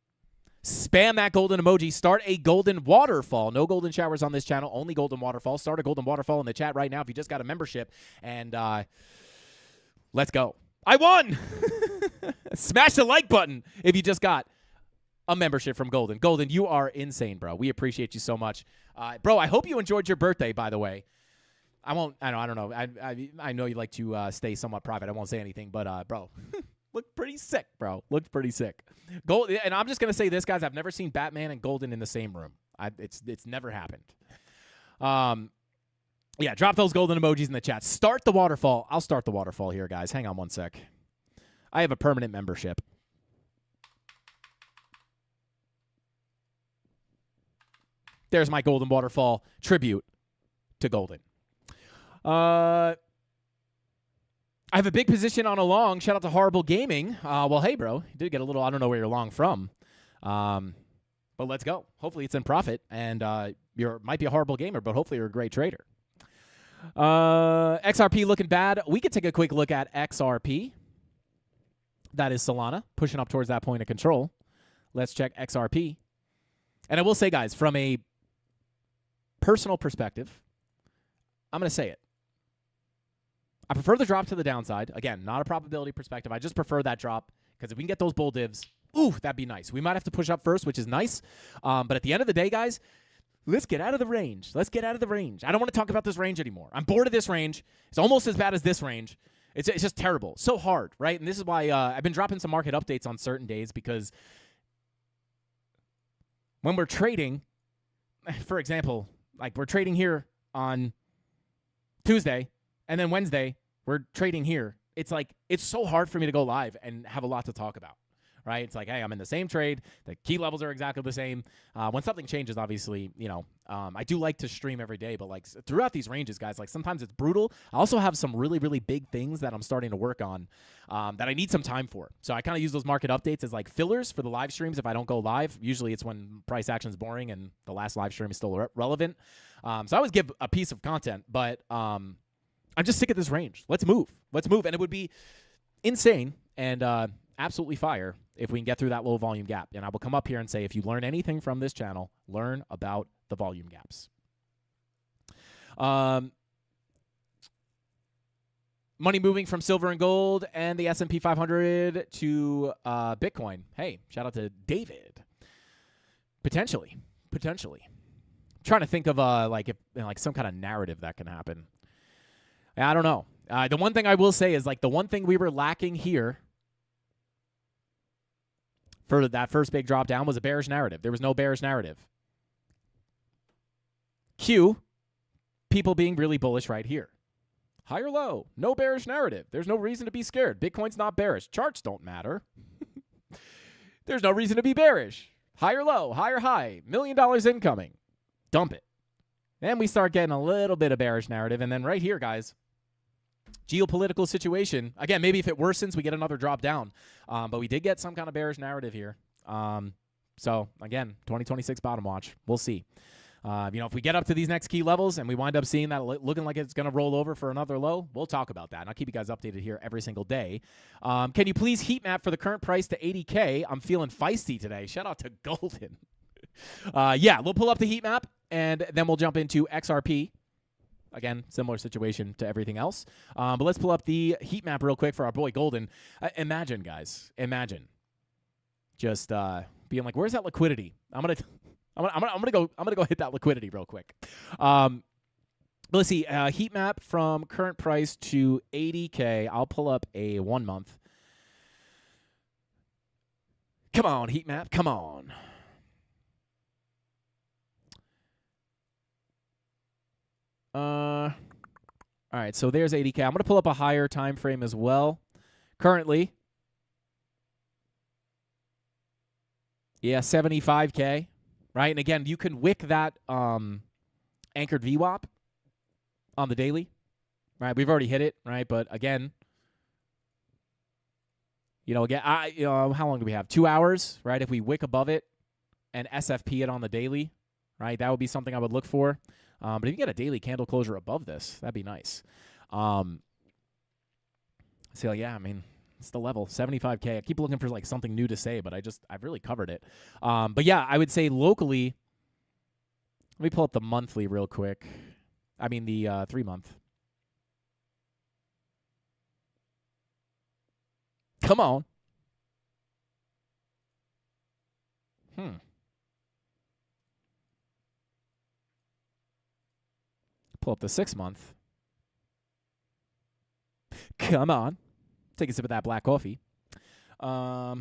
Spam that golden emoji. Start a golden waterfall. No golden showers on this channel. Only golden waterfall. Start a golden waterfall in the chat right now if you just got a membership. And let's go. I won. Smash the like button if you just got a membership from Golden. Golden, you are insane, bro. We appreciate you so much. Bro, I hope you enjoyed your birthday, by the way. I don't know. I know you like to stay somewhat private. I won't say anything, but bro, looked pretty sick, bro. Looked pretty sick. Gold, and I'm just going to say this, guys. I've never seen Batman and Golden in the same room. It's never happened. Yeah, drop those golden emojis in the chat. Start the waterfall. I'll start the waterfall here, guys. Hang on one sec. I have a permanent membership. There's my golden waterfall tribute to Golden. I have a big position on a long. Shout out to Horrible Gaming. Well, hey, bro. You did get a little, I don't know where you're long from. But let's go. Hopefully it's in profit. And you might be a horrible gamer, but hopefully you're a great trader. XRP looking bad. We could take a quick look at XRP. That is Solana, pushing up towards that point of control. Let's check XRP. And I will say, guys, from a personal perspective, I'm going to say it. I prefer the drop to the downside. Again, not a probability perspective. I just prefer that drop because if we can get those bull divs, ooh, that'd be nice. We might have to push up first, which is nice. But at the end of the day, guys, let's get out of the range. Let's get out of the range. I don't want to talk about this range anymore. I'm bored of this range. It's almost as bad as this range. It's just terrible. So hard, right? And this is why I've been dropping some market updates on certain days because when we're trading, for example, like we're trading here on Tuesday, and then Wednesday, we're trading here. It's like, it's so hard for me to go live and have a lot to talk about, right? It's like, hey, I'm in the same trade. The key levels are exactly the same. When something changes, obviously, you know, I do like to stream every day, but like throughout these ranges, guys, like sometimes it's brutal. I also have some really, really big things that I'm starting to work on that I need some time for. So I kind of use those market updates as like fillers for the live streams if I don't go live. Usually it's when price action is boring and the last live stream is still relevant. So I always give a piece of content, but I'm just sick of this range. Let's move. Let's move. And it would be insane and absolutely fire if we can get through that low volume gap. And I will come up here and say, if you learn anything from this channel, learn about the volume gaps. Money moving from silver and gold and the S&P 500 to Bitcoin. Hey, shout out to David. Potentially. Trying to think of like some kind of narrative that can happen. I don't know. The one thing I will say is like the one thing we were lacking here for that first big drop down was a bearish narrative. There was no bearish narrative. Q, people being really bullish right here. High or low, no bearish narrative. There's no reason to be scared. Bitcoin's not bearish. Charts don't matter. There's no reason to be bearish. High or low, high or high. $1 million incoming. Dump it. Then we start getting a little bit of bearish narrative. And then right here, guys, geopolitical situation. Again, maybe if it worsens, we get another drop down. But we did get some kind of bearish narrative here. So, again, 2026 bottom watch. We'll see. If we get up to these next key levels and we wind up seeing that looking like it's going to roll over for another low, we'll talk about that. And I'll keep you guys updated here every single day. Can you please heat map for the current price to 80K? I'm feeling feisty today. Shout out to Golden. Yeah, we'll pull up the heat map, and then we'll jump into XRP. Again, similar situation to everything else. But let's pull up the heat map real quick for our boy Golden. Imagine, guys. Imagine. Just being like, where's that liquidity? I'm gonna go hit that liquidity real quick. But let's see. Heat map from current price to 80K. I'll pull up a 1 month. Come on, heat map. Come on. All right, so there's 80K. I'm going to pull up a higher time frame as well. Currently, yeah, 75K, right? And again, you can wick that anchored VWAP on the daily, right? We've already hit it, right? But again, again, how long do we have? 2 hours, right? If we wick above it and SFP it on the daily, right? That would be something I would look for. But if you get a daily candle closure above this, that'd be nice. So yeah, I mean, it's the level 75K. I keep looking for like something new to say, but I've really covered it. But yeah, I would say locally. Let me pull up the monthly real quick. I mean the 3 month. Come on. Pull up the 6 month. Come on. Take a sip of that black coffee. All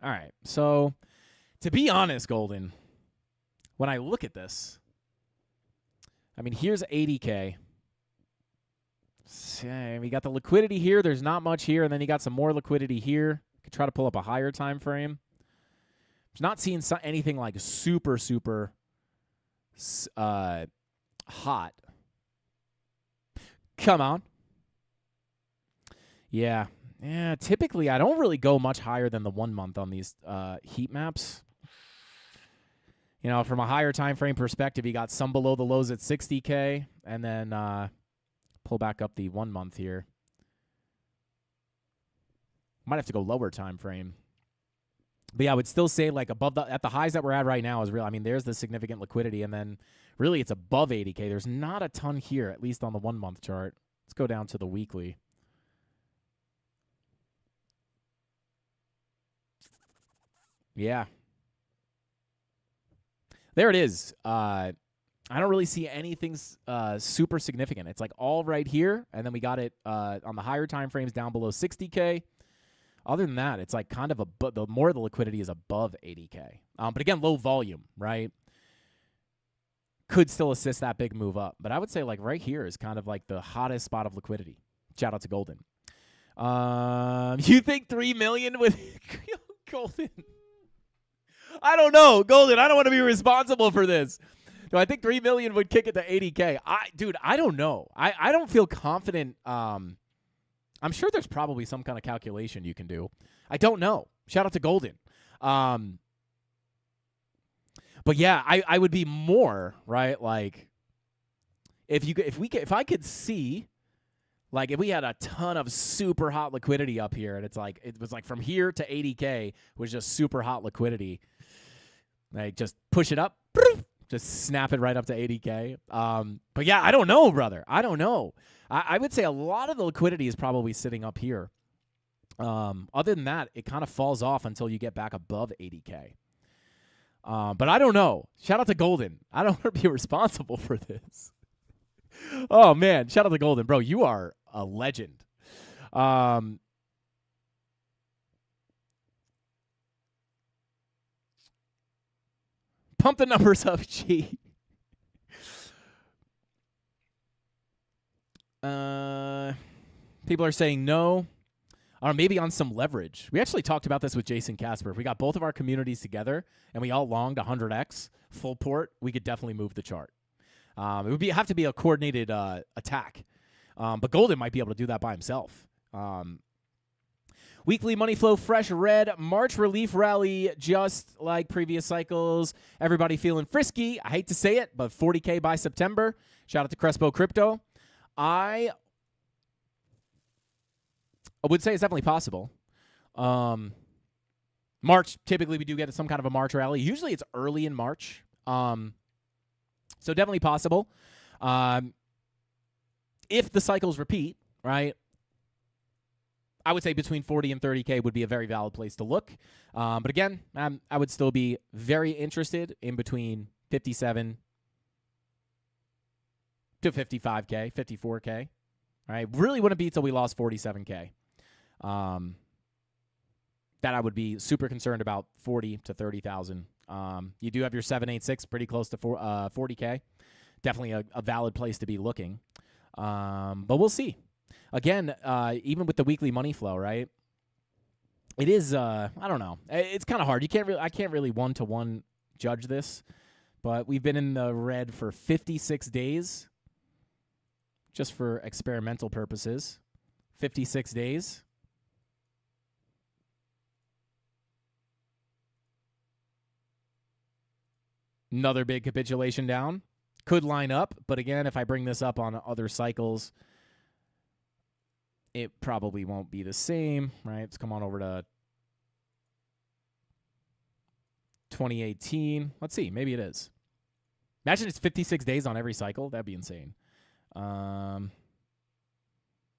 right. So, to be honest, Golden, when I look at this, I mean, here's 80K. So, we got the liquidity here. There's not much here. And then you got some more liquidity here. Could try to pull up a higher time frame. I'm not seeing anything like super, super hot. Come on. Yeah. Typically, I don't really go much higher than the 1 month on these heat maps. From a higher time frame perspective, you got some below the lows at 60K, and then pull back up the 1 month here. Might have to go lower time frame. But yeah, I would still say like at the highs that we're at right now is real. I mean, there's the significant liquidity, and then really it's above 80K. There's not a ton here, at least on the 1 month chart. Let's go down to the weekly. Yeah. There it is. I don't really see anything super significant. It's like all right here, and then we got it on the higher time frames down below 60K. Other than that, it's like kind of the more of the liquidity is above 80K. But again, low volume, right? Could still assist that big move up. But I would say like right here is kind of like the hottest spot of liquidity. Shout out to Golden. You think 3 million with Golden? I don't know, Golden. I don't want to be responsible for this. Do I think 3 million would kick it to 80K? Dude, I don't know. I don't feel confident. I'm sure there's probably some kind of calculation you can do. I don't know. Shout out to Golden. But yeah, I would be more, right? Like if I could see, like if we had a ton of super hot liquidity up here, and it was like from here to 80K was just super hot liquidity. Like just push it up, just snap it right up to 80K. But yeah, I don't know, brother. I don't know. I would say a lot of the liquidity is probably sitting up here. Other than that, it kind of falls off until you get back above 80K. But I don't know. Shout out to Golden. I don't want to be responsible for this. Oh, man. Shout out to Golden. Bro, you are a legend. Pump the numbers up, G. People are saying no. or maybe on some leverage. We actually talked about this with Jason Casper. If we got both of our communities together and we all longed 100x full port, we could definitely move the chart. It would have to be a coordinated attack. But Golden might be able to do that by himself. Weekly money flow, fresh red. March relief rally, just like previous cycles. Everybody feeling frisky. I hate to say it, but 40K by September. Shout out to Crespo Crypto. I would say it's definitely possible. March, typically we do get some kind of a March rally. Usually it's early in March. So definitely possible. If the cycles repeat, right, I would say between 40 and 30K would be a very valid place to look. But again, I would still be very interested in between 57 to 55K, 54K. All right, really wouldn't be till we lost 47K. That I would be super concerned about 40 to 30,000. You do have your 786 pretty close to 40K. Definitely a valid place to be looking. But we'll see. Again, even with the weekly money flow, right? It is I don't know. It's kind of hard. I can't really one-to-one judge this, but we've been in the red for 56 days just for experimental purposes. 56 days. Another big capitulation down. Could line up, but again, if I bring this up on other cycles, it probably won't be the same, right? Let's come on over to 2018. Let's see. Maybe it is. Imagine it's 56 days on every cycle. That'd be insane.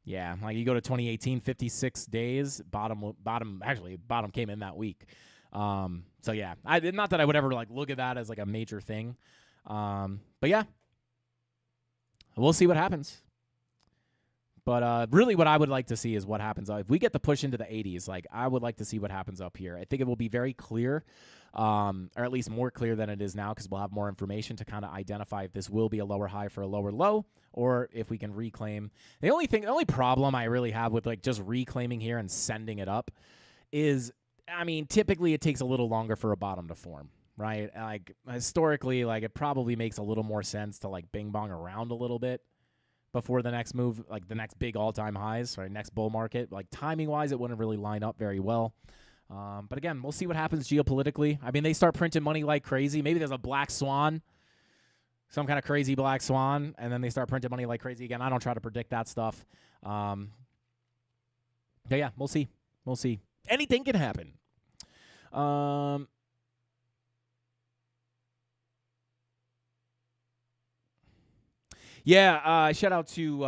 Yeah, like you go to 2018, 56 days. Bottom came in that week. So yeah, not that I would ever like look at that as like a major thing. But yeah, we'll see what happens. But really what I would like to see is what happens. If we get the push into the 80s, like I would like to see what happens up here. I think it will be very clear, or at least more clear than it is now, because we'll have more information to kind of identify if this will be a lower high for a lower low, or if we can reclaim. The only problem I really have with like just reclaiming here and sending it up is, I mean, typically it takes a little longer for a bottom to form, right? Like historically, like it probably makes a little more sense to like bing bong around a little bit before the next move, like the next big all-time highs, or next bull market. Like timing-wise, it wouldn't really line up very well. But again, we'll see what happens geopolitically. I mean, they start printing money like crazy. Maybe there's a black swan, some kind of crazy black swan, and then they start printing money like crazy again. I don't try to predict that stuff. Yeah, we'll see. We'll see. Anything can happen. Yeah, shout out to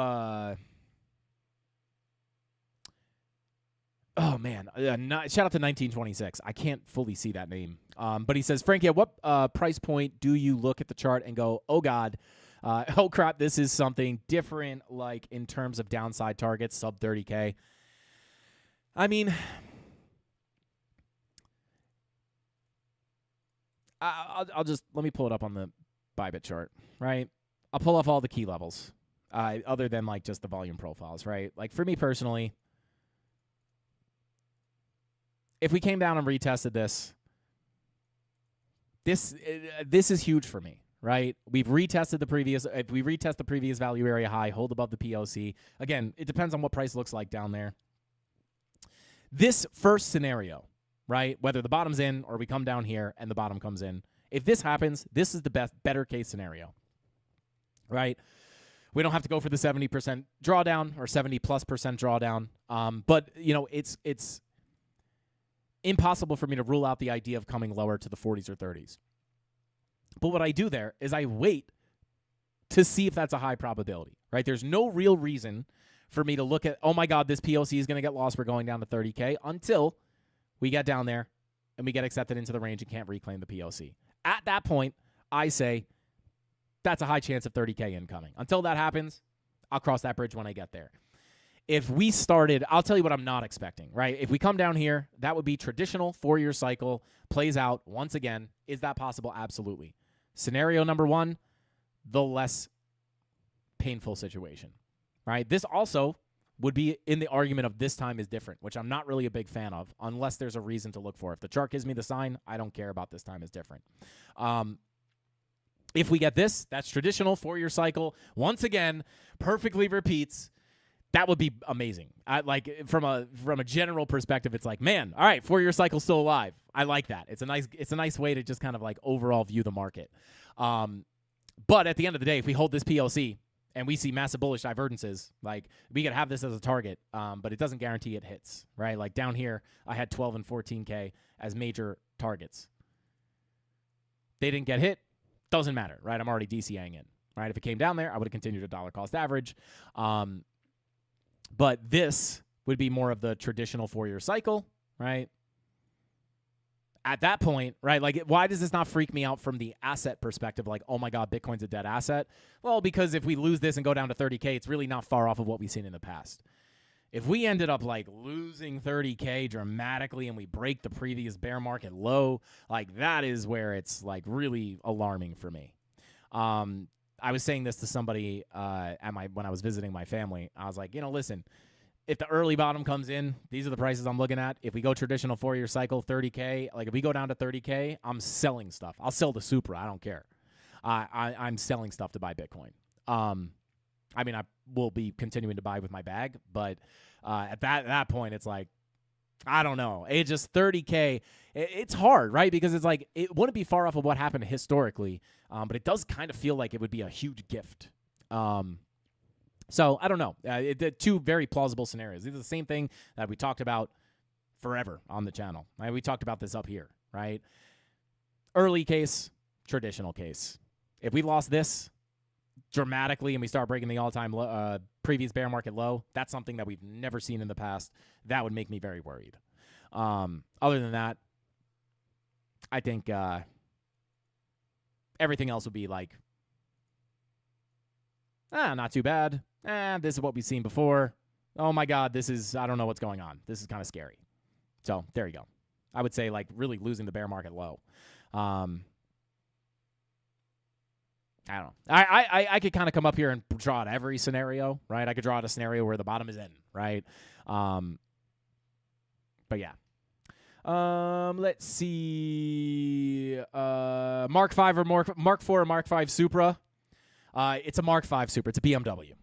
oh man, shout out to 1926. I can't fully see that name. But he says, Frankie, at what price point do you look at the chart and go, oh God, oh crap, this is something different, like in terms of downside targets, sub 30K? I mean, I'll just, let me pull it up on the Bybit chart, right? I'll pull off all the key levels, other than like just the volume profiles, right? Like for me personally, if we came down and retested this is huge for me, right? We've retested the previous, if we retest the previous value area high, hold above the POC. Again, it depends on what price looks like down there. This first scenario, right? Whether the bottom's in or we come down here and the bottom comes in. If this happens, this is the better case scenario. Right? We don't have to go for the 70% drawdown or 70+% drawdown. But, you know, it's impossible for me to rule out the idea of coming lower to the 40s or 30s. But what I do there is I wait to see if that's a high probability, right? There's no real reason for me to look at, oh my God, this POC is going to get lost. We're going down to 30K until we get down there and we get accepted into the range and can't reclaim the POC. At that point, I say, that's a high chance of 30K incoming. Until that happens, I'll cross that bridge when I get there. If we started, I'll tell you what I'm not expecting, right? If we come down here, that would be traditional 4-year cycle, plays out once again. Is that possible? Absolutely. Scenario number one, the less painful situation, right? This also would be in the argument of this time is different, which I'm not really a big fan of unless there's a reason to look for. If the chart gives me the sign, I don't care about this time is different. If we get this, that's traditional 4-year cycle. Once again, perfectly repeats. That would be amazing. Like from a general perspective, it's like, man, all right, 4-year cycle still alive. I like that. It's a nice way to just kind of like overall view the market. But at the end of the day, if we hold this PLC and we see massive bullish divergences, like we could have this as a target, but it doesn't guarantee it hits, right? Like down here, I had 12 and 14K as major targets. They didn't get hit. Doesn't matter, right? I'm already DCAing in, right? If it came down there, I would have continued a dollar cost average. But this would be more of the traditional 4-year cycle, right? At that point, right, like why does this not freak me out from the asset perspective? Like, oh my God, Bitcoin's a dead asset. Well, because if we lose this and go down to 30K, it's really not far off of what we've seen in the past. If we ended up like losing 30K dramatically and we break the previous bear market low, like that is where it's like really alarming for me. I was saying this to somebody when I was visiting my family. I was like, listen, if the early bottom comes in, these are the prices I'm looking at. If we go traditional 4-year cycle, 30K, like if we go down to 30K, I'm selling stuff. I'll sell the Supra. I don't care. I'm selling stuff to buy Bitcoin. I mean, I will be continuing to buy with my bag, but at that point, it's like, I don't know. It just 30K. It's hard, right? Because it's like it wouldn't be far off of what happened historically, but it does kind of feel like it would be a huge gift. So I don't know. Two very plausible scenarios. These are the same thing that we talked about forever on the channel. Right? We talked about this up here, right? Early case, traditional case. If we lost this dramatically and we start breaking the all-time previous bear market low, that's something that we've never seen in the past. That would make me very worried. Other than that, I think everything else would be like, not too bad. This is what we've seen before. Oh my God, I don't know what's going on. This is kind of scary. So there you go. I would say like really losing the bear market low. I don't know. I could kind of come up here and draw out every scenario, right? I could draw out a scenario where the bottom is in, right? But yeah. Let's see. Mark 5 or Mark 4 or Mark 5 Supra. It's a Mark 5 Supra. It's a BMW.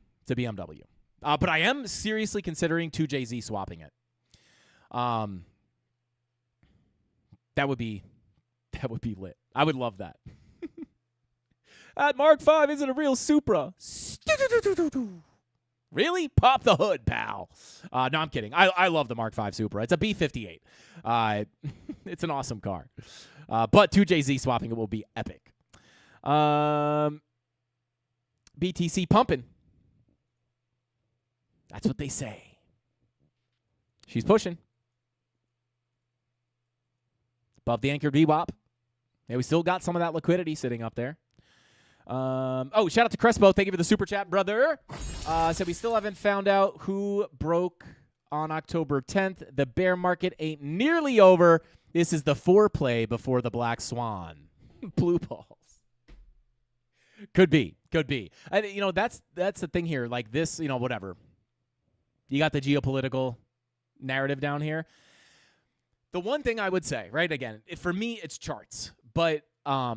But I am seriously considering 2JZ swapping it. That would be lit. I would love that. That Mark 5 isn't a real Supra. Really? Pop the hood, pal. No, I'm kidding. I love the Mark 5 Supra. It's a B58. It's an awesome car. But 2JZ swapping it will be epic. BTC pumping. That's what they say. She's pushing. Above the anchored VWAP. Yeah, we still got some of that liquidity sitting up there. Shout out to Crespo. Thank you for the super chat, brother. Said we still haven't found out who broke on October 10th. The bear market ain't nearly over. This is the foreplay before the black swan. Blue balls. Could be. That's the thing here. Like this, whatever. You got the geopolitical narrative down here. The one thing I would say, right, again, for me, it's charts. But my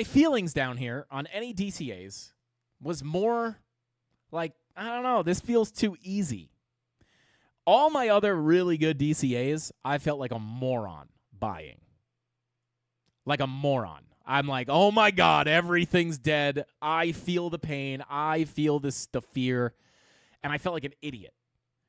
feelings down here on any DCAs was more like, I don't know, this feels too easy. All my other really good DCAs, I felt like a moron buying. Like a moron. I'm like, oh my God, everything's dead. I feel the pain. I feel the fear. And I felt like an idiot.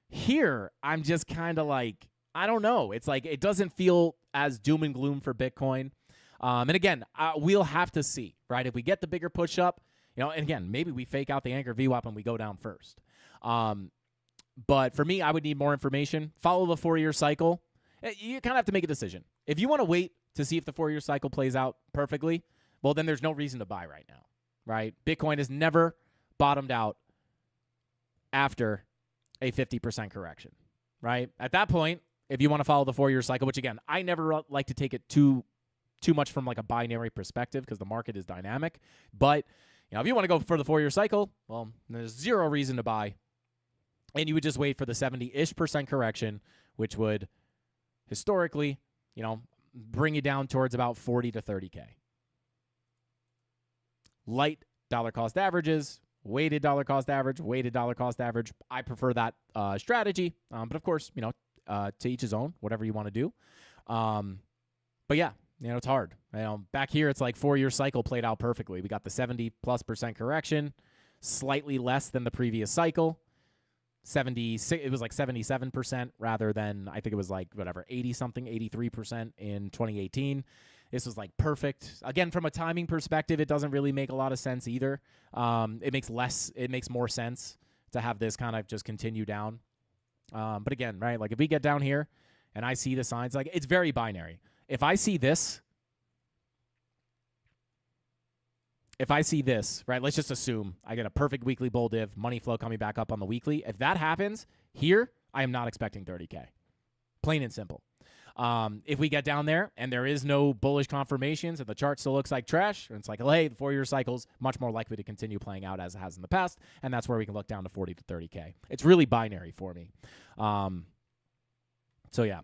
Here, I'm just kind of like, I don't know. It's like, it doesn't feel as doom and gloom for Bitcoin. And again, we'll have to see, right? If we get the bigger push up, and again, maybe we fake out the anchor VWAP and we go down first. But for me, I would need more information. Follow the 4-year cycle. You kind of have to make a decision. If you want to wait to see if the 4-year cycle plays out perfectly, well, then there's no reason to buy right now, right? Bitcoin has never bottomed out after a 50% correction, right? At that point, if you want to follow the 4-year cycle, which again, I never like to take it too much from like a binary perspective because the market is dynamic. But if you want to go for the 4-year cycle, well, there's zero reason to buy. And you would just wait for the 70-ish% correction, which would historically, bring you down towards about 40 to 30K. Light dollar cost averages, weighted dollar cost average, weighted dollar cost average. I prefer that strategy. But of course, to each his own, whatever you want to do. But yeah, it's hard. Back here, it's like 4-year cycle played out perfectly. We got the 70+% correction, slightly less than the previous cycle. 76, it was like 77% rather than, I think it was like 80-something, 83% in 2018. This was like perfect. Again, from a timing perspective, it doesn't really make a lot of sense either. It makes more sense to have this kind of just continue down. But again, right, like if we get down here and I see the signs, like it's very binary. If I see this, right, let's just assume I get a perfect weekly bull div, money flow coming back up on the weekly. If that happens here, I am not expecting 30K. Plain and simple. If we get down there and there is no bullish confirmations and the chart still looks like trash, and it's like, hey, the 4-year cycle's much more likely to continue playing out as it has in the past, and that's where we can look down to 40 to 30K. It's really binary for me. So yeah,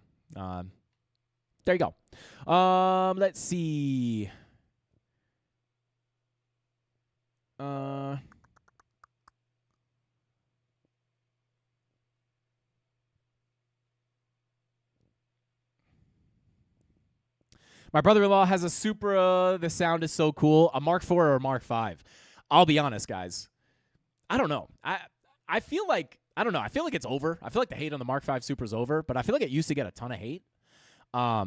there you go. Let's see. My brother-in-law has a Supra. The sound is so cool. A Mark IV or a Mark V. I'll be honest, guys. I don't know. I feel like, I don't know. I feel like it's over. I feel like the hate on the Mark V Supra's over, but I feel like it used to get a ton of hate. I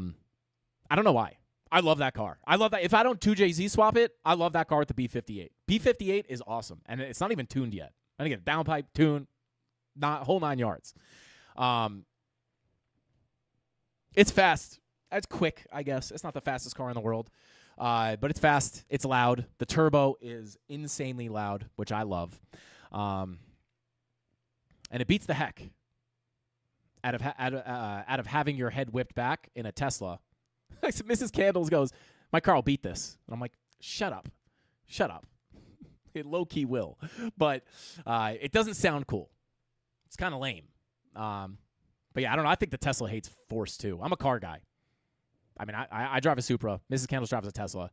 don't know why. I love that car. I love that. If I don't 2JZ swap it, I love that car with the B58. B58 is awesome, and it's not even tuned yet. I think it's downpipe, tune, whole 9 yards. It's fast. It's quick, I guess. It's not the fastest car in the world, but it's fast. It's loud. The turbo is insanely loud, which I love. And it beats the heck out of having your head whipped back in a Tesla. Mrs. Candles goes, my car will beat this. And I'm like, shut up. It low-key will. But it doesn't sound cool. It's kind of lame. But yeah, I don't know. I think the Tesla hates force, too. I'm a car guy. I mean, I drive a Supra. Mrs. Candles drives a Tesla.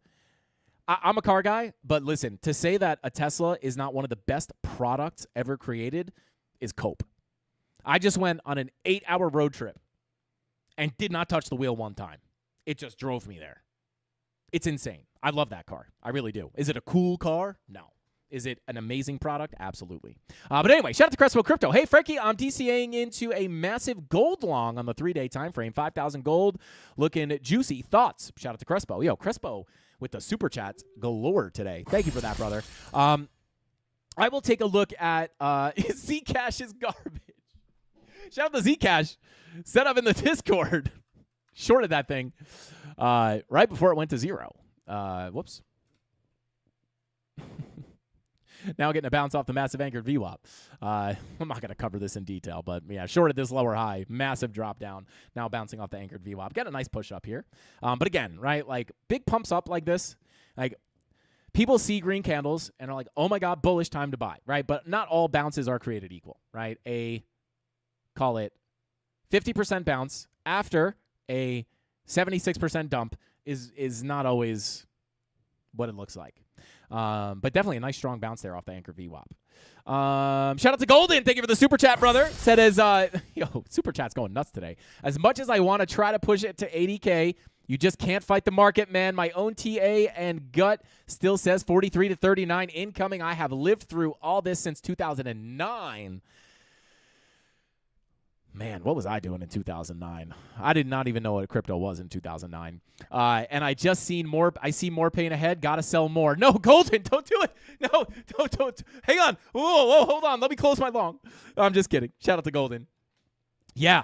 I'm a car guy, but listen, to say that a Tesla is not one of the best products ever created is cope. I just went on an 8-hour road trip and did not touch the wheel one time. It just drove me there. It's insane. I love that car. I really do. Is it a cool car? No. Is it an amazing product? Absolutely. But anyway, shout out to Crespo Crypto. Hey, Frankie, I'm DCAing into a massive gold long on the 3-day time frame. 5,000 gold, looking juicy. Thoughts? Shout out to Crespo. Yo, Crespo with the super chats galore today. Thank you for that, brother. I will take a look at Zcash's garbage. Shout out to Zcash. Set up in the Discord. Shorted that thing right before it went to zero. Whoops. Now getting a bounce off the massive anchored VWAP. I'm not going to cover this in detail, but yeah, shorted this lower high, massive drop down, now bouncing off the anchored VWAP. Got a nice push up here. But again, right, like big pumps up like this, like people see green candles and are like, oh my God, bullish time to buy, right? But not all bounces are created equal, right? Call it 50% bounce after a 76% dump is not always what it looks like. But definitely a nice strong bounce there off the anchor VWAP. Shout out to Golden. Thank you for the super chat, brother. Said super chat's going nuts today. As much as I want to try to push it to 80K, you just can't fight the market, man. My own TA and gut still says 43 to 39 incoming. I have lived through all this since 2009. Man, what was I doing in 2009? I did not even know what crypto was in 2009. And I just seen more. I see more pain ahead. Got to sell more. No, Golden, don't do it. No, don't. Hang on. Whoa, hold on. Let me close my long. I'm just kidding. Shout out to Golden. Yeah,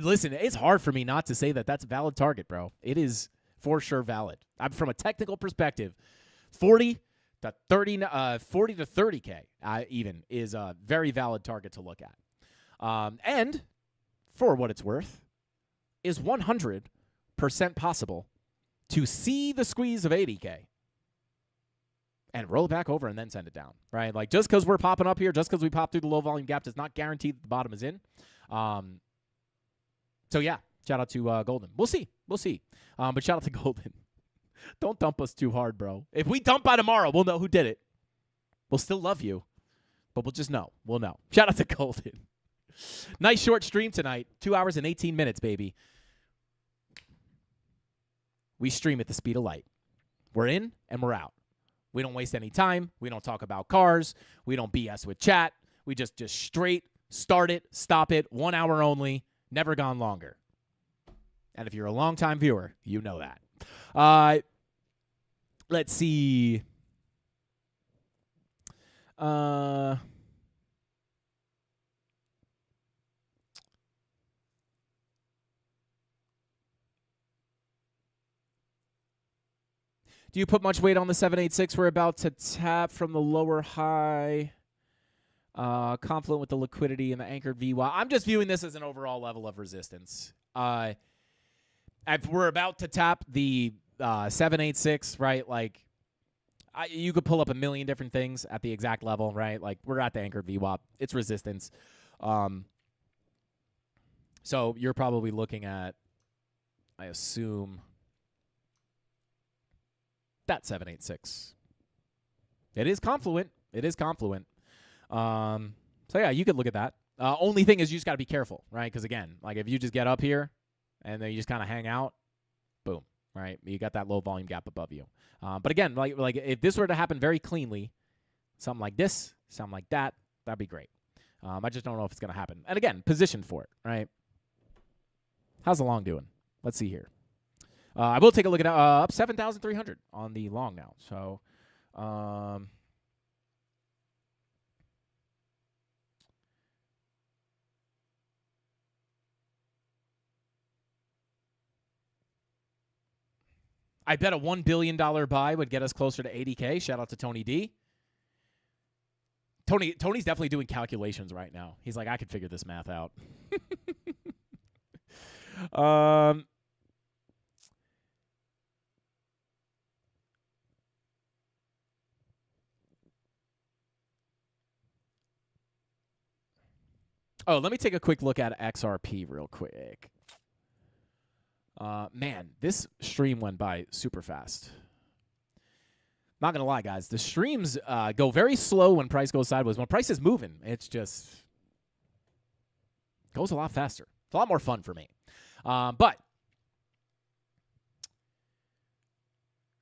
listen, it's hard for me not to say that that's a valid target, bro. It is for sure valid. From a technical perspective, 40 to 30K even is a very valid target to look at. And for what it's worth, is 100% possible to see the squeeze of 80K. and roll it back over and then send it down, right? Like, just because we're popping up here, just because we pop through the low volume gap does not guarantee that the bottom is in. So, yeah, shout out to Golden. We'll see. But shout out to Golden. Don't dump us too hard, bro. If we dump by tomorrow, we'll know who did it. We'll still love you, but we'll just know. We'll know. Shout out to Golden. Nice short stream tonight. 2 hours and 18 minutes, baby. We stream at the speed of light. We're in and we're out. We don't waste any time. We don't talk about cars. We don't BS with chat. We just straight start it, stop it, 1 hour only, never gone longer. And if you're a longtime viewer, you know that. Let's see. Do you put much weight on the 786 we're about to tap from the lower high? Confluent with the liquidity and the anchored VWAP. I'm just viewing this as an overall level of resistance. If we're about to tap the 786, right? Like, you could pull up a million different things at the exact level, right? Like, we're at the anchored VWAP. It's resistance. So you're probably looking at, I assume, that 786. It is confluent. So, yeah, you could look at that. Only thing is you just got to be careful, right? Because, again, like, if you just get up here and then you just kind of hang out, boom, right? You got that low volume gap above you. But, again, like if this were to happen very cleanly, something like this, something like that, that'd be great. I just don't know if it's going to happen. And, again, position for it, right? How's the long doing? Let's see here. I will take a look at up 7,300 on the long now. So, I bet a $1 billion buy would get us closer to 80K. Shout out to Tony D. Tony's definitely doing calculations right now. He's like, I could figure this math out. Oh, let me take a quick look at XRP real quick. Man, this stream went by super fast. Not going to lie, guys. The streams go very slow when price goes sideways. When price is moving, it's just goes a lot faster. It's a lot more fun for me. But,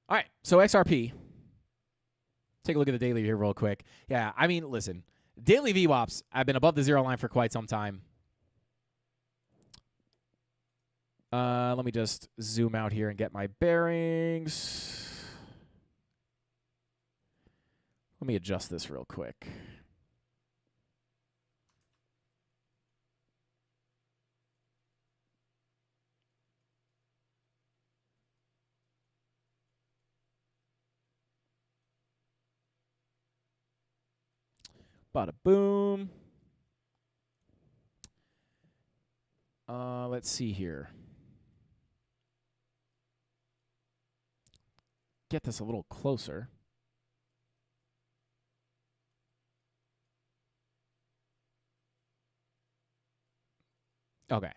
all right, so XRP. Take a look at the daily here real quick. Yeah, I mean, listen. Daily VWAPs have been above the zero line for quite some time. Let me just zoom out here and get my bearings. Let me adjust this real quick. Bada boom. Let's see here. Get this a little closer. Okay.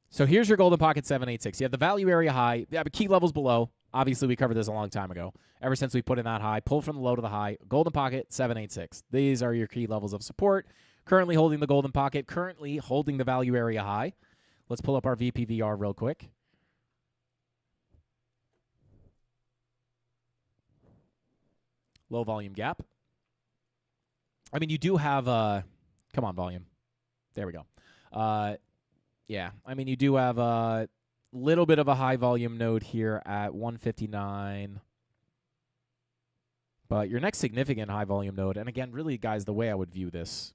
So here's your golden pocket 786. You have the value area high. You have key levels below. Obviously, we covered this a long time ago. Ever since we put in that high, pull from the low to the high. Golden pocket 786. These are your key levels of support. Currently holding the golden pocket. Currently holding the value area high. Let's pull up our VPVR real quick. Low volume gap. I mean, you do have come on, volume. There we go. Yeah, I mean, you do have a little bit of a high volume node here at 159. But your next significant high volume node, and again, really, guys, the way I would view this,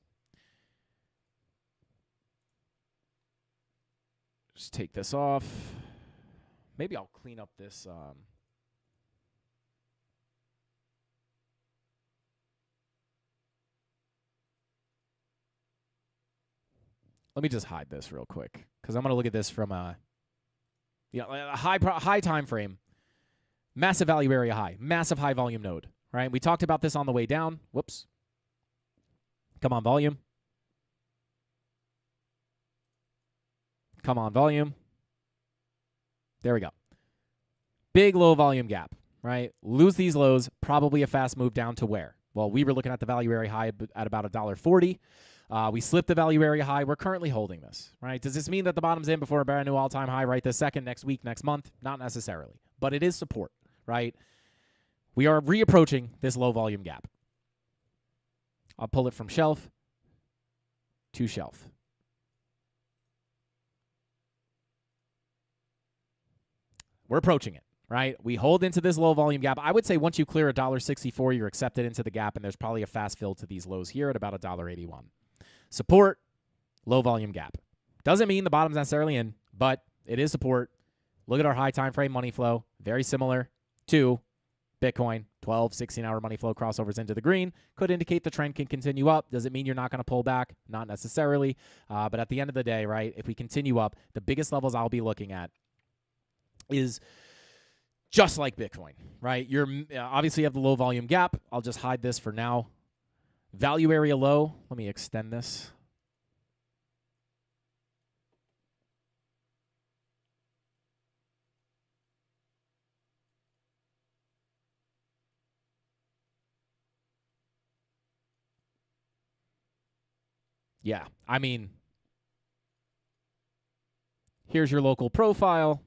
just take this off. Maybe I'll clean up this. Let me just hide this real quick, because I'm going to look at this from a A high time frame, massive value area high, massive high volume node, right? We talked about this on the way down. Whoops. Come on, volume. Come on, volume. There we go. Big low volume gap, right? Lose these lows, probably a fast move down to where? Well, we were looking at the value area high at about $1.40. We slipped the value area high. We're currently holding this, right? Does this mean that the bottom's in before a brand new all-time high right this second, next week, next month? Not necessarily, but it is support, right? We are reapproaching this low volume gap. I'll pull it from shelf to shelf. We're approaching it, right? We hold into this low volume gap. I would say once you clear $1.64, you're accepted into the gap, and there's probably a fast fill to these lows here at about $1.81. Support, low volume gap. Doesn't mean the bottom's necessarily in, but it is support. Look at our high time frame money flow. Very similar to Bitcoin. 12, 16-hour money flow crossovers into the green. Could indicate the trend can continue up. Does it mean you're not going to pull back? Not necessarily. But at the end of the day, right, if we continue up, the biggest levels I'll be looking at is just like Bitcoin, right? You're obviously you have the low volume gap. I'll just hide this for now. Value area low. Let me extend this. Yeah, I mean, here's your local profile.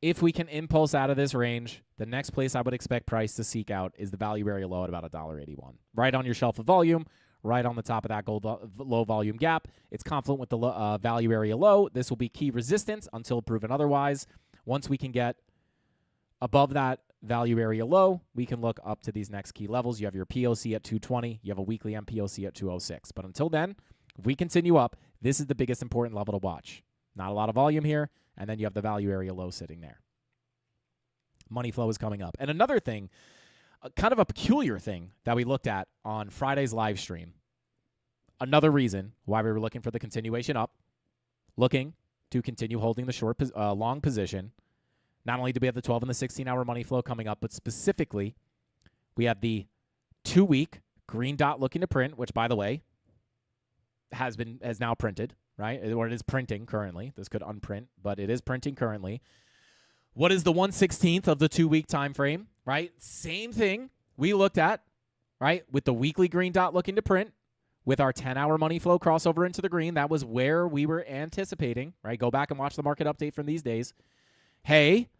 If we can impulse out of this range, the next place I would expect price to seek out is the value area low at about $1.81. Right on your shelf of volume, right on the top of that low volume gap. It's confluent with the value area low. This will be key resistance until proven otherwise. Once we can get above that value area low, we can look up to these next key levels. You have your POC at 220. You have a weekly MPOC at 206. But until then, if we continue up, this is the biggest important level to watch. Not a lot of volume here. And then you have the value area low sitting there. Money flow is coming up. And another thing, kind of a peculiar thing that we looked at on Friday's live stream, another reason why we were looking for the continuation up, looking to continue holding the long position. Not only do we have the 12 and the 16-hour money flow coming up, but specifically, we have the 2-week green dot looking to print, which, by the way, has now printed. Right? Or it is printing currently. This could unprint, but it is printing currently. What is the 1/16th of the 2-week time frame? Right? Same thing we looked at, right? With the weekly green dot looking to print, with our 10-hour money flow crossover into the green. That was where we were anticipating, right? Go back and watch the market update from these days. Hey,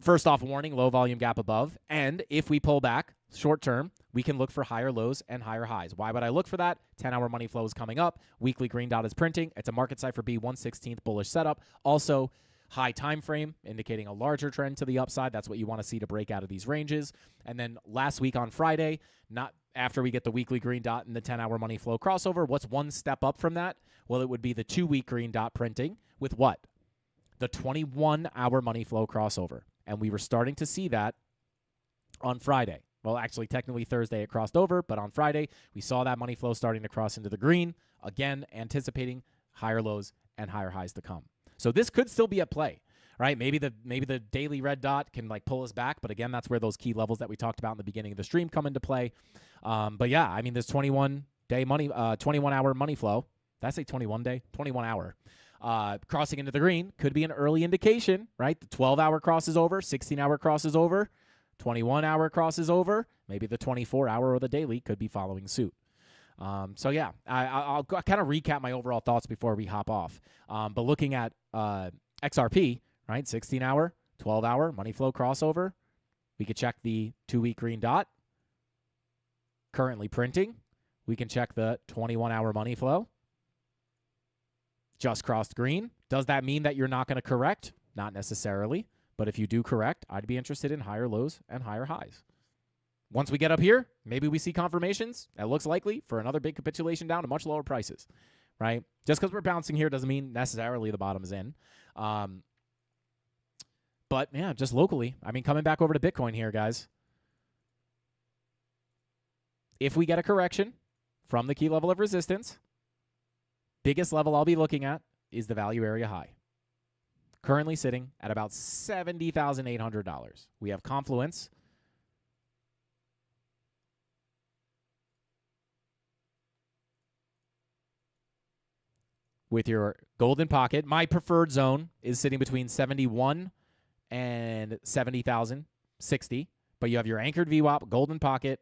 first off, warning, low volume gap above. And if we pull back short term, we can look for higher lows and higher highs. Why would I look for that? 10-hour money flow is coming up. Weekly green dot is printing. It's a market cipher B 1/16th bullish setup. Also, high time frame, indicating a larger trend to the upside. That's what you want to see to break out of these ranges. And then last week on Friday, not after we get the weekly green dot and the 10-hour money flow crossover, what's one step up from that? Well, it would be the 2-week green dot printing with what? The 21-hour money flow crossover. And we were starting to see that on Friday. Well, actually, technically Thursday it crossed over, but on Friday we saw that money flow starting to cross into the green. Again, anticipating higher lows and higher highs to come. So this could still be at play, right? Maybe the daily red dot can like pull us back, but again, that's where those key levels that we talked about in the beginning of the stream come into play. But yeah, I mean, this 21-hour money flow. Did I say 21-day? 21-hour. Crossing into the green could be an early indication, right? The 12-hour crosses over, 16-hour crosses over. 21-hour crosses over, maybe the 24-hour or the daily could be following suit. So, yeah, I'll kind of recap my overall thoughts before we hop off. But looking at XRP, right, 16-hour, 12-hour, money flow crossover, we could check the 2-week green dot, currently printing. We can check the 21-hour money flow, just crossed green. Does that mean that you're not going to correct? Not necessarily. But if you do correct, I'd be interested in higher lows and higher highs. Once we get up here, maybe we see confirmations. That looks likely for another big capitulation down to much lower prices, right? Just because we're bouncing here doesn't mean necessarily the bottom is in. But, yeah, just locally. I mean, coming back over to Bitcoin here, guys. If we get a correction from the key level of resistance, biggest level I'll be looking at is the value area high. currently sitting at about $70,800. We have Confluence. With your golden pocket, my preferred zone is sitting between 71 and 70,060. But you have your anchored VWAP, golden pocket,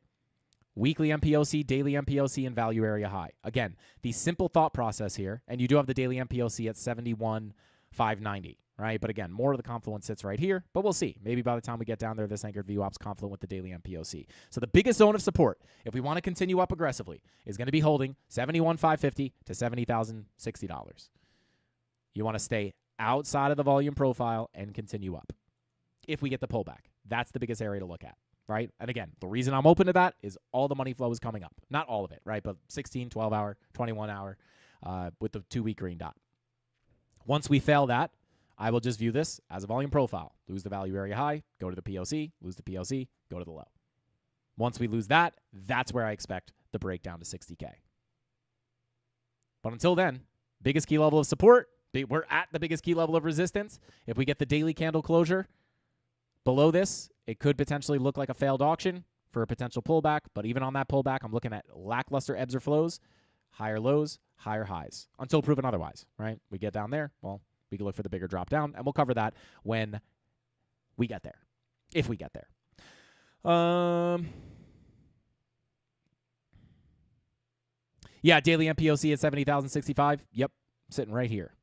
weekly MPOC, daily MPOC, and value area high. Again, the simple thought process here, and you do have the daily MPOC at 71,590, right? But again, more of the Confluence sits right here, but we'll see. Maybe by the time we get down there, this anchored VWAP's confluent with the daily MPOC. So the biggest zone of support, if we want to continue up aggressively, is going to be holding 71,550 to $70,060. You want to stay outside of the volume profile and continue up. If we get the pullback, that's the biggest area to look at. Right? And again, the reason I'm open to that is all the money flow is coming up. Not all of it, right? But 16, 12 hour, 21 hour with the 2-week green dot. Once we fail that, I will just view this as a volume profile. Lose the value area high, go to the POC, lose the POC, go to the low. Once we lose that, that's where I expect the breakdown to 60K. But until then, biggest key level of support, we're at the biggest key level of resistance. If we get the daily candle closure below this, it could potentially look like a failed auction for a potential pullback, but even on that pullback, I'm looking at lackluster ebbs or flows, higher lows, higher highs, until proven otherwise, right? We get down there, well, we can look for the bigger drop down, and we'll cover that when we get there, if we get there. Yeah, daily MPOC at 70,065. Yep, sitting right here.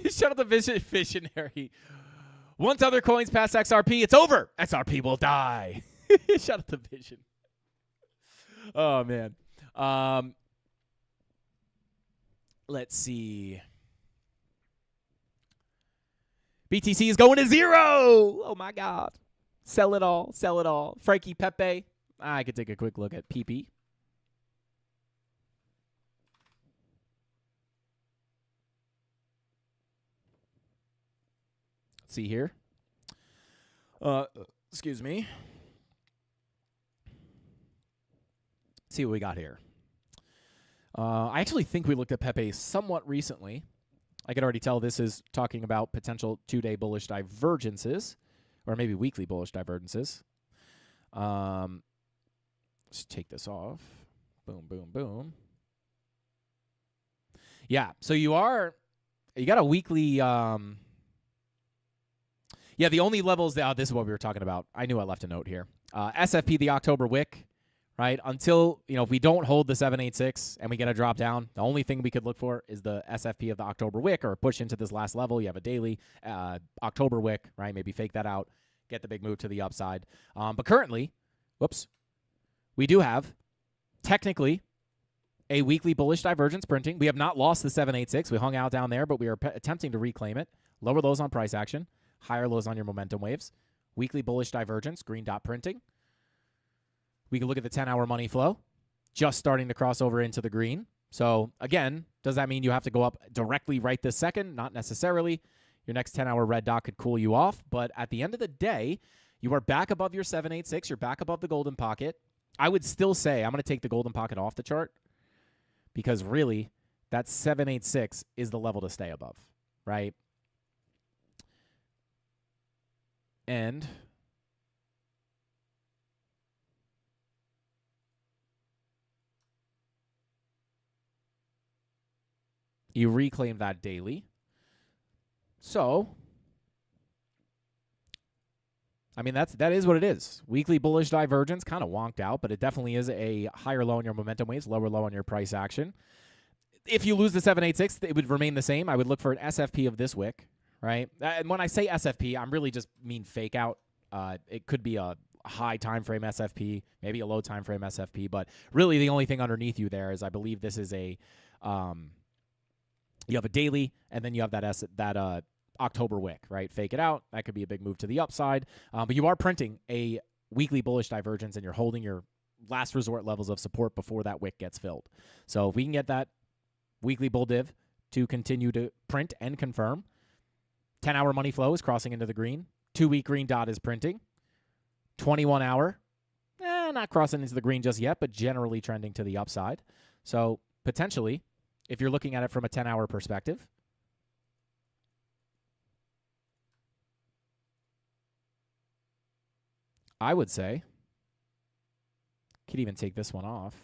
Shut up the visionary. Once other coins pass XRP, it's over. XRP will die. Shut up the vision. Oh, man. Let's see. BTC is going to 0. Oh, my God. Sell it all. Sell it all. Frankie Pepe. I could take a quick look at PP. Let's see here. Excuse me. Let's see what we got here. I actually think we looked at Pepe somewhat recently. I could already tell this is talking about potential 2-day bullish divergences, or maybe weekly bullish divergences. Let's take this off. Boom, boom, boom. Yeah, so you got a weekly, yeah, the only levels, this is what we were talking about. I knew I left a note here. SFP, the October wick, right? Until, if we don't hold the 786 and we get a drop down, the only thing we could look for is the SFP of the October wick or push into this last level. You have a daily October wick, right? Maybe fake that out, get the big move to the upside. But currently, we do have technically a weekly bullish divergence printing. We have not lost the 786. We hung out down there, but we are attempting to reclaim it. Lower lows on price action, higher lows on your momentum waves. Weekly bullish divergence, green dot printing. We can look at the 10-hour money flow, just starting to cross over into the green. So, again, does that mean you have to go up directly right this second? Not necessarily. Your next 10-hour red dot could cool you off. But at the end of the day, you are back above your 786. You're back above the golden pocket. I would still say I'm going to take the golden pocket off the chart because really that 786 is the level to stay above, right? And you reclaim that daily. So, I mean, that is what it is. Weekly bullish divergence, kind of wonked out, but it definitely is a higher low on your momentum waves, lower low on your price action. If you lose the 786, it would remain the same. I would look for an SFP of this wick, right? And when I say SFP, I'm really just mean fake out. It could be a high time frame SFP, maybe a low time frame SFP, but really the only thing underneath you there is I believe this is a you have a daily, and then you have that October wick, right? Fake it out. That could be a big move to the upside. But you are printing a weekly bullish divergence, and you're holding your last resort levels of support before that wick gets filled. So if we can get that weekly bull div to continue to print and confirm. 10-hour money flow is crossing into the green. 2-week green dot is printing. 21-hour, not crossing into the green just yet, but generally trending to the upside. So potentially, if you're looking at it from a 10-hour perspective, I would say, could even take this one off.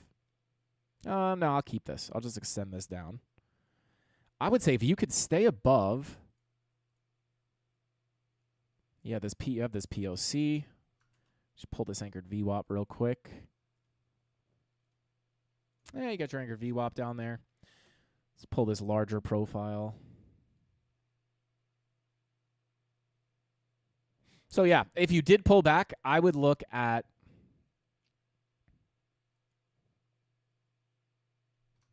No, I'll keep this. I'll just extend this down. I would say if you could stay above, you have this POC. Just pull this anchored VWAP real quick. Yeah, you got your anchored VWAP down there. Let's pull this larger profile. So yeah, if you did pull back, I would look at,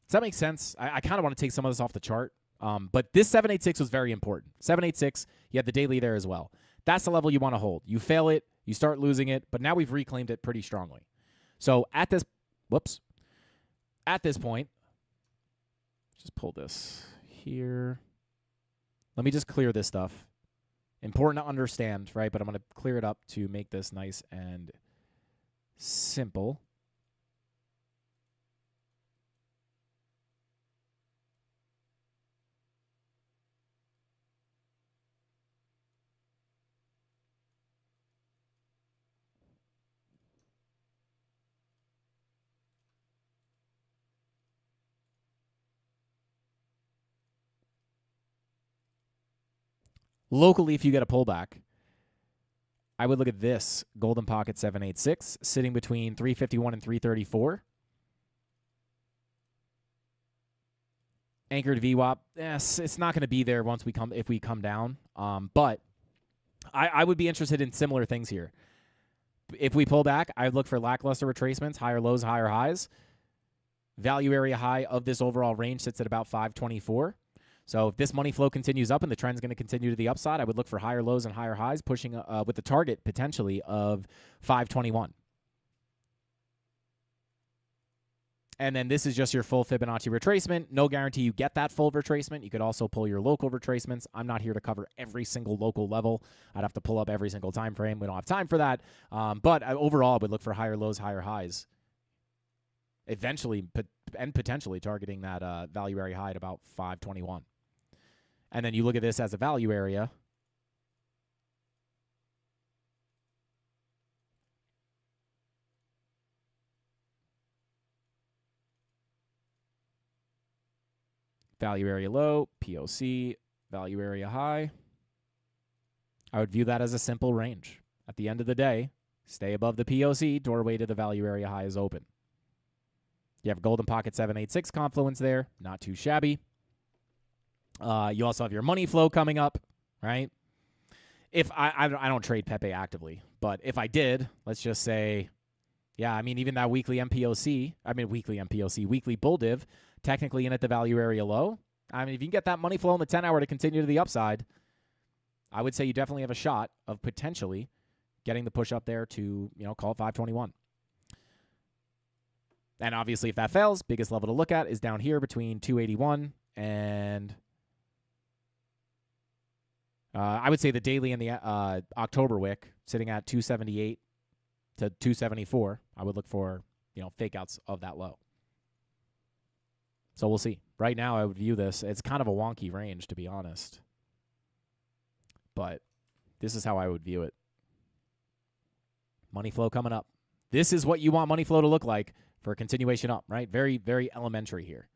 does that make sense? I kind of want to take some of this off the chart. But this 786 was very important. 786, you had the daily there as well. That's the level you want to hold. You fail it, you start losing it, but now we've reclaimed it pretty strongly. So at this point, just pull this here. Let me just clear this stuff. Important to understand, right? But I'm going to clear it up to make this nice and simple. Locally, if you get a pullback, I would look at this golden pocket 786 sitting between 351 and 334. Anchored VWAP, yes, it's not going to be there if we come down. But I would be interested in similar things here. If we pull back, I would look for lackluster retracements, higher lows, higher highs. Value area high of this overall range sits at about 524. So if this money flow continues up and the trend's going to continue to the upside, I would look for higher lows and higher highs, pushing with the target potentially of 521. And then this is just your full Fibonacci retracement. No guarantee you get that full retracement. You could also pull your local retracements. I'm not here to cover every single local level. I'd have to pull up every single time frame. We don't have time for that. But overall, I would look for higher lows, higher highs. Eventually, and potentially targeting that value area high at about 521. And then you look at this as a value area. Value area low, POC, value area high. I would view that as a simple range. At the end of the day, stay above the POC, doorway to the value area high is open. You have golden pocket 786 confluence there, not too shabby. You also have your money flow coming up, right? If I don't trade Pepe actively, but if I did, let's just say, yeah, I mean, even that weekly bull div, technically in at the value area low. I mean, if you can get that money flow in the 10-hour to continue to the upside, I would say you definitely have a shot of potentially getting the push up there to, call it 521. And obviously, if that fails, biggest level to look at is down here between 281 and I would say the daily and the October wick sitting at 278 to 274. I would look for, fake outs of that low. So we'll see. Right now, I would view this. It's kind of a wonky range, to be honest. But this is how I would view it. Money flow coming up. This is what you want money flow to look like for a continuation up, right? Very, very elementary here.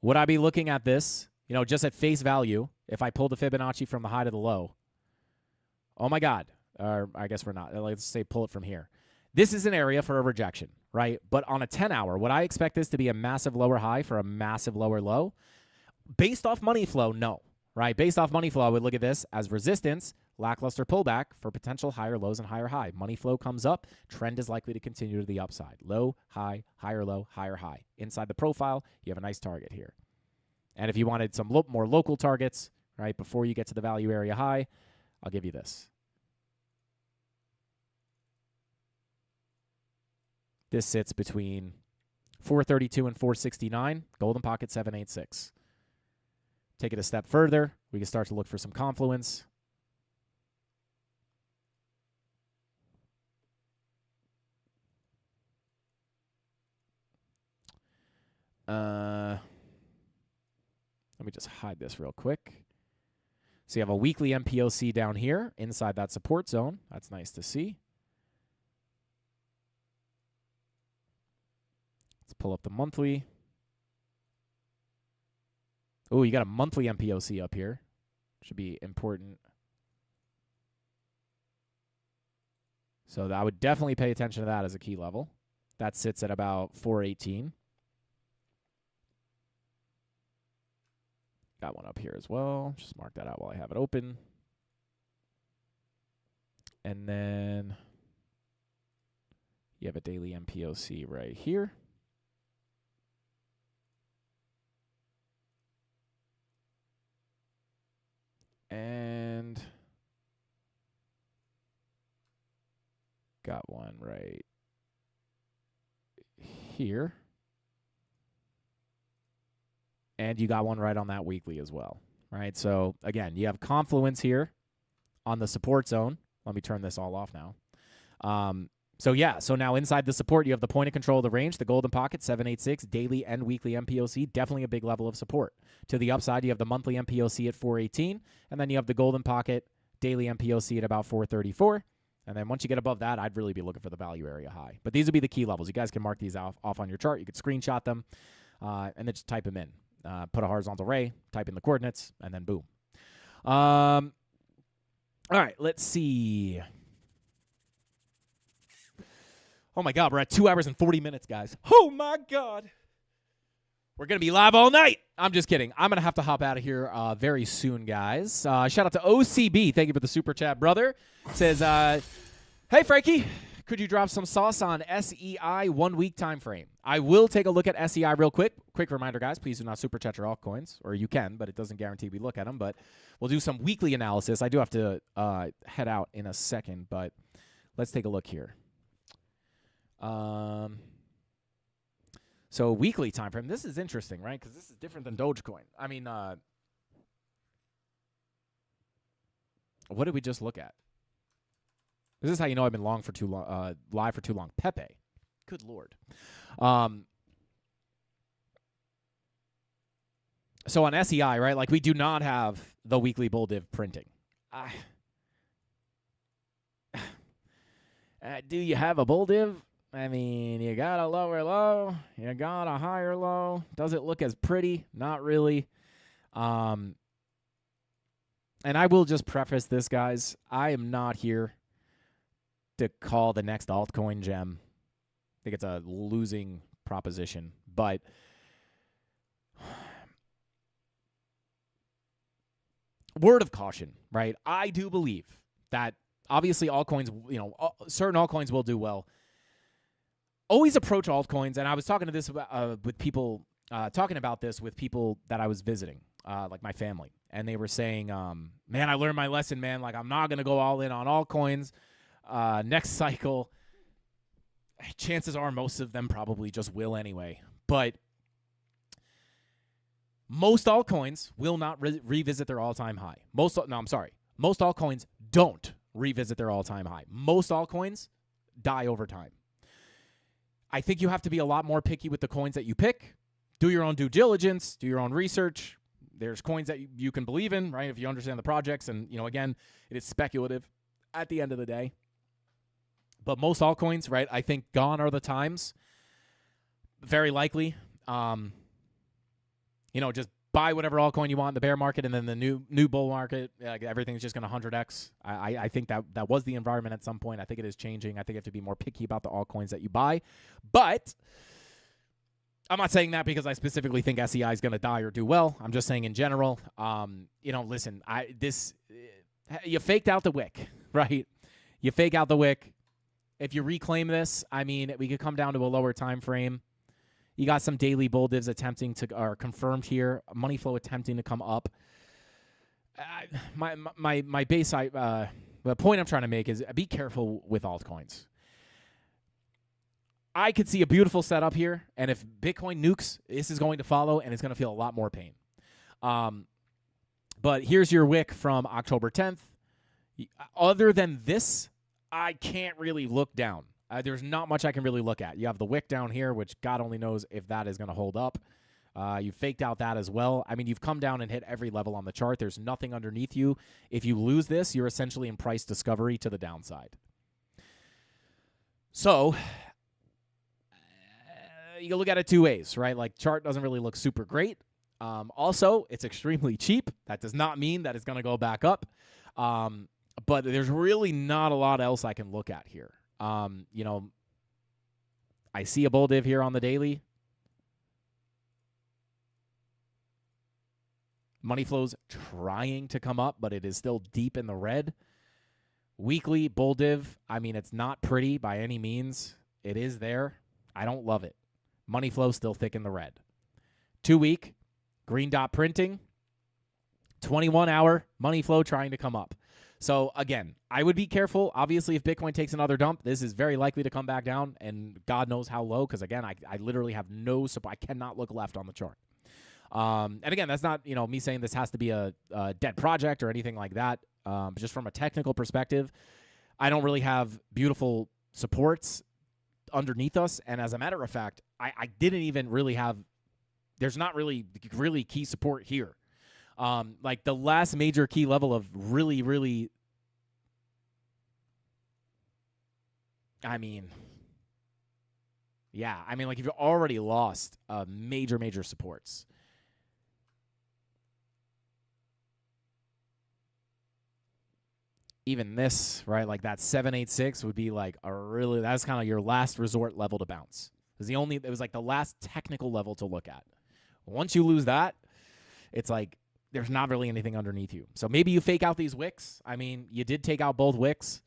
Would I be looking at this, just at face value, if I pull the Fibonacci from the high to the low? Oh, my God. Or I guess we're not. Let's say pull it from here. This is an area for a rejection, right? But on a 10-hour, would I expect this to be a massive lower high for a massive lower low? Based off money flow, no, right? Based off money flow, I would look at this as resistance, lackluster pullback for potential higher lows and higher high. Money flow comes up, trend is likely to continue to the upside. Low, high, higher low, higher high. Inside the profile, you have a nice target here. And if you wanted some more local targets, right, before you get to the value area high, I'll give you this. This sits between 432 and 469. Golden pocket 786. Take it a step further. We can start to look for some confluence. Let me just hide this real quick. So you have a weekly MPOC down here inside that support zone. That's nice to see. Let's pull up the monthly. Oh, you got a monthly MPOC up here. Should be important. So I would definitely pay attention to that as a key level. That sits at about 418. Got one up here as well. Just mark that out while I have it open. And then you have a daily MPOC right here. And got one right here. And you got one right on that weekly as well, right? So, again, you have confluence here on the support zone. Let me turn this all off now. So now inside the support, you have the point of control of the range, the golden pocket, 786, daily and weekly MPOC, definitely a big level of support. To the upside, you have the monthly MPOC at 418, and then you have the golden pocket, daily MPOC at about 434. And then once you get above that, I'd really be looking for the value area high. But these would be the key levels. You guys can mark these off on your chart. You could screenshot them and then just type them in. Put a horizontal ray, type in the coordinates, and then boom. All right, let's see. Oh, my God, we're at 2 hours and 40 minutes, guys. Oh, my God. We're going to be live all night. I'm just kidding. I'm going to have to hop out of here very soon, guys. Shout out to OCB. Thank you for the super chat, brother. Says, hey, Frankie, could you drop some sauce on SEI 1 week time frame? I will take a look at SEI real quick. Quick reminder, guys, please do not super chat your altcoins, or you can, but it doesn't guarantee we look at them. But we'll do some weekly analysis. I do have to head out in a second, but let's take a look here. So weekly time frame. This is interesting, right? Because this is different than Dogecoin. I mean, what did we just look at? This is how you know I've been long for too long, live for too long. Pepe. Good Lord. So on SEI, right, like we do not have the weekly bull div printing. Do you have a bull div? I mean, you got a lower low, you got a higher low. Does it look as pretty? Not really. And I will just preface this, guys. I am not here to call the next altcoin gem. I think it's a losing proposition, but word of caution, right? I do believe that obviously altcoins, certain altcoins will do well. Always approach altcoins, and I was talking to this with people, talking about this with people that I was visiting, like my family, and they were saying, "Man, I learned my lesson, man. Like, I'm not gonna go all in on altcoins next cycle." Chances are, most of them probably just will anyway. But most altcoins will not revisit their all-time high. Most altcoins don't revisit their all-time high. Most altcoins die over time. I think you have to be a lot more picky with the coins that you pick. Do your own due diligence. Do your own research. There's coins that you can believe in, right, if you understand the projects. And, again, it is speculative at the end of the day. But most altcoins, right, I think gone are the times. Very likely. Just buy whatever altcoin you want in the bear market, and then the new bull market, everything's just going to 100x. I think that was the environment at some point. I think it is changing. I think you have to be more picky about the altcoins that you buy. But I'm not saying that because I specifically think SEI is going to die or do well. I'm just saying in general, listen, you faked out the wick, right? You fake out the wick. If you reclaim this, I mean, we could come down to a lower time frame. You got some daily bull divs are confirmed here. Money flow attempting to come up. My base, the point I'm trying to make is be careful with altcoins. I could see a beautiful setup here, and if Bitcoin nukes, this is going to follow, and it's going to feel a lot more pain. But here's your wick from October 10th. Other than this, I can't really look down. There's not much I can really look at. You have the wick down here, which God only knows if that is going to hold up. You faked out that as well. I mean, you've come down and hit every level on the chart. There's nothing underneath you. If you lose this, you're essentially in price discovery to the downside. So you can look at it two ways, right? Like, chart doesn't really look super great. Also, it's extremely cheap. That does not mean that it's going to go back up. But there's really not a lot else I can look at here. You know, I see a bull div here on the daily. Money flow's trying to come up, but it is still deep in the red. Weekly bull div, I mean, it's not pretty by any means. It is there. I don't love it. Money flow still thick in the red. 2 week, green dot printing. 21-hour money flow trying to come up. So, again, I would be careful. Obviously, if Bitcoin takes another dump, this is very likely to come back down, and God knows how low, because, again, I literally have no support. I cannot look left on the chart. And, again, that's not, you know, me saying this has to be a dead project or anything like that. Just from a technical perspective, I don't really have beautiful supports underneath us, and as a matter of fact, I didn't even really have – there's not really key support here. Like the last major key level of really, I mean, yeah. I mean, like, you've already lost major supports. Even this, right, like that 786 would be like that's kind of your last resort level to bounce. It was like the last technical level to look at. Once you lose that, it's like, there's not really anything underneath you. So maybe you fake out these wicks. I mean, you did take out both wicks.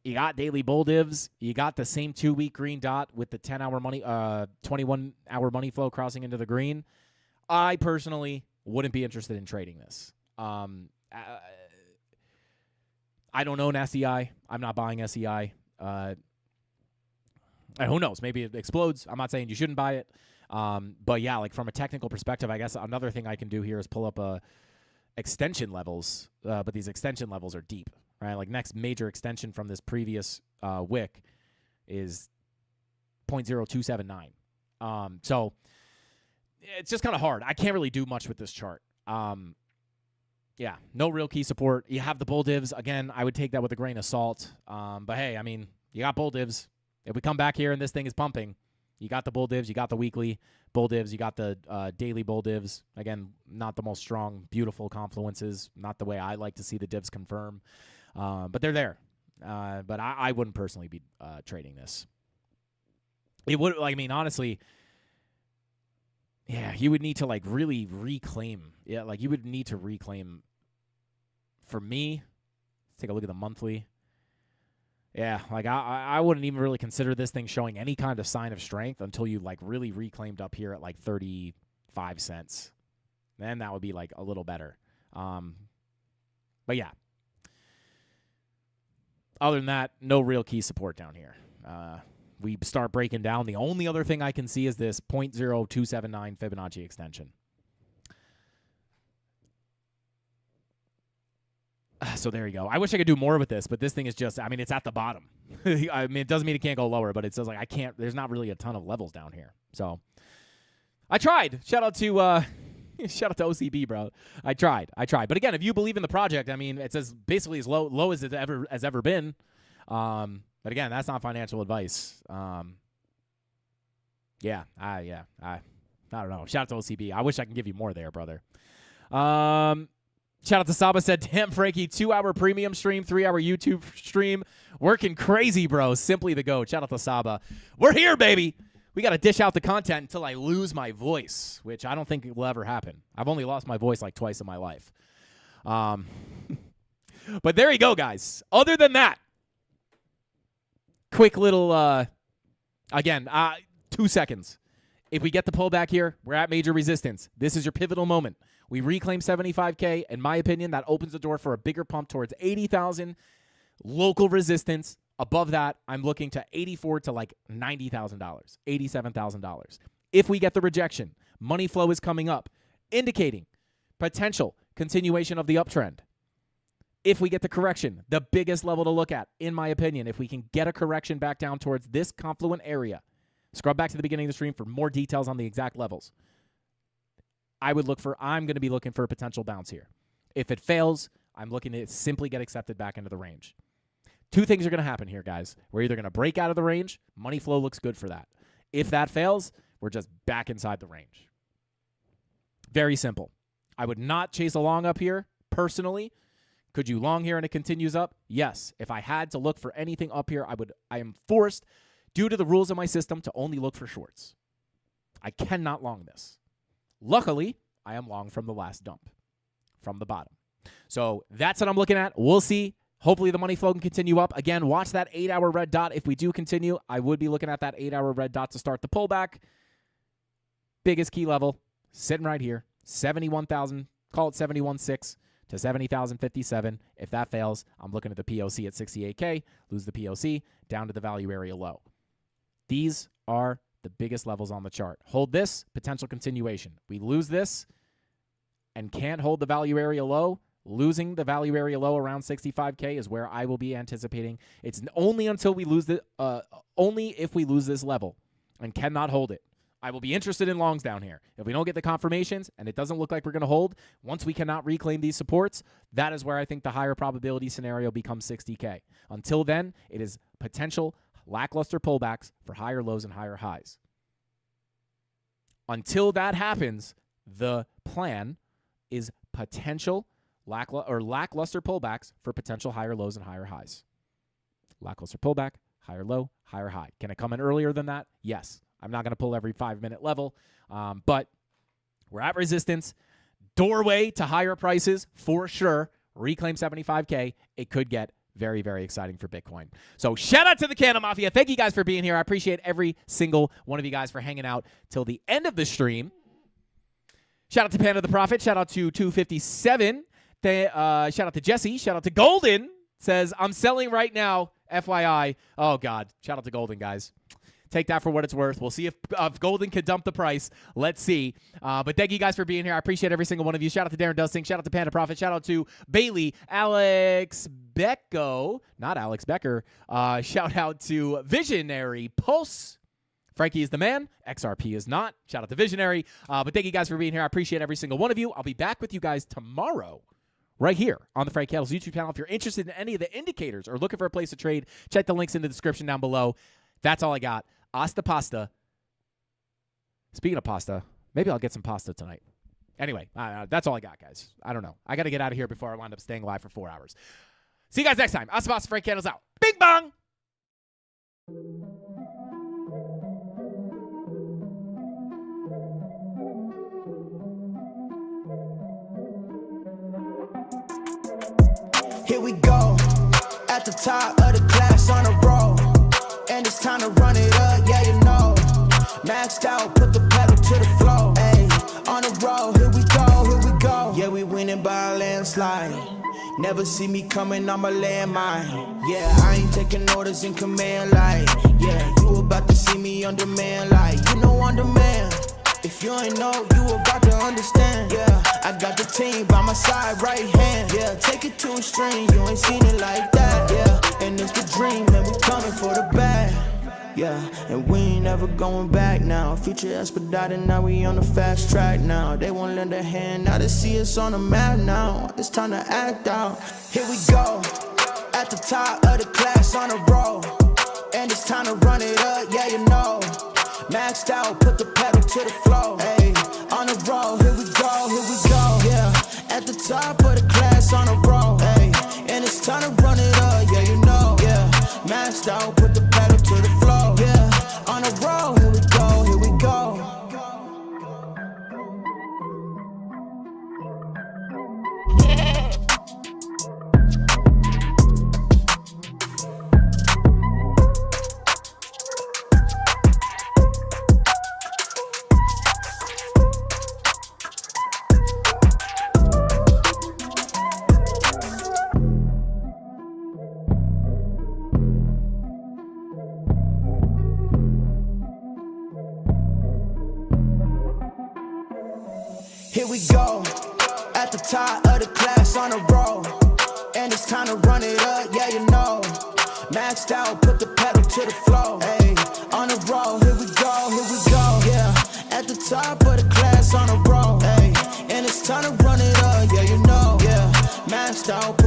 You got daily bull divs. You got the same 2 week green dot with the 10-hour money, 21-hour money flow crossing into the green. I personally wouldn't be interested in trading this. I don't own SEI. I'm not buying SEI. Who knows? Maybe it explodes. I'm not saying you shouldn't buy it. But yeah, like from a technical perspective, I guess another thing I can do here is pull up extension levels, but these extension levels are deep, right? Like next major extension from this previous wick is 0.0279. So it's just kind of hard. I can't really do much with this chart. Yeah, no real key support. You have the bull divs. Again, I would take that with a grain of salt. But hey, I mean, you got bull divs. If we come back here and this thing is pumping, you got the bull divs, you got the weekly bull divs, you got the daily bull divs. Again, not the most strong, beautiful confluences, not the way I like to see the divs confirm. But they're there. But I wouldn't personally be trading this. It would, like, I mean, honestly, yeah, you would need to, like, really reclaim. Yeah, like, you would need to reclaim. For me, let's take a look at the monthly. Yeah, like I wouldn't even really consider this thing showing any kind of sign of strength until you like really reclaimed up here at like 35 cents. Then that would be like a little better. But yeah. Other than that, no real key support down here. We start breaking down. The only other thing I can see is this 0.0279 Fibonacci extension. So there you go. I wish I could do more with this, but this thing is just, I mean, it's at the bottom. I mean, it doesn't mean it can't go lower, but it says, like, I can't, there's not really a ton of levels down here. So I tried. Shout out to OCB, bro. I tried. But again, if you believe in the project, I mean, it's as basically as low as it ever been. But again, that's not financial advice. I don't know. Shout out to OCB. I wish I could give you more there, brother. Shout out to Saba, said, damn, Frankie, 2-hour premium stream, 3-hour YouTube stream. Working crazy, bro. Simply the GOAT. Shout out to Saba. We're here, baby. We got to dish out the content until I lose my voice, which I don't think will ever happen. I've only lost my voice like twice in my life. But there you go, guys. Other than that, quick little, 2 seconds. If we get the pullback here, we're at major resistance. This is your pivotal moment. We reclaim 75K. In my opinion, that opens the door for a bigger pump towards 80,000. Local resistance, Above that, I'm looking to $84,000 to like $90,000, $87,000. If we get the rejection, money flow is coming up, indicating potential continuation of the uptrend. If we get the correction, the biggest level to look at, in my opinion, if we can get a correction back down towards this confluent area, scrub back to the beginning of the stream for more details on the exact levels. I'm going to be looking for a potential bounce here. If it fails, I'm looking to simply get accepted back into the range. Two things are going to happen here, guys. We're either going to break out of the range. Money flow looks good for that. If that fails, we're just back inside the range. Very simple. I would not chase a long up here, personally. Could you long here and it continues up? Yes. If I had to look for anything up here, I am forced, due to the rules of my system, to only look for shorts. I cannot long this. Luckily, I am long from the last dump, from the bottom. So that's what I'm looking at. We'll see. Hopefully the money flow can continue up. Again, watch that 8-hour red dot. If we do continue, I would be looking at that 8-hour red dot to start the pullback. Biggest key level, sitting right here, 71,000, call it 71.6 to 70,057. If that fails, I'm looking at the POC at 68K, lose the POC, down to the value area low. These are the biggest levels on the chart. Hold this, potential continuation. We lose this and can't hold the value area low. Losing the value area low around 65K is where I will be anticipating. It's only until we lose only if we lose this level and cannot hold it. I will be interested in longs down here. If we don't get the confirmations and it doesn't look like we're going to hold, once we cannot reclaim these supports, that is where I think the higher probability scenario becomes 60K. Until then, it is potential lackluster pullbacks for higher lows and higher highs. Until that happens, the plan is potential lackluster pullbacks for potential higher lows and higher highs. Lackluster pullback, higher low, higher high. Can it come in earlier than that? Yes. I'm not going to pull every 5-minute level, but we're at resistance. Doorway to higher prices for sure. Reclaim 75K. It could get very, very exciting for Bitcoin. So shout out to the CandleMafia. Thank you guys for being here. I appreciate every single one of you guys for hanging out till the end of the stream. Shout out to Panda the Prophet. Shout out to 257. Shout out to Jesse. Shout out to Golden. Says, I'm selling right now, FYI. Oh, God. Shout out to Golden, guys. Take that for what it's worth. We'll see if Golden can dump the price. Let's see. But thank you guys for being here. I appreciate every single one of you. Shout out to Darren Dusting. Shout out to Panda Prophet. Shout out to Bailey, Alex Becko, not Alex Becker. Shout out to Visionary Pulse. Frankie is the man. XRP is not. Shout out to Visionary. But thank you guys for being here. I appreciate every single one of you. I'll be back with you guys tomorrow, right here on the Frank Kettles YouTube channel. If you're interested in any of the indicators or looking for a place to trade, check the links in the description down below. That's all I got. Hasta pasta. Speaking of pasta, maybe I'll get some pasta tonight. Anyway, that's all I got, guys. I don't know. I got to get out of here before I wind up staying live for 4 hours. See you guys next time. Hasta pasta. Frank Kettles out. Bing bong. Here we go, at the top of the class on a roll, and it's time to run it up, yeah you know. Maxed out, put the pedal to the floor, ayy, on the road, here we go, yeah we winning by a landslide. Never see me coming, I'm a landmine. Yeah, I ain't taking orders in command, like, yeah, you about to see me on demand, like, you know on demand. If you ain't know, you about to understand. Yeah, I got the team by my side, right hand. Yeah, take it to a string, you ain't seen it like that. Yeah, and it's the dream, and we coming for the bag. Yeah, and we ain't ever going back now. Future expedited, now we on the fast track now. They won't lend a hand, now they see us on the map now. It's time to act out. Here we go, at the top of the class on a roll, and it's time to run it up, yeah you know. Maxed out, put the pedal to the floor, ayy, on the road, here we go, yeah, at the top of the class on a roll, ayy, and it's time to run it up, yeah you know, yeah, maxed out, put the pedal to the floor, yeah, on the road, here we go, here we go. on a roll, and it's time to run it up, yeah, you know. Maxed out, put the pedal to the floor. Hey, on a roll, here we go, yeah. At the top of the class on a roll, hey, and it's time to run it up, yeah, you know, yeah. Maxed out.